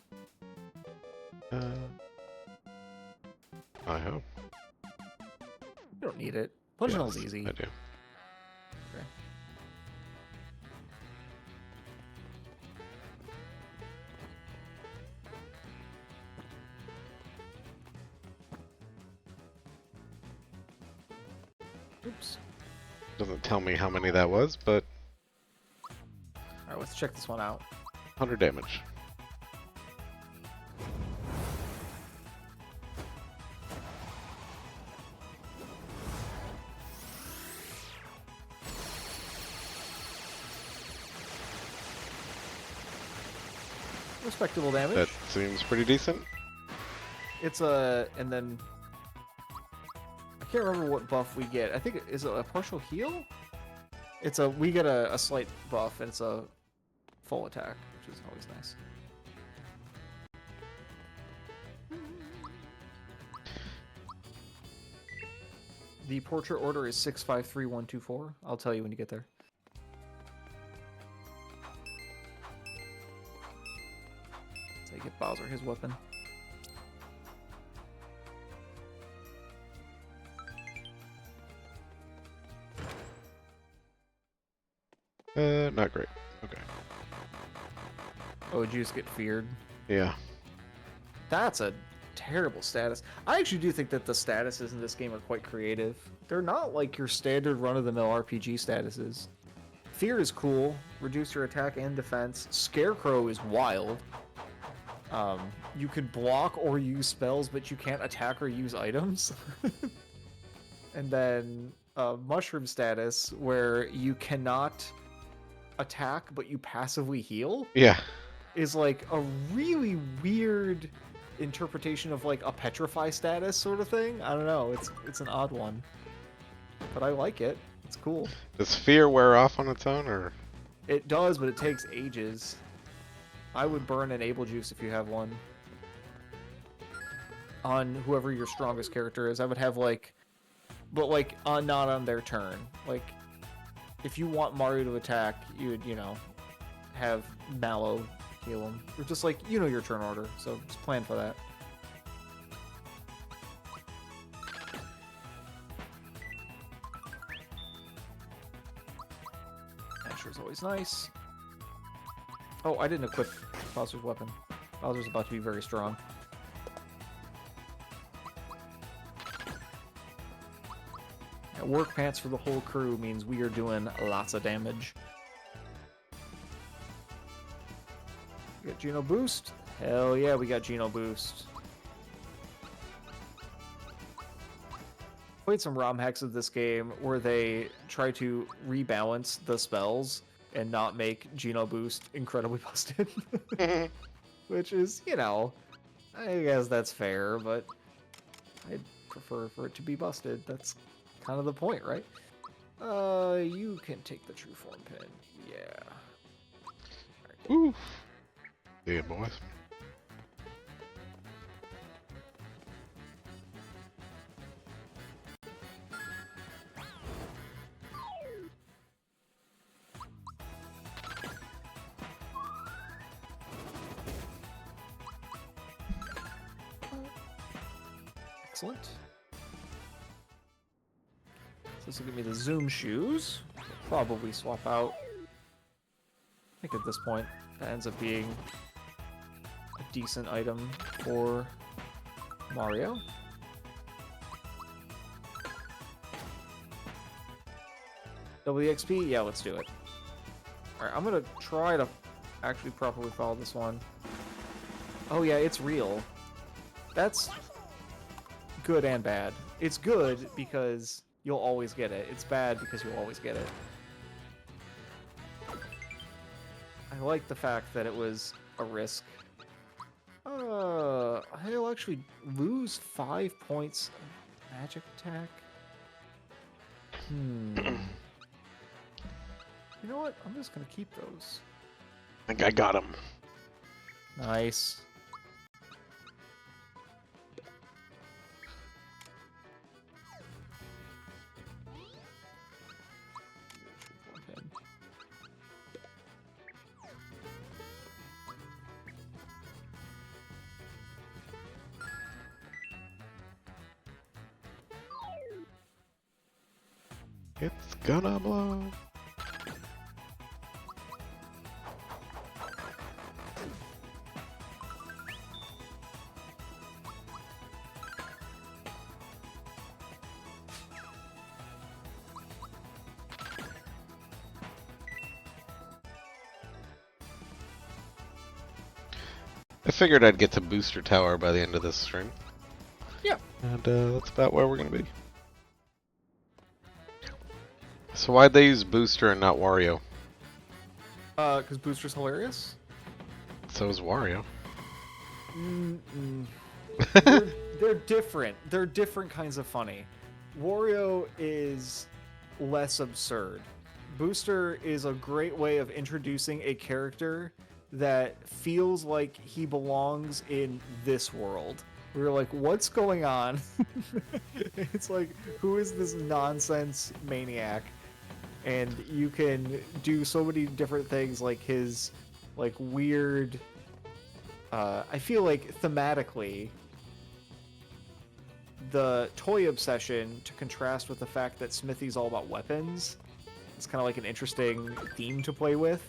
I hope. You don't need it. Punching's easy. I do. Okay. Oops. Doesn't tell me how many that was, but Alright, let's check this one out. 100 damage. Respectable damage. That seems pretty decent. It's and then I can't remember what buff we get. I think is it a partial heal? We get a slight buff, and it's a full attack, which is always nice. The portrait order is 653124. I'll tell you when you get there. Take it, Bowser, his weapon. Not great. Okay. Oh, did you just get feared? Yeah. That's a terrible status. I actually do think that the statuses in this game are quite creative. They're not like your standard run-of-the-mill RPG statuses. Fear is cool. Reduce your attack and defense. Scarecrow is wild. You can block or use spells, but you can't attack or use items. And then mushroom status, where you cannot attack, but you passively heal. Yeah. Is like a really weird interpretation of like a petrify status sort of thing. I don't know. It's an odd one, but I like it. It's cool. Does fear wear off on its own, or? It does, but it takes ages. I would burn Enable Juice if you have one. On whoever your strongest character is. I would have like... But like, not on their turn. Like, if you want Mario to attack, you would, have Mallow heal him. Or just like, your turn order. So just plan for that. Asher's always nice. Oh, I didn't equip Bowser's weapon. Bowser's about to be very strong. Yeah, work pants for the whole crew means we are doing lots of damage. We got Geno Boost? Hell yeah, we got Geno Boost. Played some ROM hacks of this game where they try to rebalance the spells and not make Geno Boost incredibly busted. Which is, I guess that's fair, but I'd prefer for it to be busted. That's kind of the point, right? You can take the true form pin. Yeah. Right. Ooh. Yeah, boys. Excellent. So this will give me the Zoom shoes. Probably swap out. I think at this point that ends up being decent item for Mario. Double the XP? Yeah, let's do it. Alright, I'm gonna try to actually properly follow this one. Oh yeah, it's real. That's good and bad. It's good because you'll always get it. It's bad because you'll always get it. I like the fact that it was a risk. I'll actually lose 5 points of magic attack. You know what? I'm just gonna keep those. I think I got him. Nice. It's gonna blow. I figured I'd get to Booster Tower by the end of this stream. Yeah. And that's about where we're going to be. So why'd they use Booster and not Wario? Because Booster's hilarious? So is Wario. They're different. They're different kinds of funny. Wario is less absurd. Booster is a great way of introducing a character that feels like he belongs in this world. We're like, what's going on? It's like, who is this nonsense maniac? And you can do so many different things, like his like weird I feel like thematically the toy obsession, to contrast with the fact that Smithy's all about weapons, it's kind of like an interesting theme to play with.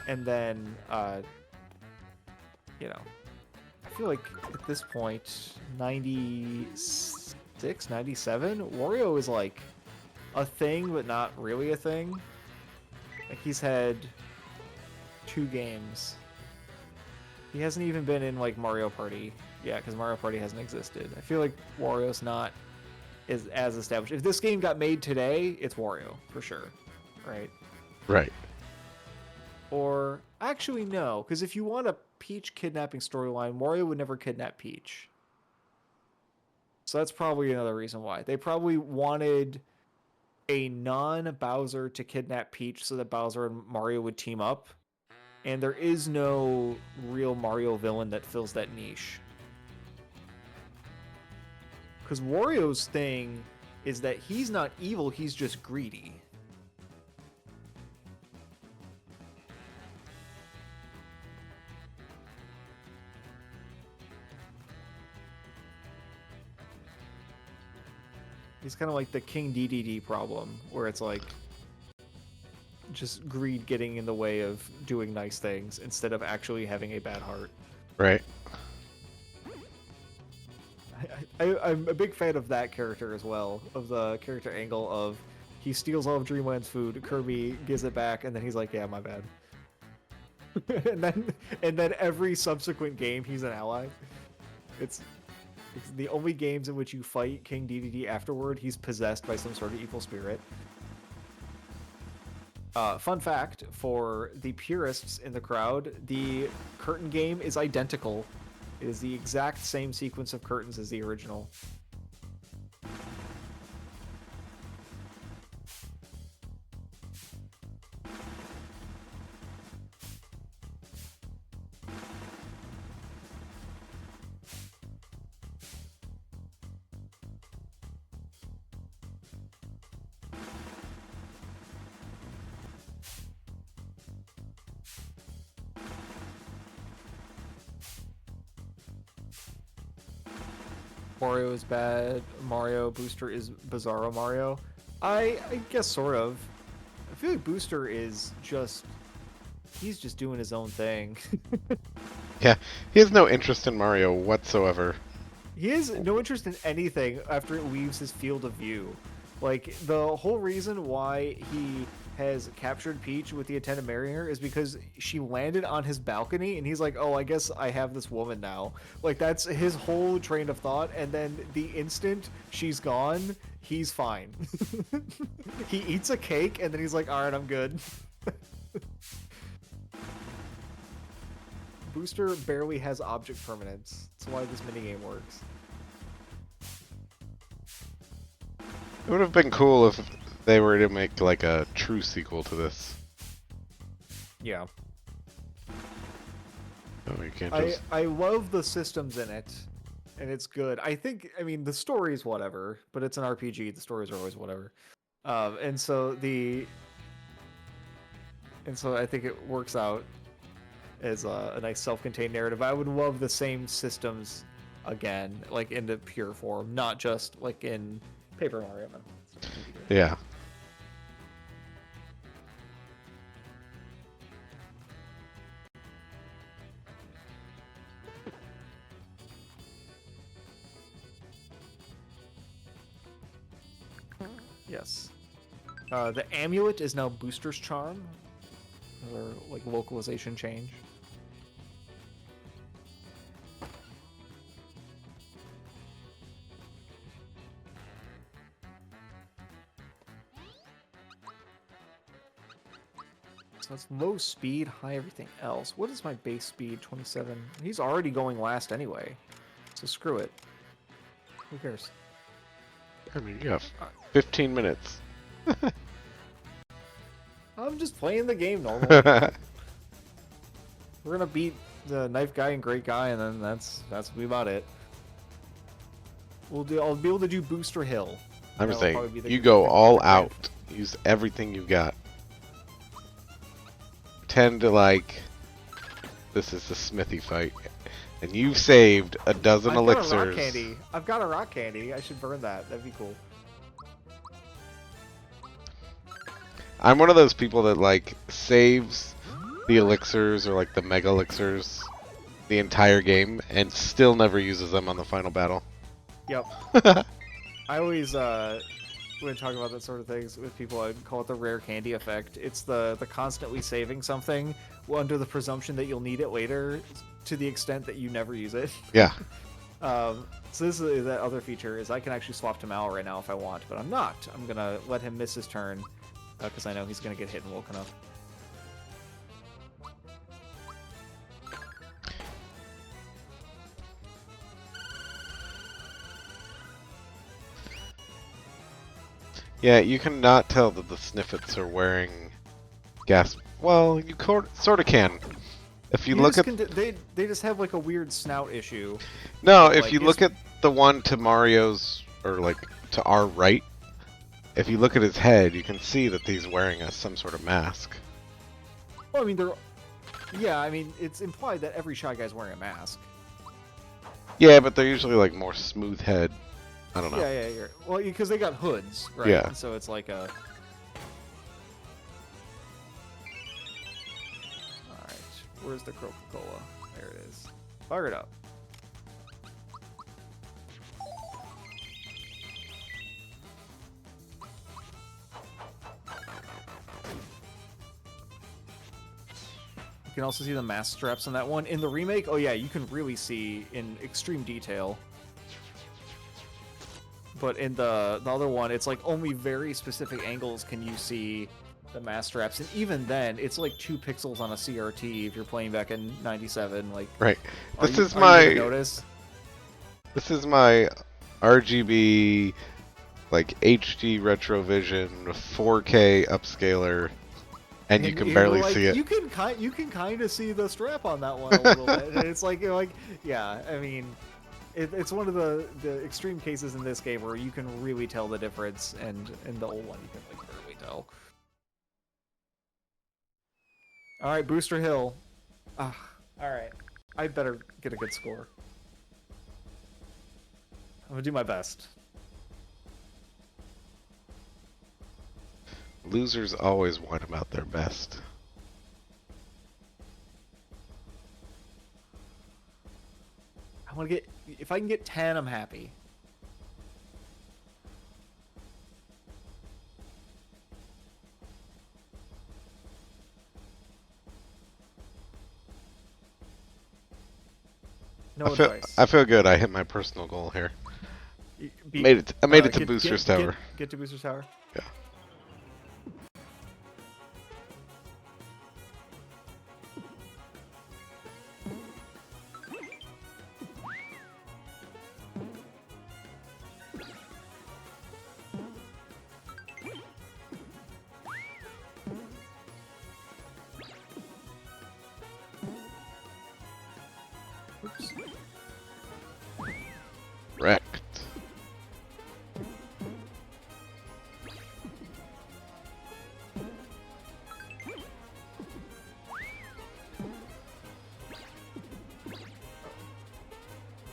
And then you know, I feel like at this point 96, 97, Wario is like a thing but not really a thing. Like, he's had 2 games. He hasn't even been in like Mario Party. Yeah, because Mario Party hasn't existed. I feel like Wario's not as established. If this game got made today, it's Wario for sure, right? Right. Or actually no, because if you want a Peach kidnapping storyline, Wario would never kidnap Peach. So that's probably another reason why. They probably wanted a non-Bowser to kidnap Peach so that Bowser and Mario would team up. And there is no real Mario villain that fills that niche. Because Wario's thing is that he's not evil, he's just greedy. He's kind of like the King DDD problem, where it's like just greed getting in the way of doing nice things instead of actually having a bad heart. Right. I'm a big fan of that character as well, of the character angle of he steals all of Dreamland's food, Kirby gives it back, and then he's like, yeah, my bad. and then every subsequent game he's an ally. It's the only games in which you fight King DDD afterward, he's possessed by some sort of evil spirit. Fun fact for the purists in the crowd, the curtain game is identical. It is the exact same sequence of curtains as the original. Wario is bad. Mario Booster is Bizarro Mario. I guess sort of. I feel like Booster is just, he's just doing his own thing. Yeah, he has no interest in Mario whatsoever. He has no interest in anything after it leaves his field of view. Like, the whole reason why he has captured Peach with the intent of marrying her is because she landed on his balcony, and he's like, oh, I guess I have this woman now. Like, that's his whole train of thought, and then the instant she's gone, he's fine. He eats a cake, and then he's like, alright, I'm good. Booster barely has object permanence. That's why this minigame works. It would have been cool if they were to make like a true sequel to this. Yeah. Oh, you can't just... I love the systems in it, and it's good. I mean, the story's whatever, but it's an RPG. The stories are always whatever. And so I think it works out as a nice self-contained narrative. I would love the same systems again, like in the pure form, not just like in Paper Mario. Yeah. Yes. The amulet is now Booster's Charm, or like localization change. So that's low speed, high everything else. What is my base speed? 27. He's already going last anyway, so screw it. Who cares? I mean, you have 15 minutes. I'm just playing the game normally. We're gonna beat the knife guy and great guy, and then that's about it. I'll be able to do Booster Hill. I'm That'll saying, probably be you go all the out. Use everything you got. Pretend to like this is the smithy fight, and you've saved a dozen elixirs. Got a rock candy. I've got a rock candy. I should burn that. That'd be cool. I'm one of those people that like saves the elixirs or like the mega elixirs the entire game and still never uses them on the final battle. Yep. I always when talking about that sort of things with people, I call it the rare candy effect. It's the constantly saving something under the presumption that you'll need it later, to the extent that you never use it. Yeah. So this is that other feature is I can actually swap to Mal right now if I want, but I'm not. I'm gonna let him miss his turn because I know he's gonna get hit and woken up. Yeah, you cannot tell that the Sniffets are wearing gas. Well, you sort of can. If you look at... They just have like a weird snout issue. No, if like, you look at the one to Mario's, or like to our right, if you look at his head, you can see that he's wearing some sort of mask. Well, I mean, yeah, I mean, it's implied that every Shy Guy's wearing a mask. Yeah, but they're usually like more smooth head. I don't know. Yeah. Well, because they got hoods, right? Yeah. So it's like a... Alright, where's the Coca-Cola? There it is. Fire it up. You can also see the mask straps on that one. In the remake, oh yeah, you can really see in extreme detail. But in the other one, it's like only very specific angles can you see the mask straps, and even then, it's like 2 pixels on a CRT if you're playing back in '97. Like, right. This is my RGB, like HD Retrovision 4K upscaler, and you can barely see it. You can kind of see the strap on that one a little bit. And it's like yeah. I mean, it's one of the extreme cases in this game where you can really tell the difference, and in the old one you can like barely tell. All right, Booster Hill. All right, I better get a good score. I'm gonna do my best. Losers always whine about their best. I want to get. If I can get 10, I'm happy. No advice. I feel good. I hit my personal goal here. Be, I made it to Booster's Tower. Get to Booster's Tower. Yeah. Oops. Wrecked.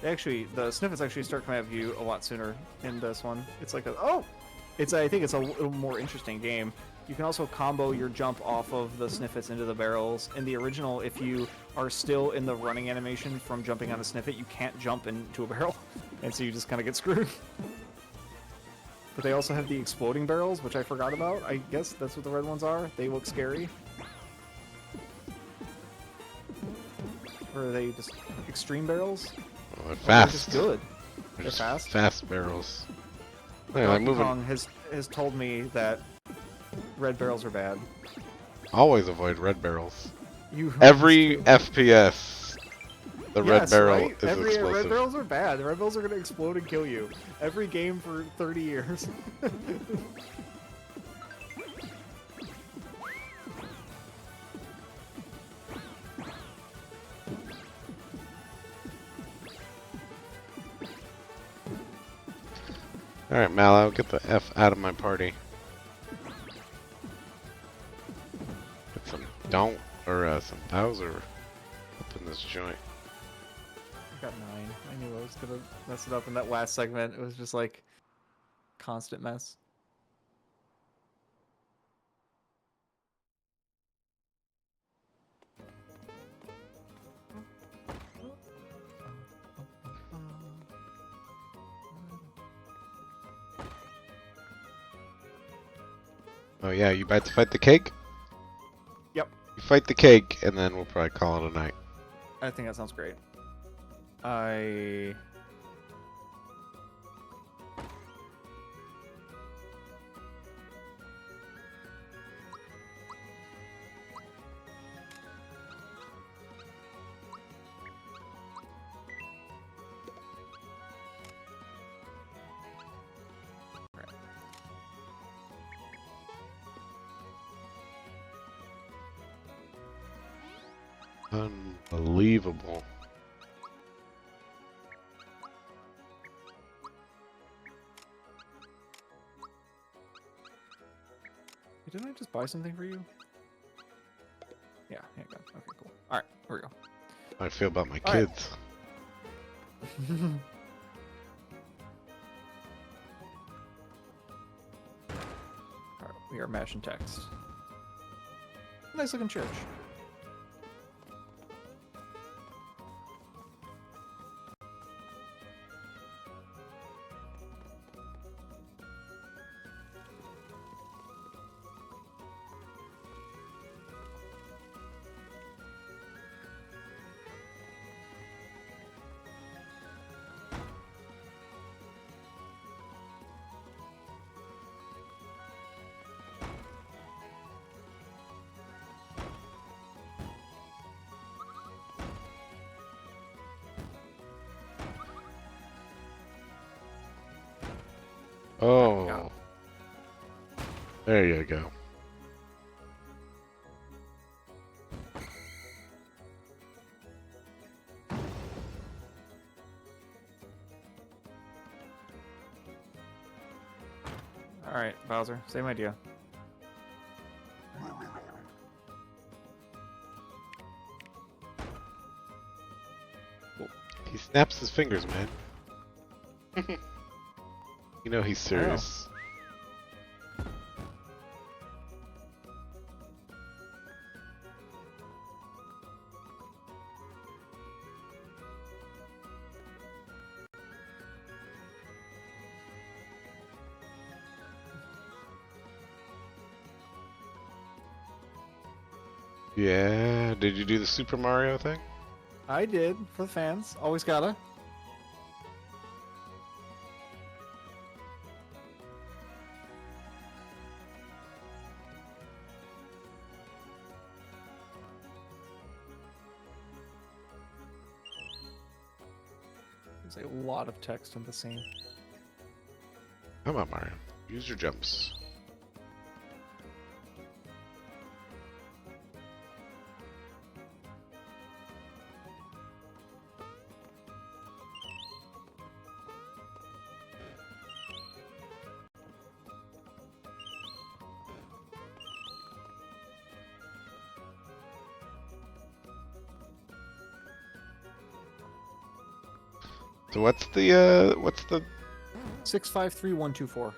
Actually, the snippets actually start coming at you a lot sooner in this one. It's like I think it's a little more interesting game. You can also combo your jump off of the snippets into the barrels. In the original, if you are still in the running animation from jumping on a snippet, you can't jump into a barrel, and so you just kind of get screwed. But they also have the exploding barrels, which I forgot about. I guess that's what the red ones are. They look scary. Or are they just extreme barrels? Oh, and They're fast. just good. They're They're just fast. Fast barrels. Yeah, Donkey moving. Kong has told me that red barrels are bad. Always avoid red barrels. You Every FPS, the red Yes, barrel right? is Red explosive. barrels are bad. The red barrels are gonna explode and kill you. Every game for 30 years. Alright, Mallow, get the F out of my party. Get some some Bowser up in this joint. I got 9. I knew I was gonna mess it up in that last segment. It was just like constant mess. Oh yeah, you about to fight the cake? Yep. You fight the cake, and then we'll probably call it a night. I think that sounds great. I Unbelievable. Didn't I just buy something for you? Yeah, here you go. Okay, cool. Alright, here we go. How I feel about my All right. kids. Alright, we are mashing text. Nice looking church. Oh. There you go. Alright, Bowser, same idea. He snaps his fingers, man. You know he's serious. Yeah, did you do the Super Mario thing? I did for the fans. Always gotta. There's a lot of text in the scene. Come on, Mario. Use your jumps. So what's the 653124.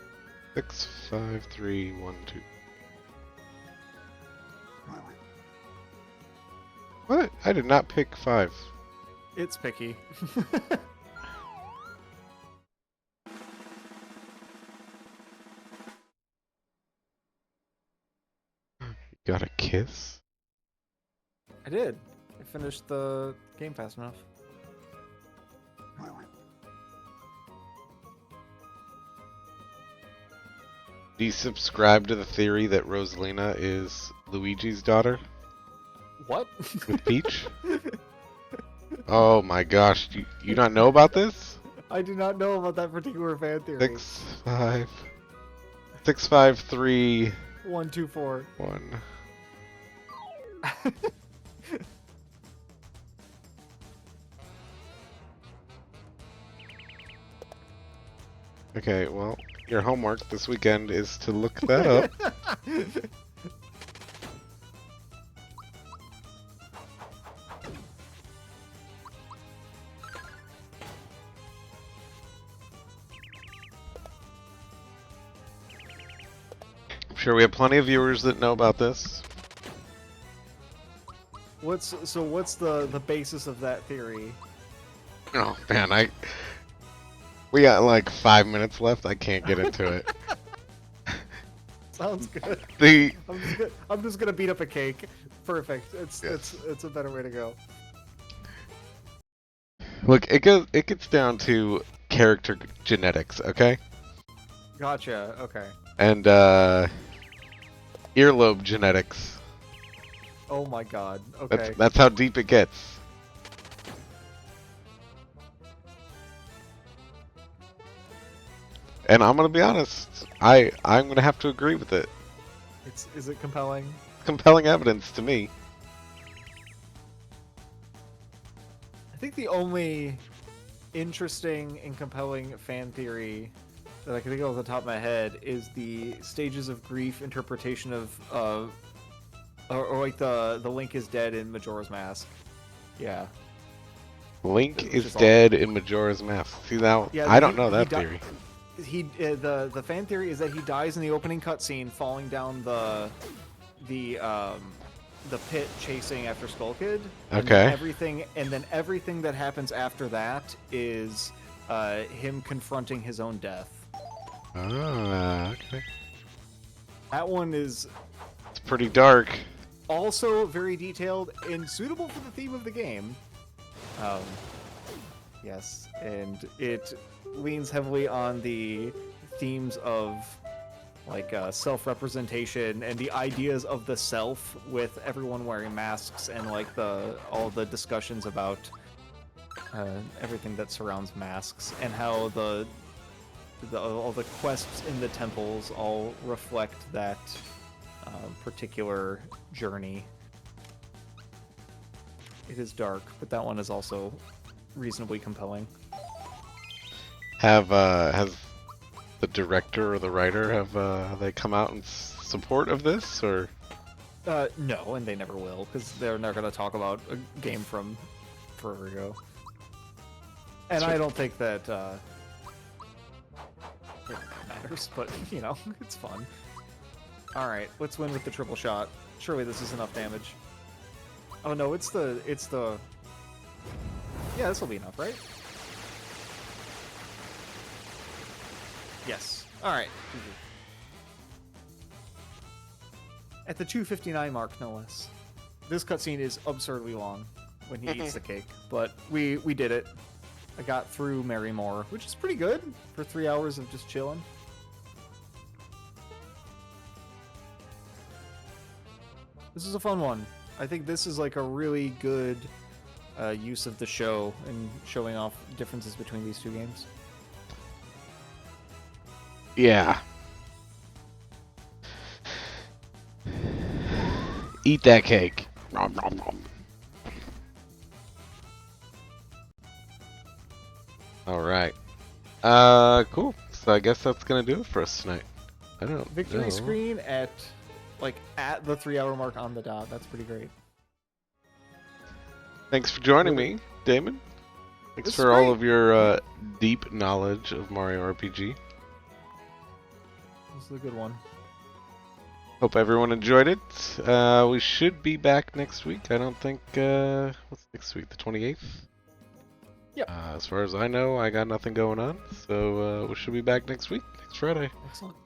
65312? What? I did not pick 5. It's picky. Got a kiss? I did. I finished the game fast enough. Do you subscribe to the theory that Rosalina is Luigi's daughter What? with Peach? Oh my gosh, do you not know about this? I do not know about that particular fan theory. 653 124. 1. Okay, well, your homework this weekend is to look that up. I'm sure we have plenty of viewers that know about this. What's the basis of that theory? Oh man, we got like 5 minutes left. I can't get into it. Sounds good. The I'm just gonna beat up a cake. Perfect. Yes. It's a better way to go. Look, it gets down to character genetics, okay? Gotcha. Okay. And earlobe genetics. Oh my god. Okay. That's how deep it gets. And I'm gonna be honest, I'm gonna have to agree with it. Is it compelling? Compelling evidence to me. I think the only interesting and compelling fan theory that I can think of off the top of my head is the stages of grief interpretation of or like the Link is dead in Majora's Mask. Yeah. Link Which is is dead in Majora's Mask. See now, Yeah, I don't know that he theory. The fan theory is that he dies in the opening cutscene, falling down the pit, chasing after Skull Kid. And Okay. then everything that happens after that is him confronting his own death. Ah, okay. That one is It's pretty dark. also very detailed and suitable for the theme of the game. Yes, and it leans heavily on the themes of like self-representation and the ideas of the self, with everyone wearing masks and like all the discussions about everything that surrounds masks, and how all the quests in the temples all reflect that particular journey. It is dark, but that one is also reasonably compelling. Has the director or the writer have they come out in support of this, or? No, and they never will, because they're not going to talk about a game from forever ago. And Sure. I don't think that it matters, but you know, it's fun. All right, let's win with the triple shot. Surely this is enough damage. Oh no, it's the. Yeah, this will be enough, right? Yes. All right. At the 259 mark, no less. This cutscene is absurdly long when he eats the cake, but we did it. I got through Mary Moore, which is pretty good for 3 hours of just chilling. This is a fun one. I think this is like a really good use of the show and showing off differences between these two games. Yeah. Eat that cake. Nom, nom, nom. All right. Cool. So I guess that's gonna do it for us tonight. I don't Victory know. screen at the 3 hour mark on the dot. That's pretty great. Thanks for joining me, Damon. Thanks This for is all great. of your deep knowledge of Mario RPG. This is a good one. Hope everyone enjoyed it. We should be back next week. I don't think. What's next week? The 28th? Yep. As far as I know, I got nothing going on. So we should be back next week, next Friday. Excellent.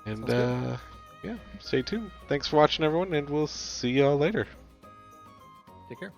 And Sounds yeah, stay tuned. Thanks for watching, everyone, and we'll see y'all later. Take care.